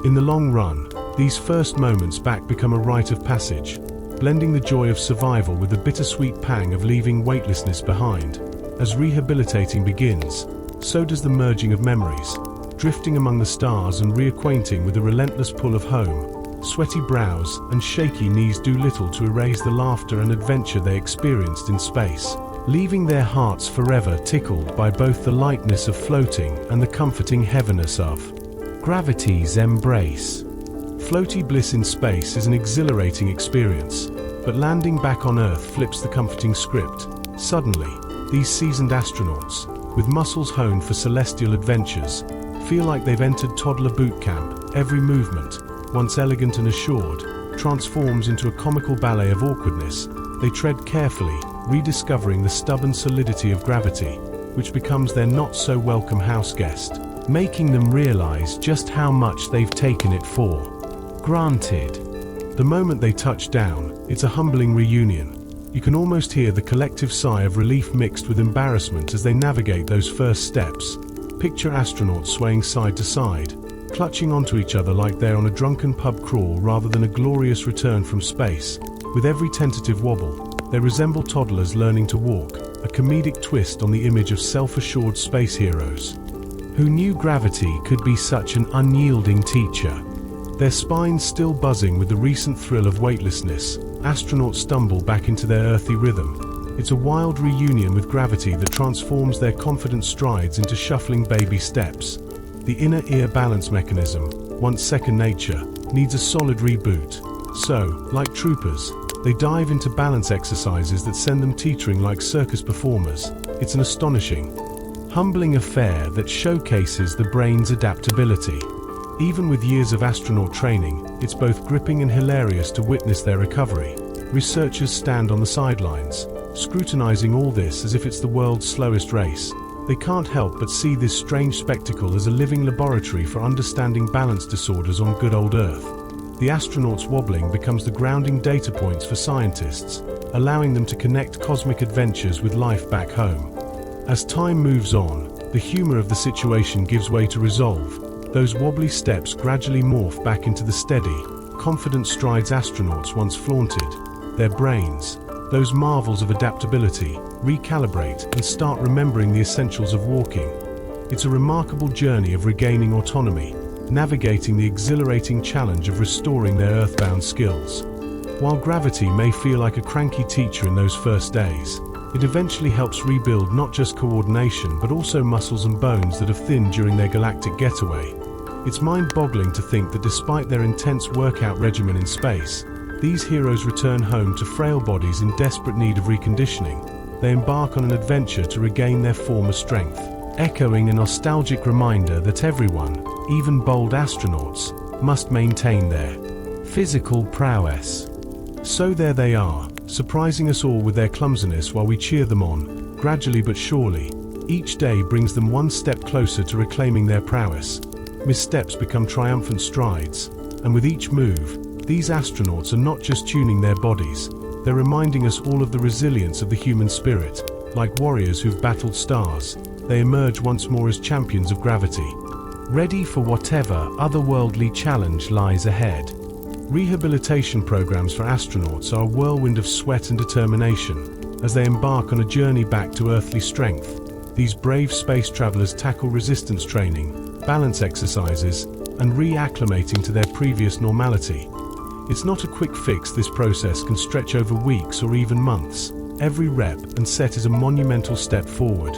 In the long run, these first moments back become a rite of passage, blending the joy of survival with the bittersweet pang of leaving weightlessness behind. As rehabilitating begins, so does the merging of memories, drifting among the stars and reacquainting with the relentless pull of home. Sweaty brows and shaky knees do little to erase the laughter and adventure they experienced in space, leaving their hearts forever tickled by both the lightness of floating and the comforting heaviness of gravity's embrace. Floaty bliss in space is an exhilarating experience, but landing back on Earth flips the comforting script. Suddenly, these seasoned astronauts, with muscles honed for celestial adventures, feel like they've entered toddler boot camp. Every movement, once elegant and assured, transforms into a comical ballet of awkwardness. They tread carefully, rediscovering the stubborn solidity of gravity, which becomes their not-so-welcome house guest, making them realize just how much they've taken it for granted. The moment they touch down, it's a humbling reunion. You can almost hear the collective sigh of relief mixed with embarrassment as they navigate those first steps. Picture astronauts swaying side to side, clutching onto each other like they're on a drunken pub crawl rather than a glorious return from space. With every tentative wobble, they resemble toddlers learning to walk, a comedic twist on the image of self-assured space heroes. Who knew gravity could be such an unyielding teacher? Their spines still buzzing with the recent thrill of weightlessness, astronauts stumble back into their earthy rhythm. It's a wild reunion with gravity that transforms their confident strides into shuffling baby steps. The inner ear balance mechanism, once second nature, needs a solid reboot. So, like troopers, they dive into balance exercises that send them teetering like circus performers. It's an astonishing, humbling affair that showcases the brain's adaptability. Even with years of astronaut training, it's both gripping and hilarious to witness their recovery. Researchers stand on the sidelines, scrutinizing all this as if it's the world's slowest race. They can't help but see this strange spectacle as a living laboratory for understanding balance disorders on good old Earth. The astronauts' wobbling becomes the grounding data points for scientists, allowing them to connect cosmic adventures with life back home. As time moves on, the humor of the situation gives way to resolve. Those wobbly steps gradually morph back into the steady, confident strides astronauts once flaunted. Their brains, those marvels of adaptability, recalibrate and start remembering the essentials of walking. It's a remarkable journey of regaining autonomy, navigating the exhilarating challenge of restoring their earthbound skills. While gravity may feel like a cranky teacher in those first days, it eventually helps rebuild not just coordination but also muscles and bones that have thinned during their galactic getaway. It's mind-boggling to think that despite their intense workout regimen in space, these heroes return home to frail bodies in desperate need of reconditioning. They embark on an adventure to regain their former strength, echoing a nostalgic reminder that everyone, even bold astronauts, must maintain their physical prowess. So there they are, surprising us all with their clumsiness while we cheer them on, gradually but surely. Each day brings them one step closer to reclaiming their prowess. Missteps become triumphant strides, and with each move, these astronauts are not just tuning their bodies, they're reminding us all of the resilience of the human spirit. Like warriors who've battled stars, they emerge once more as champions of gravity, ready for whatever otherworldly challenge lies ahead. Rehabilitation programs for astronauts are a whirlwind of sweat and determination. As they embark on a journey back to earthly strength, these brave space travelers tackle resistance training, balance exercises, and reacclimating to their previous normality. It's not a quick fix. This process can stretch over weeks or even months. Every rep and set is a monumental step forward,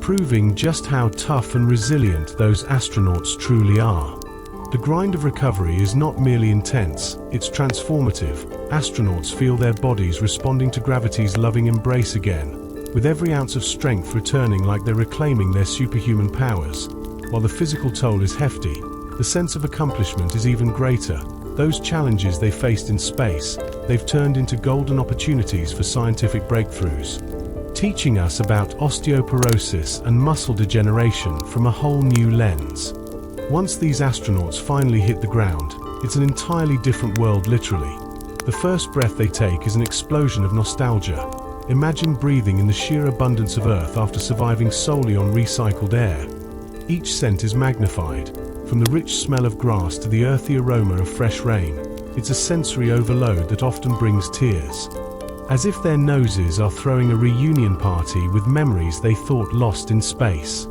proving just how tough and resilient those astronauts truly are. The grind of recovery is not merely intense, it's transformative. Astronauts feel their bodies responding to gravity's loving embrace again, with every ounce of strength returning like they're reclaiming their superhuman powers. While the physical toll is hefty, the sense of accomplishment is even greater. Those challenges they faced in space, they've turned into golden opportunities for scientific breakthroughs, teaching us about osteoporosis and muscle degeneration from a whole new lens. Once these astronauts finally hit the ground, it's an entirely different world literally. The first breath they take is an explosion of nostalgia. Imagine breathing in the sheer abundance of Earth after surviving solely on recycled air. Each scent is magnified, from the rich smell of grass to the earthy aroma of fresh rain. It's a sensory overload that often brings tears. As if their noses are throwing a reunion party with memories they thought lost in space.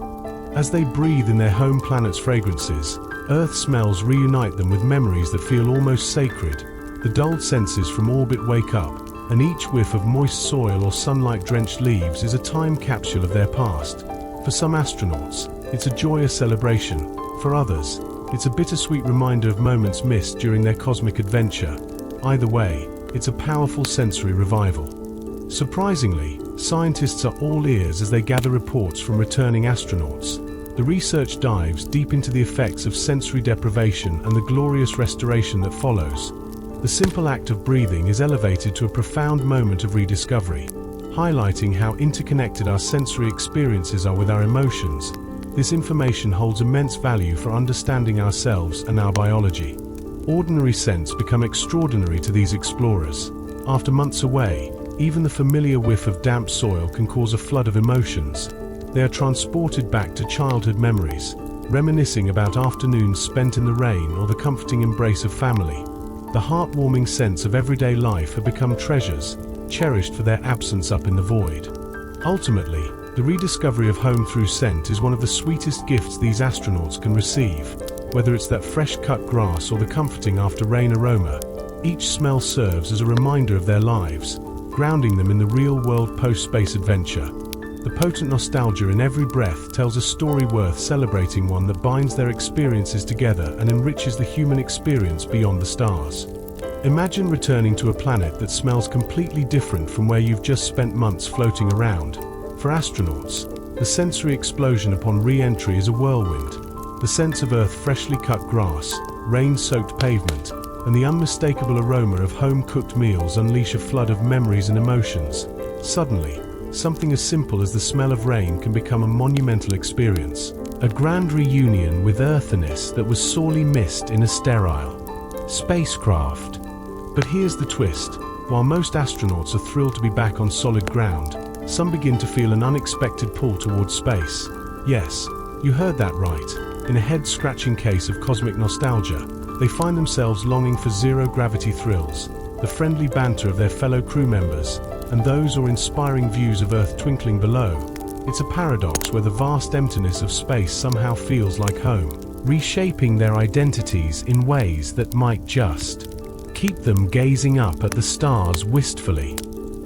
As they breathe in their home planet's fragrances, Earth smells reunite them with memories that feel almost sacred. The dulled senses from orbit wake up, and each whiff of moist soil or sunlight-drenched leaves is a time capsule of their past. For some astronauts, it's a joyous celebration. For others, it's a bittersweet reminder of moments missed during their cosmic adventure. Either way, it's a powerful sensory revival. Surprisingly, scientists are all ears as they gather reports from returning astronauts. The research dives deep into the effects of sensory deprivation and the glorious restoration that follows. The simple act of breathing is elevated to a profound moment of rediscovery, highlighting how interconnected our sensory experiences are with our emotions. This information holds immense value for understanding ourselves and our biology. Ordinary scents become extraordinary to these explorers. After months away, even the familiar whiff of damp soil can cause a flood of emotions. They are transported back to childhood memories, reminiscing about afternoons spent in the rain or the comforting embrace of family. The heartwarming scents of everyday life have become treasures, cherished for their absence up in the void. Ultimately, the rediscovery of home through scent is one of the sweetest gifts these astronauts can receive. Whether it's that fresh-cut grass or the comforting after-rain aroma, each smell serves as a reminder of their lives, grounding them in the real-world post-space adventure. The potent nostalgia in every breath tells a story worth celebrating, one that binds their experiences together and enriches the human experience beyond the stars. Imagine returning to a planet that smells completely different from where you've just spent months floating around. For astronauts, the sensory explosion upon re-entry is a whirlwind. The sense of Earth's freshly cut grass, rain-soaked pavement, and the unmistakable aroma of home-cooked meals unleash a flood of memories and emotions. Suddenly, something as simple as the smell of rain can become a monumental experience. A grand reunion with earthiness that was sorely missed in a sterile spacecraft. But here's the twist. While most astronauts are thrilled to be back on solid ground, some begin to feel an unexpected pull towards space. Yes, you heard that right. In a head-scratching case of cosmic nostalgia, they find themselves longing for zero-gravity thrills, the friendly banter of their fellow crew members, and those awe-inspiring views of Earth twinkling below. It's a paradox where the vast emptiness of space somehow feels like home, reshaping their identities in ways that might just keep them gazing up at the stars wistfully.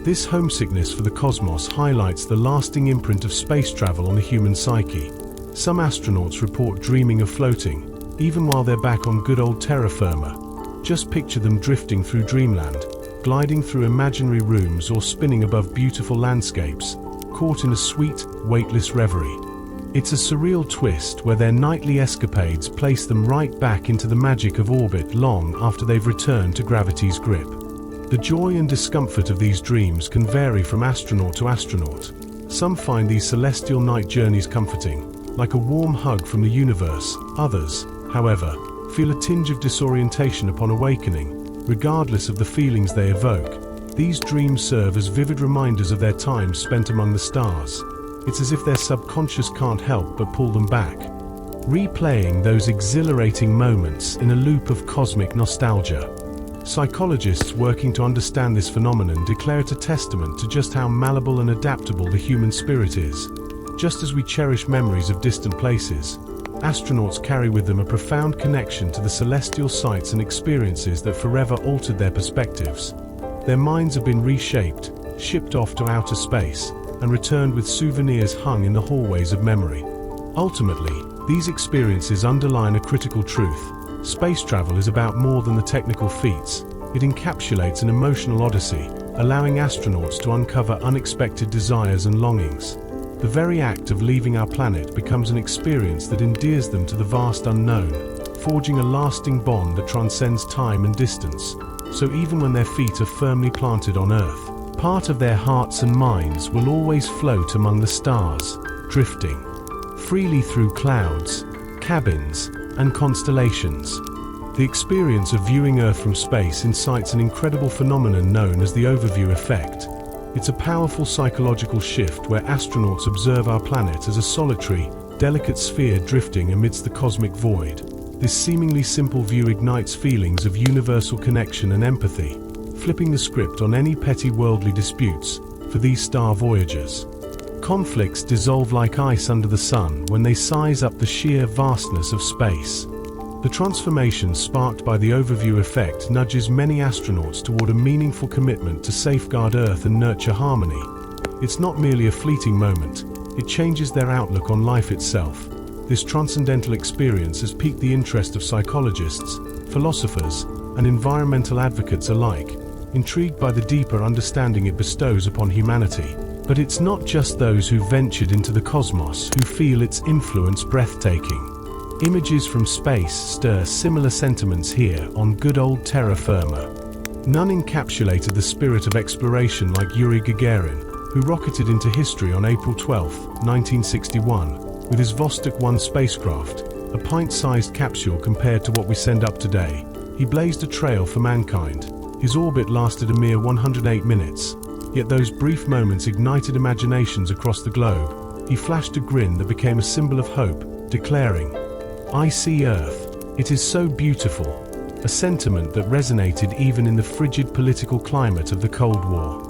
This homesickness for the cosmos highlights the lasting imprint of space travel on the human psyche. Some astronauts report dreaming of floating, even while they're back on good old terra firma. Just picture them drifting through dreamland, gliding through imaginary rooms or spinning above beautiful landscapes, caught in a sweet, weightless reverie. It's a surreal twist where their nightly escapades place them right back into the magic of orbit long after they've returned to gravity's grip. The joy and discomfort of these dreams can vary from astronaut to astronaut. Some find these celestial night journeys comforting, like a warm hug from the universe. Others, however, feel a tinge of disorientation upon awakening. Regardless of the feelings they evoke, these dreams serve as vivid reminders of their time spent among the stars. It's as if their subconscious can't help but pull them back, replaying those exhilarating moments in a loop of cosmic nostalgia. Psychologists working to understand this phenomenon declare it a testament to just how malleable and adaptable the human spirit is. Just as we cherish memories of distant places, astronauts carry with them a profound connection to the celestial sights and experiences that forever altered their perspectives. Their minds have been reshaped, shipped off to outer space, and returned with souvenirs hung in the hallways of memory. Ultimately, these experiences underline a critical truth. Space travel is about more than the technical feats. It encapsulates an emotional odyssey, allowing astronauts to uncover unexpected desires and longings. The very act of leaving our planet becomes an experience that endears them to the vast unknown, forging a lasting bond that transcends time and distance. So even when their feet are firmly planted on Earth, part of their hearts and minds will always float among the stars, drifting freely through clouds, cabins, and constellations. The experience of viewing Earth from space incites an incredible phenomenon known as the overview effect. It's a powerful psychological shift where astronauts observe our planet as a solitary, delicate sphere drifting amidst the cosmic void. This seemingly simple view ignites feelings of universal connection and empathy, flipping the script on any petty worldly disputes for these star voyagers. Conflicts dissolve like ice under the sun when they size up the sheer vastness of space. The transformation sparked by the overview effect nudges many astronauts toward a meaningful commitment to safeguard Earth and nurture harmony. It's not merely a fleeting moment, it changes their outlook on life itself. This transcendental experience has piqued the interest of psychologists, philosophers, and environmental advocates alike, intrigued by the deeper understanding it bestows upon humanity. But it's not just those who ventured into the cosmos who feel its influence breathtaking. Images from space stir similar sentiments here on good old terra firma. None encapsulated the spirit of exploration like Yuri Gagarin, who rocketed into history on April 12, 1961, with his Vostok 1 spacecraft, a pint-sized capsule compared to what we send up today. He blazed a trail for mankind. His orbit lasted a mere 108 minutes, yet those brief moments ignited imaginations across the globe. He flashed a grin that became a symbol of hope, declaring, "I see Earth. It is so beautiful," a sentiment that resonated even in the frigid political climate of the Cold War.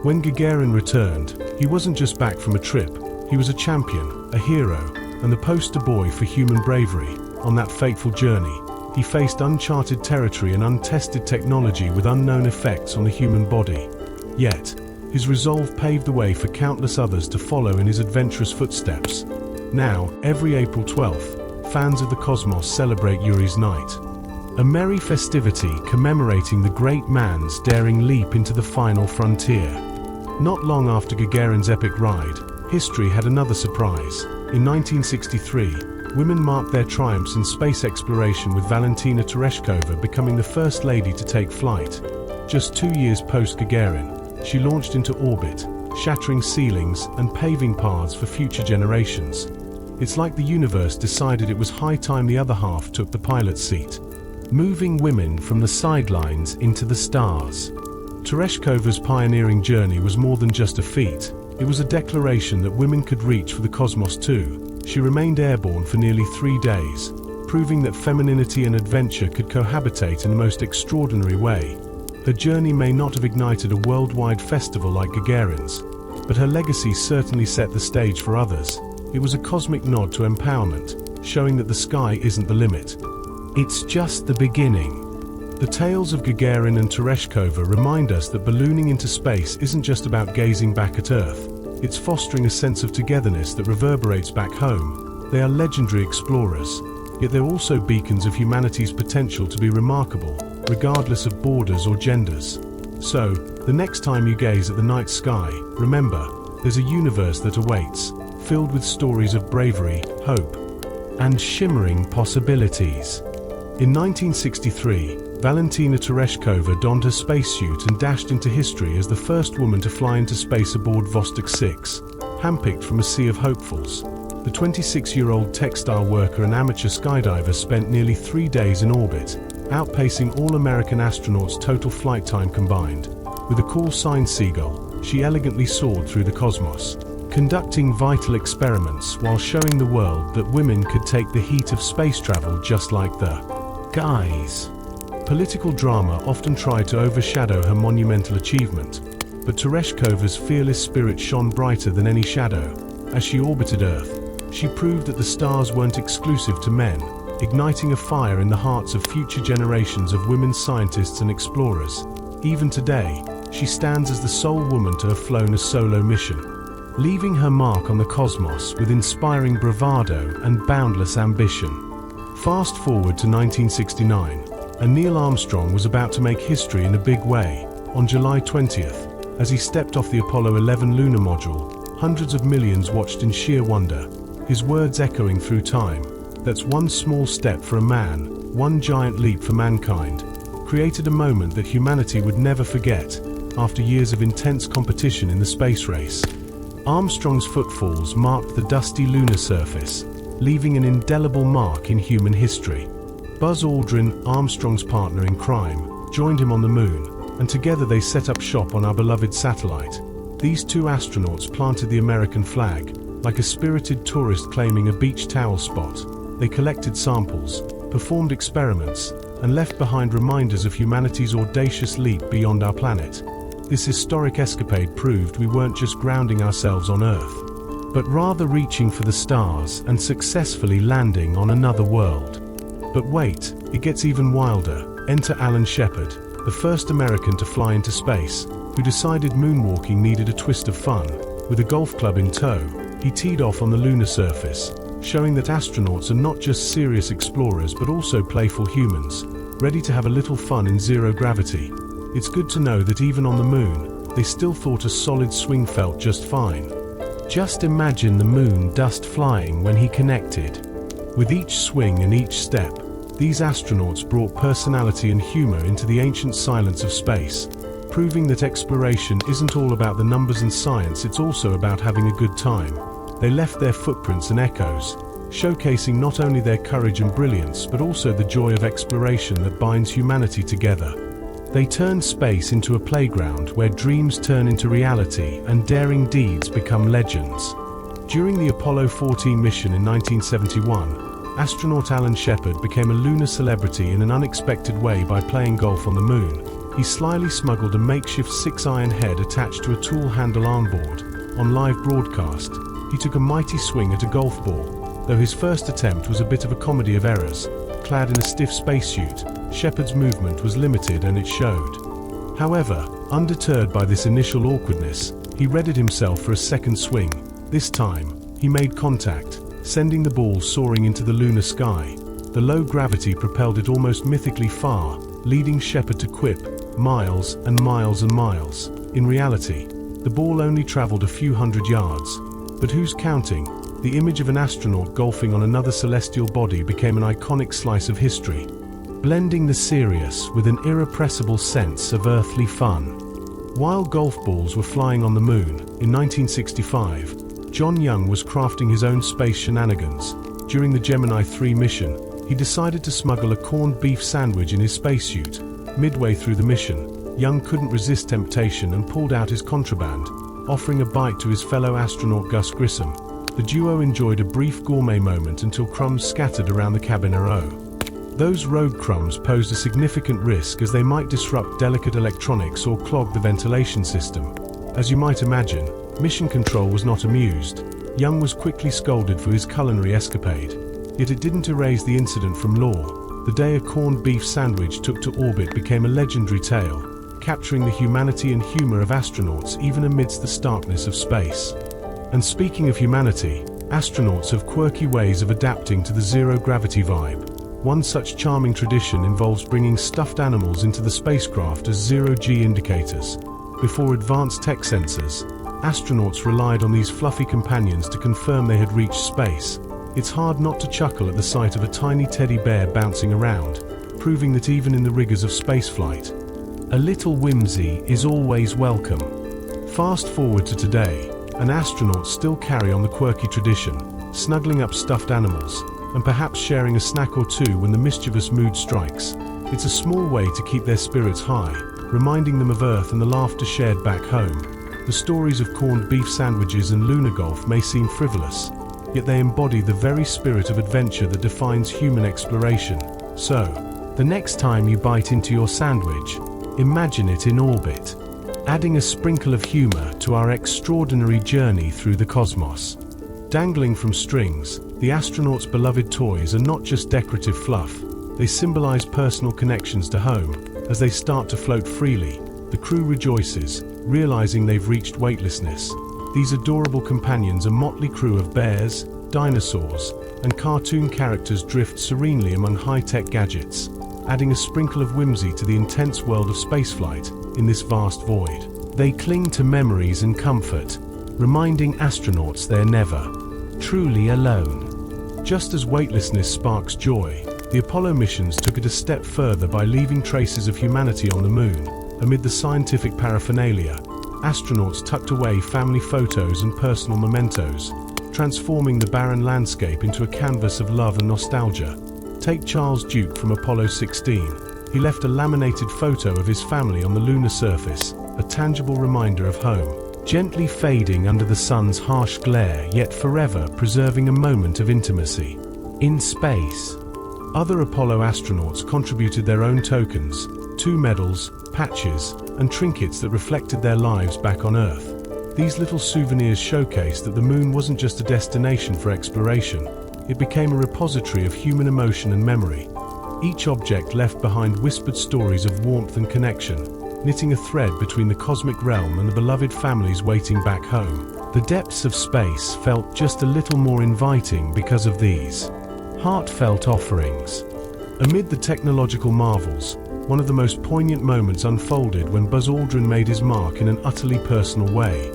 When Gagarin returned, he wasn't just back from a trip, he was a champion, a hero, and the poster boy for human bravery. On that fateful journey, he faced uncharted territory and untested technology with unknown effects on the human body. Yet, his resolve paved the way for countless others to follow in his adventurous footsteps. Now, every April 12th, fans of the cosmos celebrate Yuri's Night, a merry festivity commemorating the great man's daring leap into the final frontier. Not long after Gagarin's epic ride, history had another surprise. In 1963, women marked their triumphs in space exploration with Valentina Tereshkova becoming the first lady to take flight. Just 2 years post-Gagarin, she launched into orbit, shattering ceilings and paving paths for future generations. It's like the universe decided it was high time the other half took the pilot's seat, moving women from the sidelines into the stars. Tereshkova's pioneering journey was more than just a feat. It was a declaration that women could reach for the cosmos too. She remained airborne for nearly 3 days, proving that femininity and adventure could cohabitate in the most extraordinary way. Her journey may not have ignited a worldwide festival like Gagarin's, but her legacy certainly set the stage for others. It was a cosmic nod to empowerment, showing that the sky isn't the limit. It's just the beginning. The tales of Gagarin and Tereshkova remind us that ballooning into space isn't just about gazing back at Earth. It's fostering a sense of togetherness that reverberates back home. They are legendary explorers, yet they're also beacons of humanity's potential to be remarkable, regardless of borders or genders. So, the next time you gaze at the night sky, remember, there's a universe that awaits, filled with stories of bravery, hope, and shimmering possibilities. In 1963, Valentina Tereshkova donned her spacesuit and dashed into history as the first woman to fly into space aboard Vostok 6, handpicked from a sea of hopefuls. The 26-year-old textile worker and amateur skydiver spent nearly 3 days in orbit, outpacing all American astronauts' total flight time combined. With a call sign Seagull, she elegantly soared through the cosmos, conducting vital experiments while showing the world that women could take the heat of space travel just like the guys. Political drama often tried to overshadow her monumental achievement, but Tereshkova's fearless spirit shone brighter than any shadow. As she orbited Earth, she proved that the stars weren't exclusive to men, igniting a fire in the hearts of future generations of women scientists and explorers. Even today, she stands as the sole woman to have flown a solo mission, leaving her mark on the cosmos with inspiring bravado and boundless ambition. Fast forward to 1969, and Neil Armstrong was about to make history in a big way. On July 20th, as he stepped off the Apollo 11 lunar module, hundreds of millions watched in sheer wonder, his words echoing through time. "That's one small step for a man, one giant leap for mankind," created a moment that humanity would never forget after years of intense competition in the space race. Armstrong's footfalls marked the dusty lunar surface, leaving an indelible mark in human history. Buzz Aldrin, Armstrong's partner in crime, joined him on the moon, and together they set up shop on our beloved satellite. These two astronauts planted the American flag, like a spirited tourist claiming a beach towel spot. They collected samples, performed experiments, and left behind reminders of humanity's audacious leap beyond our planet. This historic escapade proved we weren't just grounding ourselves on Earth, but rather reaching for the stars and successfully landing on another world. But wait, it gets even wilder. Enter Alan Shepard, the first American to fly into space, who decided moonwalking needed a twist of fun. With a golf club in tow, he teed off on the lunar surface, showing that astronauts are not just serious explorers but also playful humans, ready to have a little fun in zero gravity. It's good to know that even on the moon, they still thought a solid swing felt just fine. Just imagine the moon dust flying when he connected. With each swing and each step, these astronauts brought personality and humor into the ancient silence of space, proving that exploration isn't all about the numbers and science, it's also about having a good time. They left their footprints and echoes, showcasing not only their courage and brilliance but also the joy of exploration that binds humanity together. They turned space into a playground where dreams turn into reality and daring deeds become legends. During the Apollo 14 mission in 1971, astronaut Alan Shepard became a lunar celebrity in an unexpected way by playing golf on the moon. He slyly smuggled a makeshift 6-iron head attached to a tool handle armboard. On live broadcast, he took a mighty swing at a golf ball, though his first attempt was a bit of a comedy of errors. Clad in a stiff spacesuit, Shepard's movement was limited and it showed. However, undeterred by this initial awkwardness, he readied himself for a second swing. This time, he made contact, sending the ball soaring into the lunar sky. The low gravity propelled it almost mythically far, leading Shepard to quip, miles and miles and miles. In reality, the ball only traveled a few hundred yards. But who's counting? The image of an astronaut golfing on another celestial body became an iconic slice of history, blending the serious with an irrepressible sense of earthly fun. While golf balls were flying on the moon, in 1965, John Young was crafting his own space shenanigans. During the Gemini 3 mission, he decided to smuggle a corned beef sandwich in his spacesuit. Midway through the mission, Young couldn't resist temptation and pulled out his contraband, offering a bite to his fellow astronaut Gus Grissom. The duo enjoyed a brief gourmet moment until crumbs scattered around the cabin row. Those rogue crumbs posed a significant risk as they might disrupt delicate electronics or clog the ventilation system. As you might imagine, Mission Control was not amused. Young was quickly scolded for his culinary escapade. Yet it didn't erase the incident from lore. The day a corned beef sandwich took to orbit became a legendary tale, capturing the humanity and humor of astronauts even amidst the starkness of space. And speaking of humanity, astronauts have quirky ways of adapting to the zero-gravity vibe. One such charming tradition involves bringing stuffed animals into the spacecraft as zero-G indicators. Before advanced tech sensors, astronauts relied on these fluffy companions to confirm they had reached space. It's hard not to chuckle at the sight of a tiny teddy bear bouncing around, proving that even in the rigors of spaceflight, a little whimsy is always welcome. Fast forward to today, and astronauts still carry on the quirky tradition, snuggling up stuffed animals, and perhaps sharing a snack or two when the mischievous mood strikes. It's a small way to keep their spirits high, reminding them of Earth and the laughter shared back home. The stories of corned beef sandwiches and lunar golf may seem frivolous, yet they embody the very spirit of adventure that defines human exploration. So, the next time you bite into your sandwich, imagine it in orbit, adding a sprinkle of humor to our extraordinary journey through the cosmos. Dangling from strings, the astronauts' beloved toys are not just decorative fluff, they symbolize personal connections to home. As they start to float freely, the crew rejoices, realizing they've reached weightlessness. These adorable companions, a motley crew of bears, dinosaurs, and cartoon characters, drift serenely among high-tech gadgets, adding a sprinkle of whimsy to the intense world of spaceflight in this vast void. They cling to memories and comfort, reminding astronauts they're never truly alone. Just as weightlessness sparks joy, the Apollo missions took it a step further by leaving traces of humanity on the moon. Amid the scientific paraphernalia, astronauts tucked away family photos and personal mementos, transforming the barren landscape into a canvas of love and nostalgia. Take Charles Duke from Apollo 16. He left a laminated photo of his family on the lunar surface, a tangible reminder of home. gently fading under the sun's harsh glare, yet forever preserving a moment of intimacy. In space, other Apollo astronauts contributed their own tokens, 2 medals, patches, and trinkets that reflected their lives back on Earth. These little souvenirs showcased that the moon wasn't just a destination for exploration, it became a repository of human emotion and memory. Each object left behind whispered stories of warmth and connection, knitting a thread between the cosmic realm and the beloved families waiting back home. The depths of space felt just a little more inviting because of these heartfelt offerings. Amid the technological marvels, one of the most poignant moments unfolded when Buzz Aldrin made his mark in an utterly personal way.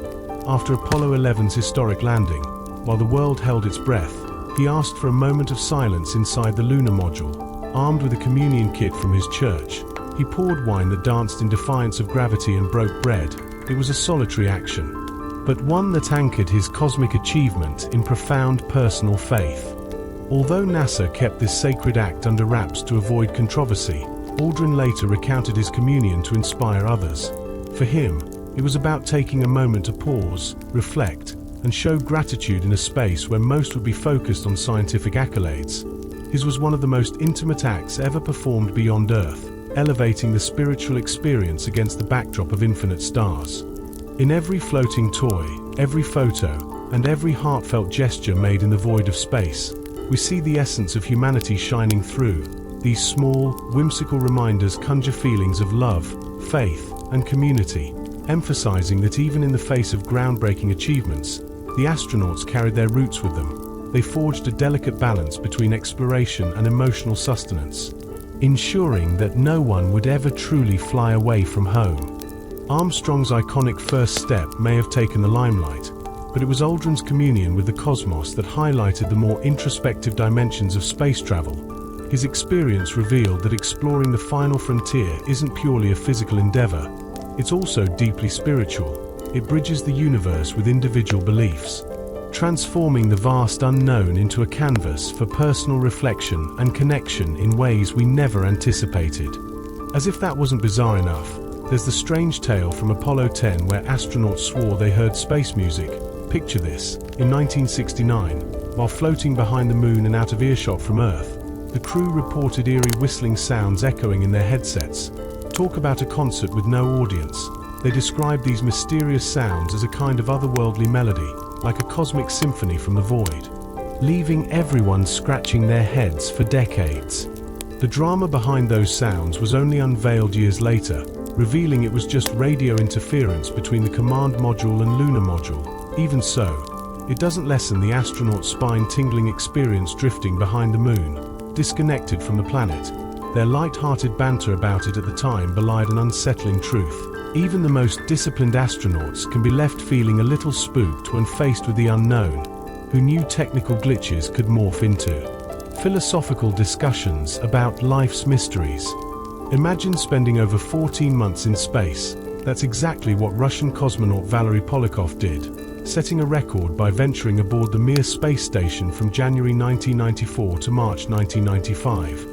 After Apollo 11's historic landing, while the world held its breath, he asked for a moment of silence inside the lunar module. Armed with a communion kit from his church, he poured wine that danced in defiance of gravity and broke bread. It was a solitary action, but one that anchored his cosmic achievement in profound personal faith. Although NASA kept this sacred act under wraps to avoid controversy, Aldrin later recounted his communion to inspire others. For him, it was about taking a moment to pause, reflect, and show gratitude in a space where most would be focused on scientific accolades. His was one of the most intimate acts ever performed beyond Earth, elevating the spiritual experience against the backdrop of infinite stars. In every floating toy, every photo, and every heartfelt gesture made in the void of space, we see the essence of humanity shining through. These small, whimsical reminders conjure feelings of love, faith, and community, emphasizing that even in the face of groundbreaking achievements, the astronauts carried their roots with them. They forged a delicate balance between exploration and emotional sustenance, ensuring that no one would ever truly fly away from home. Armstrong's iconic first step may have taken the limelight, but it was Aldrin's communion with the cosmos that highlighted the more introspective dimensions of space travel. His experience revealed that exploring the final frontier isn't purely a physical endeavor, it's also deeply spiritual. It bridges the universe with individual beliefs, transforming the vast unknown into a canvas for personal reflection and connection in ways we never anticipated. As if that wasn't bizarre enough, there's the strange tale from Apollo 10 where astronauts swore they heard space music. Picture this: in 1969, while floating behind the moon and out of earshot from Earth, the crew reported eerie whistling sounds echoing in their headsets. Talk about a concert with no audience. They described these mysterious sounds as a kind of otherworldly melody, like a cosmic symphony from the void, leaving everyone scratching their heads for decades. The drama behind those sounds was only unveiled years later, revealing it was just radio interference between the command module and lunar module. Even so, it doesn't lessen the astronaut's spine-tingling experience drifting behind the moon, disconnected from the planet. Their light-hearted banter about it at the time belied an unsettling truth. Even the most disciplined astronauts can be left feeling a little spooked when faced with the unknown, who new technical glitches could morph into. Philosophical discussions about life's mysteries. Imagine spending over 14 months in space. That's exactly what Russian cosmonaut Valery Polyakov did, setting a record by venturing aboard the Mir space station from January 1994 to March 1995.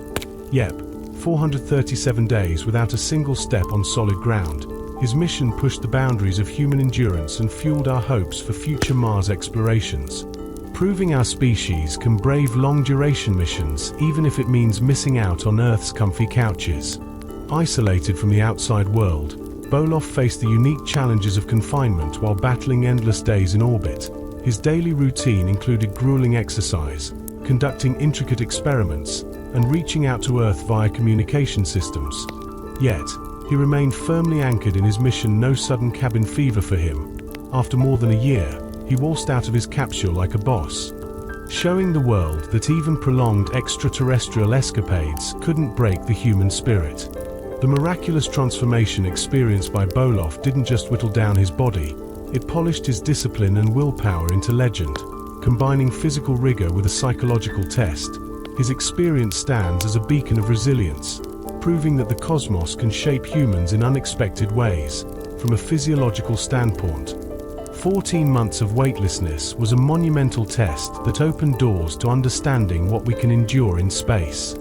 Yep, 437 days without a single step on solid ground. His mission pushed the boundaries of human endurance and fueled our hopes for future Mars explorations, proving our species can brave long-duration missions even if it means missing out on Earth's comfy couches. Isolated from the outside world, Bolov faced the unique challenges of confinement while battling endless days in orbit. His daily routine included grueling exercise, conducting intricate experiments, and reaching out to Earth via communication systems. Yet, he remained firmly anchored in his mission. No sudden cabin fever for him. After more than a year, he waltzed out of his capsule like a boss, showing the world that even prolonged extraterrestrial escapades couldn't break the human spirit. The miraculous transformation experienced by Bolov didn't just whittle down his body, it polished his discipline and willpower into legend. Combining physical rigor with a psychological test, his experience stands as a beacon of resilience, proving that the cosmos can shape humans in unexpected ways. From a physiological standpoint, 14 months of weightlessness was a monumental test that opened doors to understanding what we can endure in space.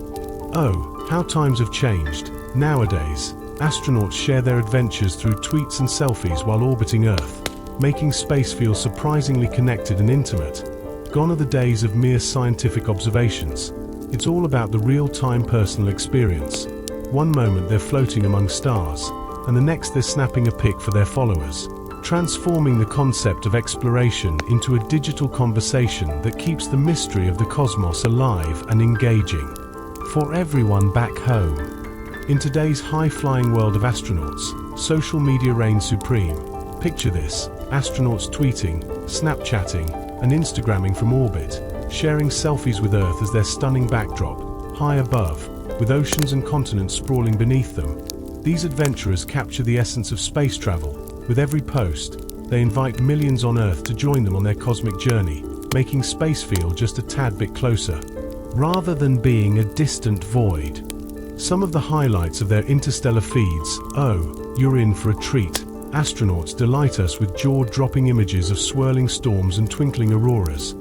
Oh, how times have changed. Nowadays, astronauts share their adventures through tweets and selfies while orbiting Earth. making space feel surprisingly connected and intimate. Gone are the days of mere scientific observations. It's all about the real-time personal experience. One moment they're floating among stars, and the next they're snapping a pic for their followers, transforming the concept of exploration into a digital conversation that keeps the mystery of the cosmos alive and engaging. For everyone back home. In today's high-flying world of astronauts, social media reigns supreme. Picture this: astronauts tweeting, Snapchatting, and Instagramming from orbit, sharing selfies with Earth as their stunning backdrop, high above, with oceans and continents sprawling beneath them. These adventurers capture the essence of space travel. With every post, they invite millions on Earth to join them on their cosmic journey, making space feel just a tad bit closer, rather than being a distant void. Some of the highlights of their interstellar feeds: oh, you're in for a treat. Astronauts delight us with jaw-dropping images of swirling storms and twinkling auroras.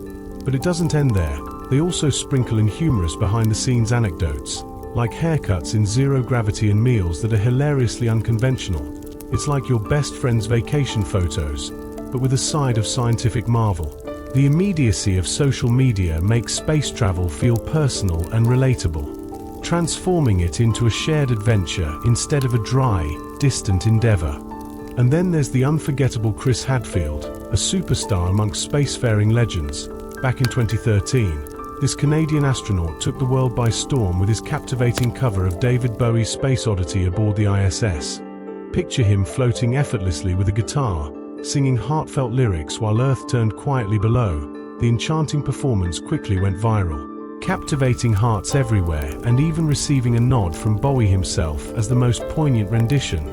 But it doesn't end there. They also sprinkle in humorous behind-the-scenes anecdotes, like haircuts in zero gravity and meals that are hilariously unconventional. It's like your best friend's vacation photos, but with a side of scientific marvel. The immediacy of social media makes space travel feel personal and relatable, transforming it into a shared adventure instead of a dry, distant endeavor. And then there's the unforgettable Chris Hadfield, a superstar amongst spacefaring legends. Back in 2013, this Canadian astronaut took the world by storm with his captivating cover of David Bowie's Space Oddity aboard the ISS. Picture him floating effortlessly with a guitar, singing heartfelt lyrics while Earth turned quietly below. The enchanting performance quickly went viral, captivating hearts everywhere and even receiving a nod from Bowie himself as the most poignant rendition.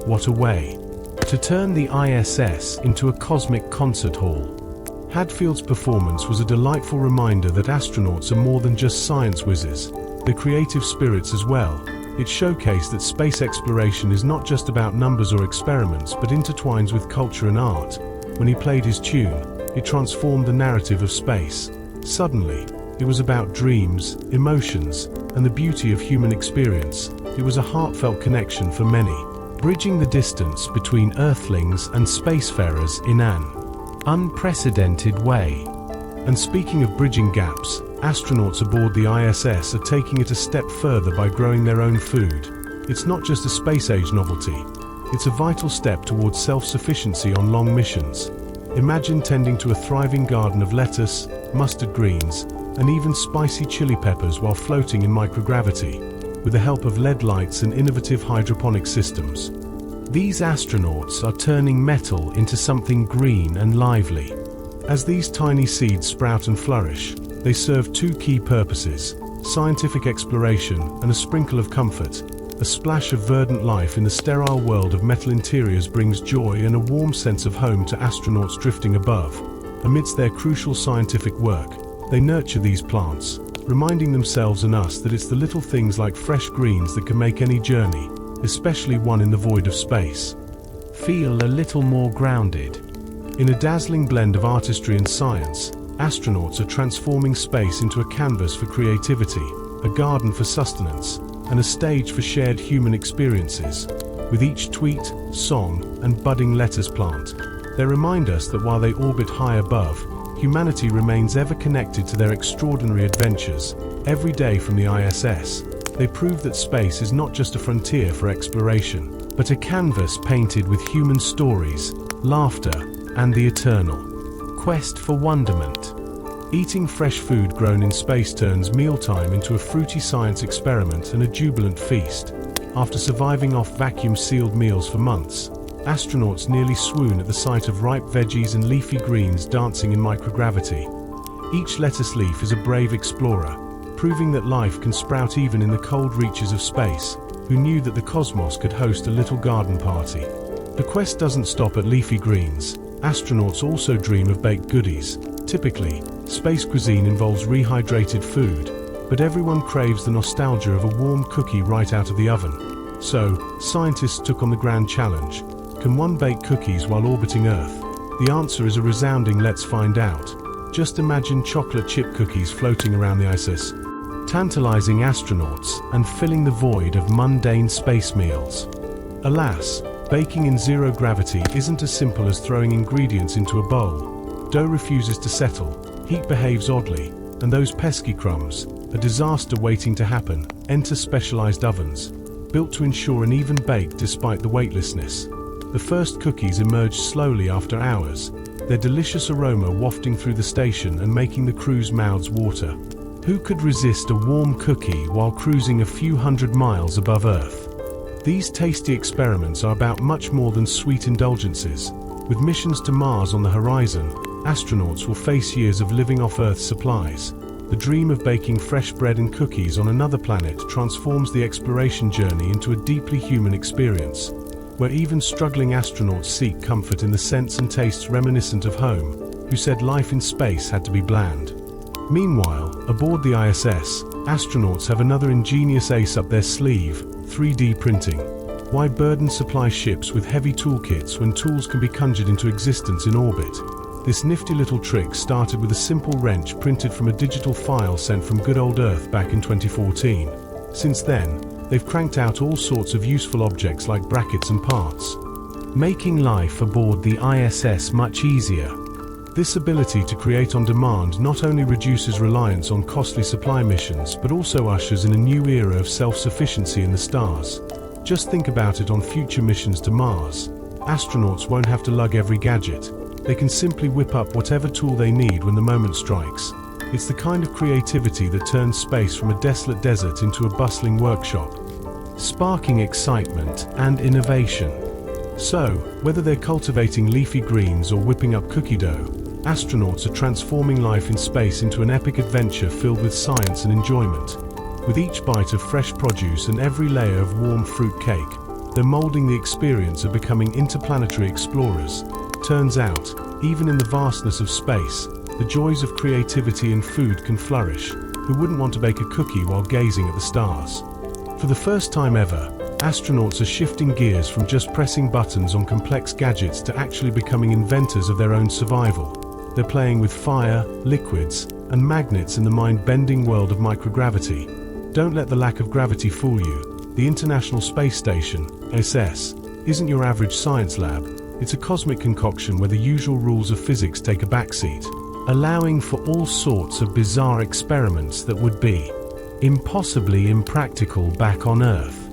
What a way to turn the ISS into a cosmic concert hall. Hadfield's performance was a delightful reminder that astronauts are more than just science whizzes. They're creative spirits as well. It showcased that space exploration is not just about numbers or experiments, but intertwines with culture and art. When he played his tune, it transformed the narrative of space. Suddenly, it was about dreams, emotions, and the beauty of human experience. It was a heartfelt connection for many, bridging the distance between Earthlings and spacefarers in an unprecedented way. And speaking of bridging gaps, astronauts aboard the ISS are taking it a step further by growing their own food. It's not just a space-age novelty. It's a vital step towards self-sufficiency on long missions. Imagine tending to a thriving garden of lettuce, mustard greens, and even spicy chili peppers while floating in microgravity, with the help of LED lights and innovative hydroponic systems. These astronauts are turning metal into something green and lively. As these tiny seeds sprout and flourish, they serve two key purposes: scientific exploration and a sprinkle of comfort. A splash of verdant life in the sterile world of metal interiors brings joy and a warm sense of home to astronauts drifting above. Amidst their crucial scientific work, they nurture these plants, reminding themselves and us that it's the little things like fresh greens that can make any journey, especially one in the void of space, feel a little more grounded. In a dazzling blend of artistry and science, astronauts are transforming space into a canvas for creativity, a garden for sustenance, and a stage for shared human experiences. With each tweet, song, and budding lettuce plant, they remind us that while they orbit high above, humanity remains ever connected to their extraordinary adventures. Every day from the ISS, they prove that space is not just a frontier for exploration, but a canvas painted with human stories, laughter, and the eternal quest for wonderment. Eating fresh food grown in space turns mealtime into a fruity science experiment and a jubilant feast. After surviving off vacuum-sealed meals for months, astronauts nearly swoon at the sight of ripe veggies and leafy greens dancing in microgravity. Each lettuce leaf is a brave explorer, proving that life can sprout even in the cold reaches of space. Who knew that the cosmos could host a little garden party? The quest doesn't stop at leafy greens. Astronauts also dream of baked goodies. Typically, space cuisine involves rehydrated food, but everyone craves the nostalgia of a warm cookie right out of the oven. So, scientists took on the grand challenge. Can one bake cookies while orbiting Earth? The answer is a resounding let's find out. Just imagine chocolate chip cookies floating around the ISS, tantalizing astronauts and filling the void of mundane space meals. Alas, Baking in zero gravity isn't as simple as throwing ingredients into a bowl. Dough refuses to settle, heat behaves oddly, and those pesky crumbs, a disaster waiting to happen. Enter specialized ovens, built to ensure an even bake despite the weightlessness. The first cookies emerge slowly after hours, their delicious aroma wafting through the station and making the crew's mouths water. Who could resist a warm cookie while cruising a few hundred miles above Earth? These tasty experiments are about much more than sweet indulgences. With missions to Mars on the horizon, astronauts will face years of living off Earth's supplies. The dream of baking fresh bread and cookies on another planet transforms the exploration journey into a deeply human experience, where even struggling astronauts seek comfort in the scents and tastes reminiscent of home. Who said life in space had to be bland? Meanwhile, aboard the ISS, astronauts have another ingenious ace up their sleeve: 3D printing. Why burden supply ships with heavy toolkits when tools can be conjured into existence in orbit? This nifty little trick started with a simple wrench printed from a digital file sent from good old Earth back in 2014. Since then, they've cranked out all sorts of useful objects like brackets and parts, making life aboard the ISS much easier. This ability to create on demand not only reduces reliance on costly supply missions but also ushers in a new era of self-sufficiency in the stars. Just think about it: on future missions to Mars, astronauts won't have to lug every gadget. They can simply whip up whatever tool they need when the moment strikes. It's the kind of creativity that turns space from a desolate desert into a bustling workshop, sparking excitement and innovation. So, whether they're cultivating leafy greens or whipping up cookie dough, astronauts are transforming life in space into an epic adventure filled with science and enjoyment. With each bite of fresh produce and every layer of warm fruit cake, they're molding the experience of becoming interplanetary explorers. Turns out, even in the vastness of space, the joys of creativity and food can flourish. Who wouldn't want to bake a cookie while gazing at the stars? For the first time ever, astronauts are shifting gears from just pressing buttons on complex gadgets to actually becoming inventors of their own survival. They're playing with fire, liquids, and magnets in the mind-bending world of microgravity. Don't let the lack of gravity fool you. The International Space Station, ISS, isn't your average science lab. It's a cosmic concoction where the usual rules of physics take a backseat, allowing for all sorts of bizarre experiments that would be impossibly impractical back on Earth.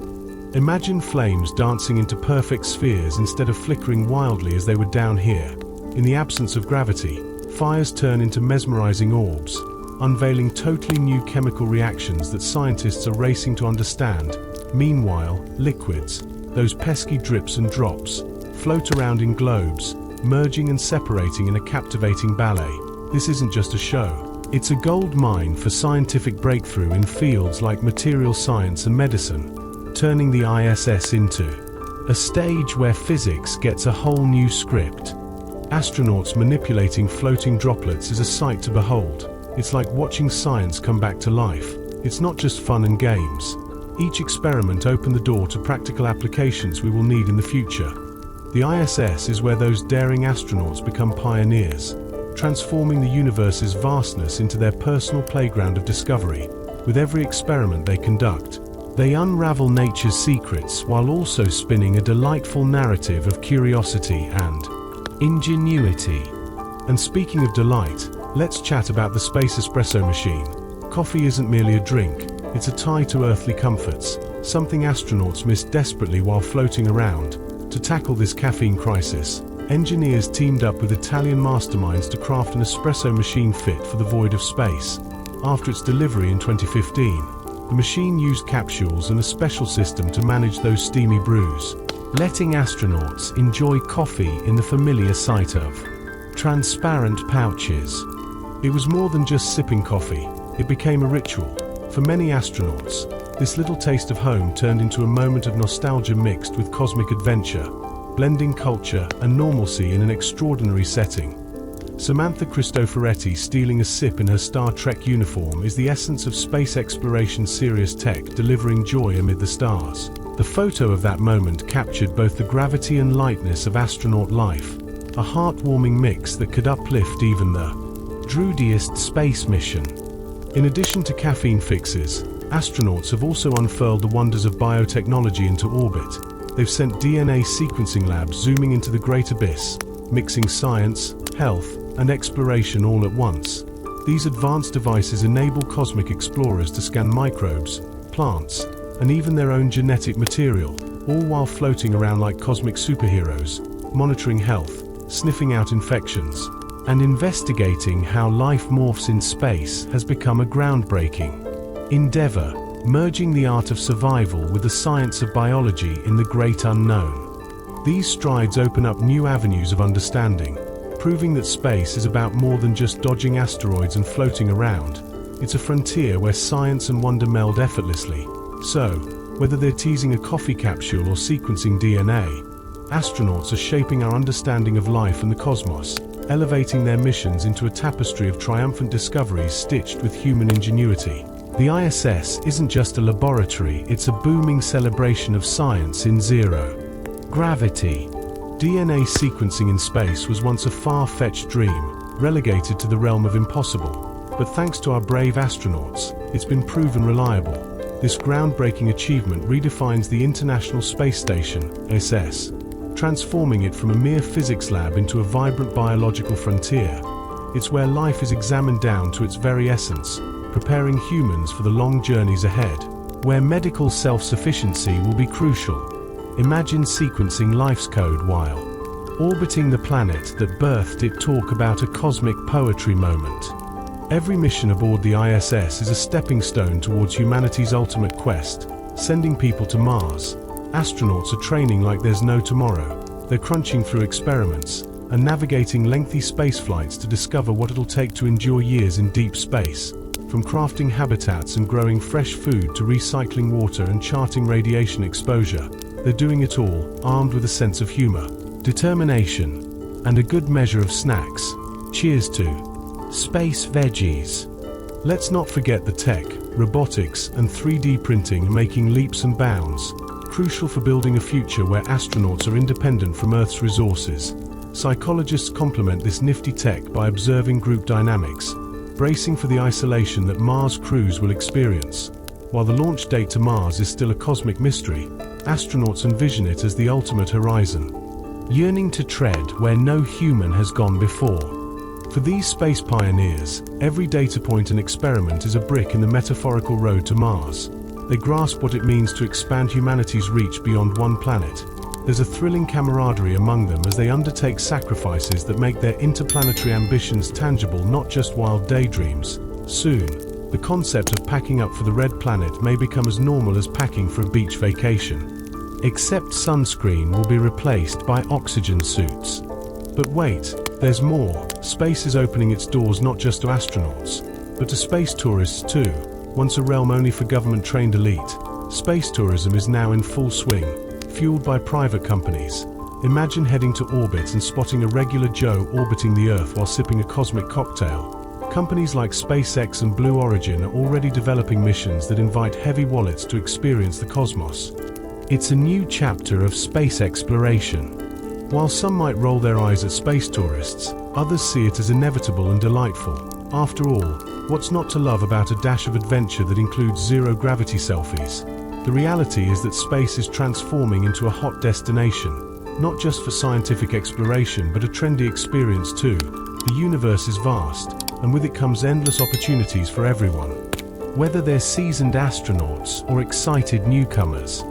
Imagine flames dancing into perfect spheres instead of flickering wildly as they would down here. In the absence of gravity, fires turn into mesmerizing orbs, unveiling totally new chemical reactions that scientists are racing to understand. Meanwhile, liquids, those pesky drips and drops, float around in globes, merging and separating in a captivating ballet. This isn't just a show. It's a gold mine for scientific breakthrough in fields like material science and medicine, turning the ISS into a stage where physics gets a whole new script. Astronauts manipulating floating droplets is a sight to behold. It's like watching science come back to life. It's not just fun and games. Each experiment opened the door to practical applications we will need in the future. The ISS is where those daring astronauts become pioneers, transforming the universe's vastness into their personal playground of discovery. With every experiment they conduct, they unravel nature's secrets while also spinning a delightful narrative of curiosity and ingenuity. And speaking of delight, let's chat about the space espresso machine. Coffee isn't merely a drink, it's a tie to earthly comforts, something astronauts miss desperately while floating around. To tackle this caffeine crisis, engineers teamed up with Italian masterminds to craft an espresso machine fit for the void of space. After its delivery in 2015, the machine used capsules and a special system to manage those steamy brews, letting astronauts enjoy coffee in the familiar sight of transparent pouches. It was more than just sipping coffee, it became a ritual. For many astronauts, this little taste of home turned into a moment of nostalgia mixed with cosmic adventure, blending culture and normalcy in an extraordinary setting. Samantha Cristoforetti stealing a sip in her Star Trek uniform is the essence of space exploration serious tech delivering joy amid the stars. The photo of that moment captured both the gravity and lightness of astronaut life, a heartwarming mix that could uplift even the dreariest space mission. In addition to caffeine fixes, astronauts have also unfurled the wonders of biotechnology into orbit. they've sent DNA sequencing labs zooming into the great abyss, mixing science, health, and exploration all at once. These advanced devices enable cosmic explorers to scan microbes, plants, and even their own genetic material, all while floating around like cosmic superheroes, monitoring health, sniffing out infections, and investigating how life morphs in space has become a groundbreaking endeavor, merging the art of survival with the science of biology in the great unknown. These strides open up new avenues of understanding, proving that space is about more than just dodging asteroids and floating around. It's a frontier where science and wonder meld effortlessly. So, whether they're teasing a coffee capsule or sequencing DNA, astronauts are shaping our understanding of life and the cosmos, elevating their missions into a tapestry of triumphant discoveries stitched with human ingenuity. The ISS isn't just a laboratory, it's a booming celebration of science in zero gravity. DNA sequencing in space was once a far-fetched dream, relegated to the realm of impossible. But thanks to our brave astronauts, it's been proven reliable. This groundbreaking achievement redefines the International Space Station, ISS, transforming it from a mere physics lab into a vibrant biological frontier. It's where life is examined down to its very essence, preparing humans for the long journeys ahead, where medical self-sufficiency will be crucial. Imagine sequencing life's code while orbiting the planet that birthed it. Talk about a cosmic poetry moment. Every mission aboard the ISS is a stepping stone towards humanity's ultimate quest, sending people to Mars. Astronauts are training like there's no tomorrow. They're crunching through experiments and navigating lengthy space flights to discover what it'll take to endure years in deep space. From crafting habitats and growing fresh food to recycling water and charting radiation exposure, they're doing it all, armed with a sense of humor, determination, and a good measure of snacks. Cheers to space veggies. Let's not forget the tech, robotics, and 3D printing making leaps and bounds, crucial for building a future where astronauts are independent from Earth's resources. Psychologists complement this nifty tech by observing group dynamics, bracing for the isolation that Mars crews will experience. While the launch date to Mars is still a cosmic mystery, astronauts envision it as the ultimate horizon, yearning to tread where no human has gone before. For these space pioneers, every data point and experiment is a brick in the metaphorical road to Mars. They grasp what it means to expand humanity's reach beyond one planet. There's a thrilling camaraderie among them as they undertake sacrifices that make their interplanetary ambitions tangible, not just wild daydreams. Soon, the concept of packing up for the red planet may become as normal as packing for a beach vacation. Except sunscreen will be replaced by oxygen suits. But wait, there's more. Space is opening its doors not just to astronauts, but to space tourists too. Once a realm only for government-trained elite, space tourism is now in full swing, fueled by private companies. Imagine heading to orbit and spotting a regular Joe orbiting the Earth while sipping a cosmic cocktail. Companies like SpaceX and Blue Origin are already developing missions that invite heavy wallets to experience the cosmos. It's a new chapter of space exploration. While some might roll their eyes at space tourists, others see it as inevitable and delightful. After all, what's not to love about a dash of adventure that includes zero-gravity selfies? The reality is that space is transforming into a hot destination, not just for scientific exploration but a trendy experience too. The universe is vast, and with it comes endless opportunities for everyone, whether they're seasoned astronauts or excited newcomers.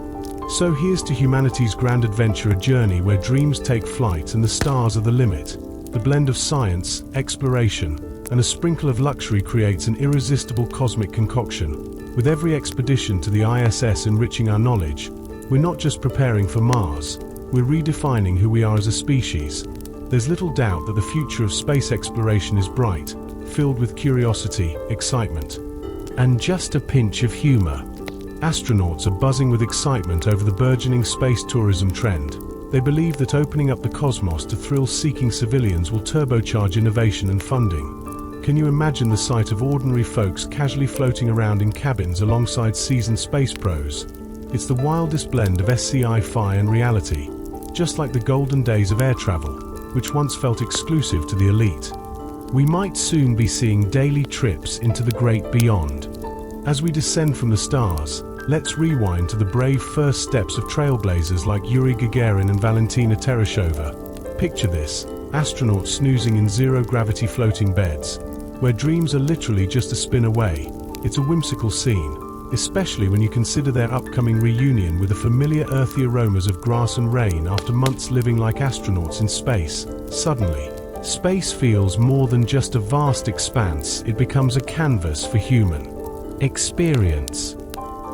So here's to humanity's grand adventure, a journey where dreams take flight and the stars are the limit. The blend of science, exploration, and a sprinkle of luxury creates an irresistible cosmic concoction. With every expedition to the ISS enriching our knowledge, we're not just preparing for Mars, we're redefining who we are as a species. There's little doubt that the future of space exploration is bright, filled with curiosity, excitement, and just a pinch of humor. Astronauts are buzzing with excitement over the burgeoning space tourism trend. They believe that opening up the cosmos to thrill-seeking civilians will turbocharge innovation and funding. Can you imagine the sight of ordinary folks casually floating around in cabins alongside seasoned space pros? It's the wildest blend of sci-fi and reality, just like the golden days of air travel, which once felt exclusive to the elite. We might soon be seeing daily trips into the great beyond. As we descend from the stars, Let's rewind to the brave first steps of trailblazers like Yuri Gagarin and Valentina Tereshkova. Picture this: astronauts snoozing in zero-gravity floating beds, where dreams are literally just a spin away. It's a whimsical scene, especially when you consider their upcoming reunion with the familiar earthy aromas of grass and rain after months living like astronauts in space. Suddenly, space feels more than just a vast expanse, it becomes a canvas for human experience.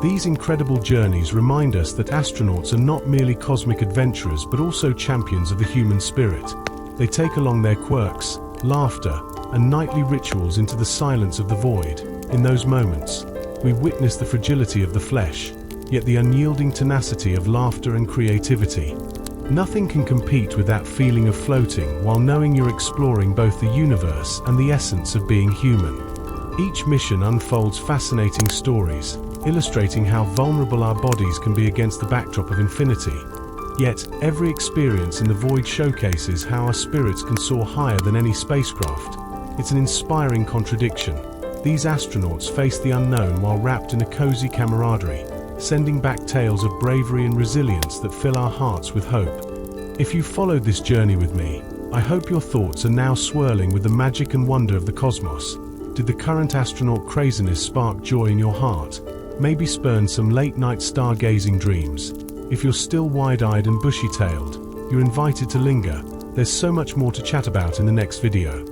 These incredible journeys remind us that astronauts are not merely cosmic adventurers but also champions of the human spirit. They take along their quirks, laughter, and nightly rituals into the silence of the void. In those moments, we witness the fragility of the flesh, yet the unyielding tenacity of laughter and creativity. Nothing can compete with that feeling of floating while knowing you're exploring both the universe and the essence of being human. Each mission unfolds fascinating stories, illustrating how vulnerable our bodies can be against the backdrop of infinity. Yet, every experience in the void showcases how our spirits can soar higher than any spacecraft. It's an inspiring contradiction. These astronauts face the unknown while wrapped in a cozy camaraderie, sending back tales of bravery and resilience that fill our hearts with hope. If you've followed this journey with me, I hope your thoughts are now swirling with the magic and wonder of the cosmos. Did the current astronaut craziness spark joy in your heart? Maybe spurn some late-night stargazing dreams? If you're still wide-eyed and bushy-tailed, you're invited to linger. There's so much more to chat about in the next video.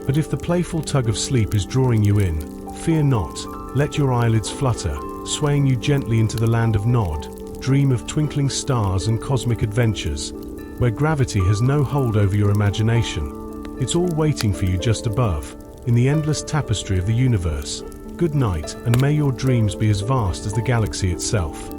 But if the playful tug of sleep is drawing you in, fear not. Let your eyelids flutter, swaying you gently into the land of Nod. Dream of twinkling stars and cosmic adventures, where gravity has no hold over your imagination. It's all waiting for you just above, in the endless tapestry of the universe. Good night, and may your dreams be as vast as the galaxy itself.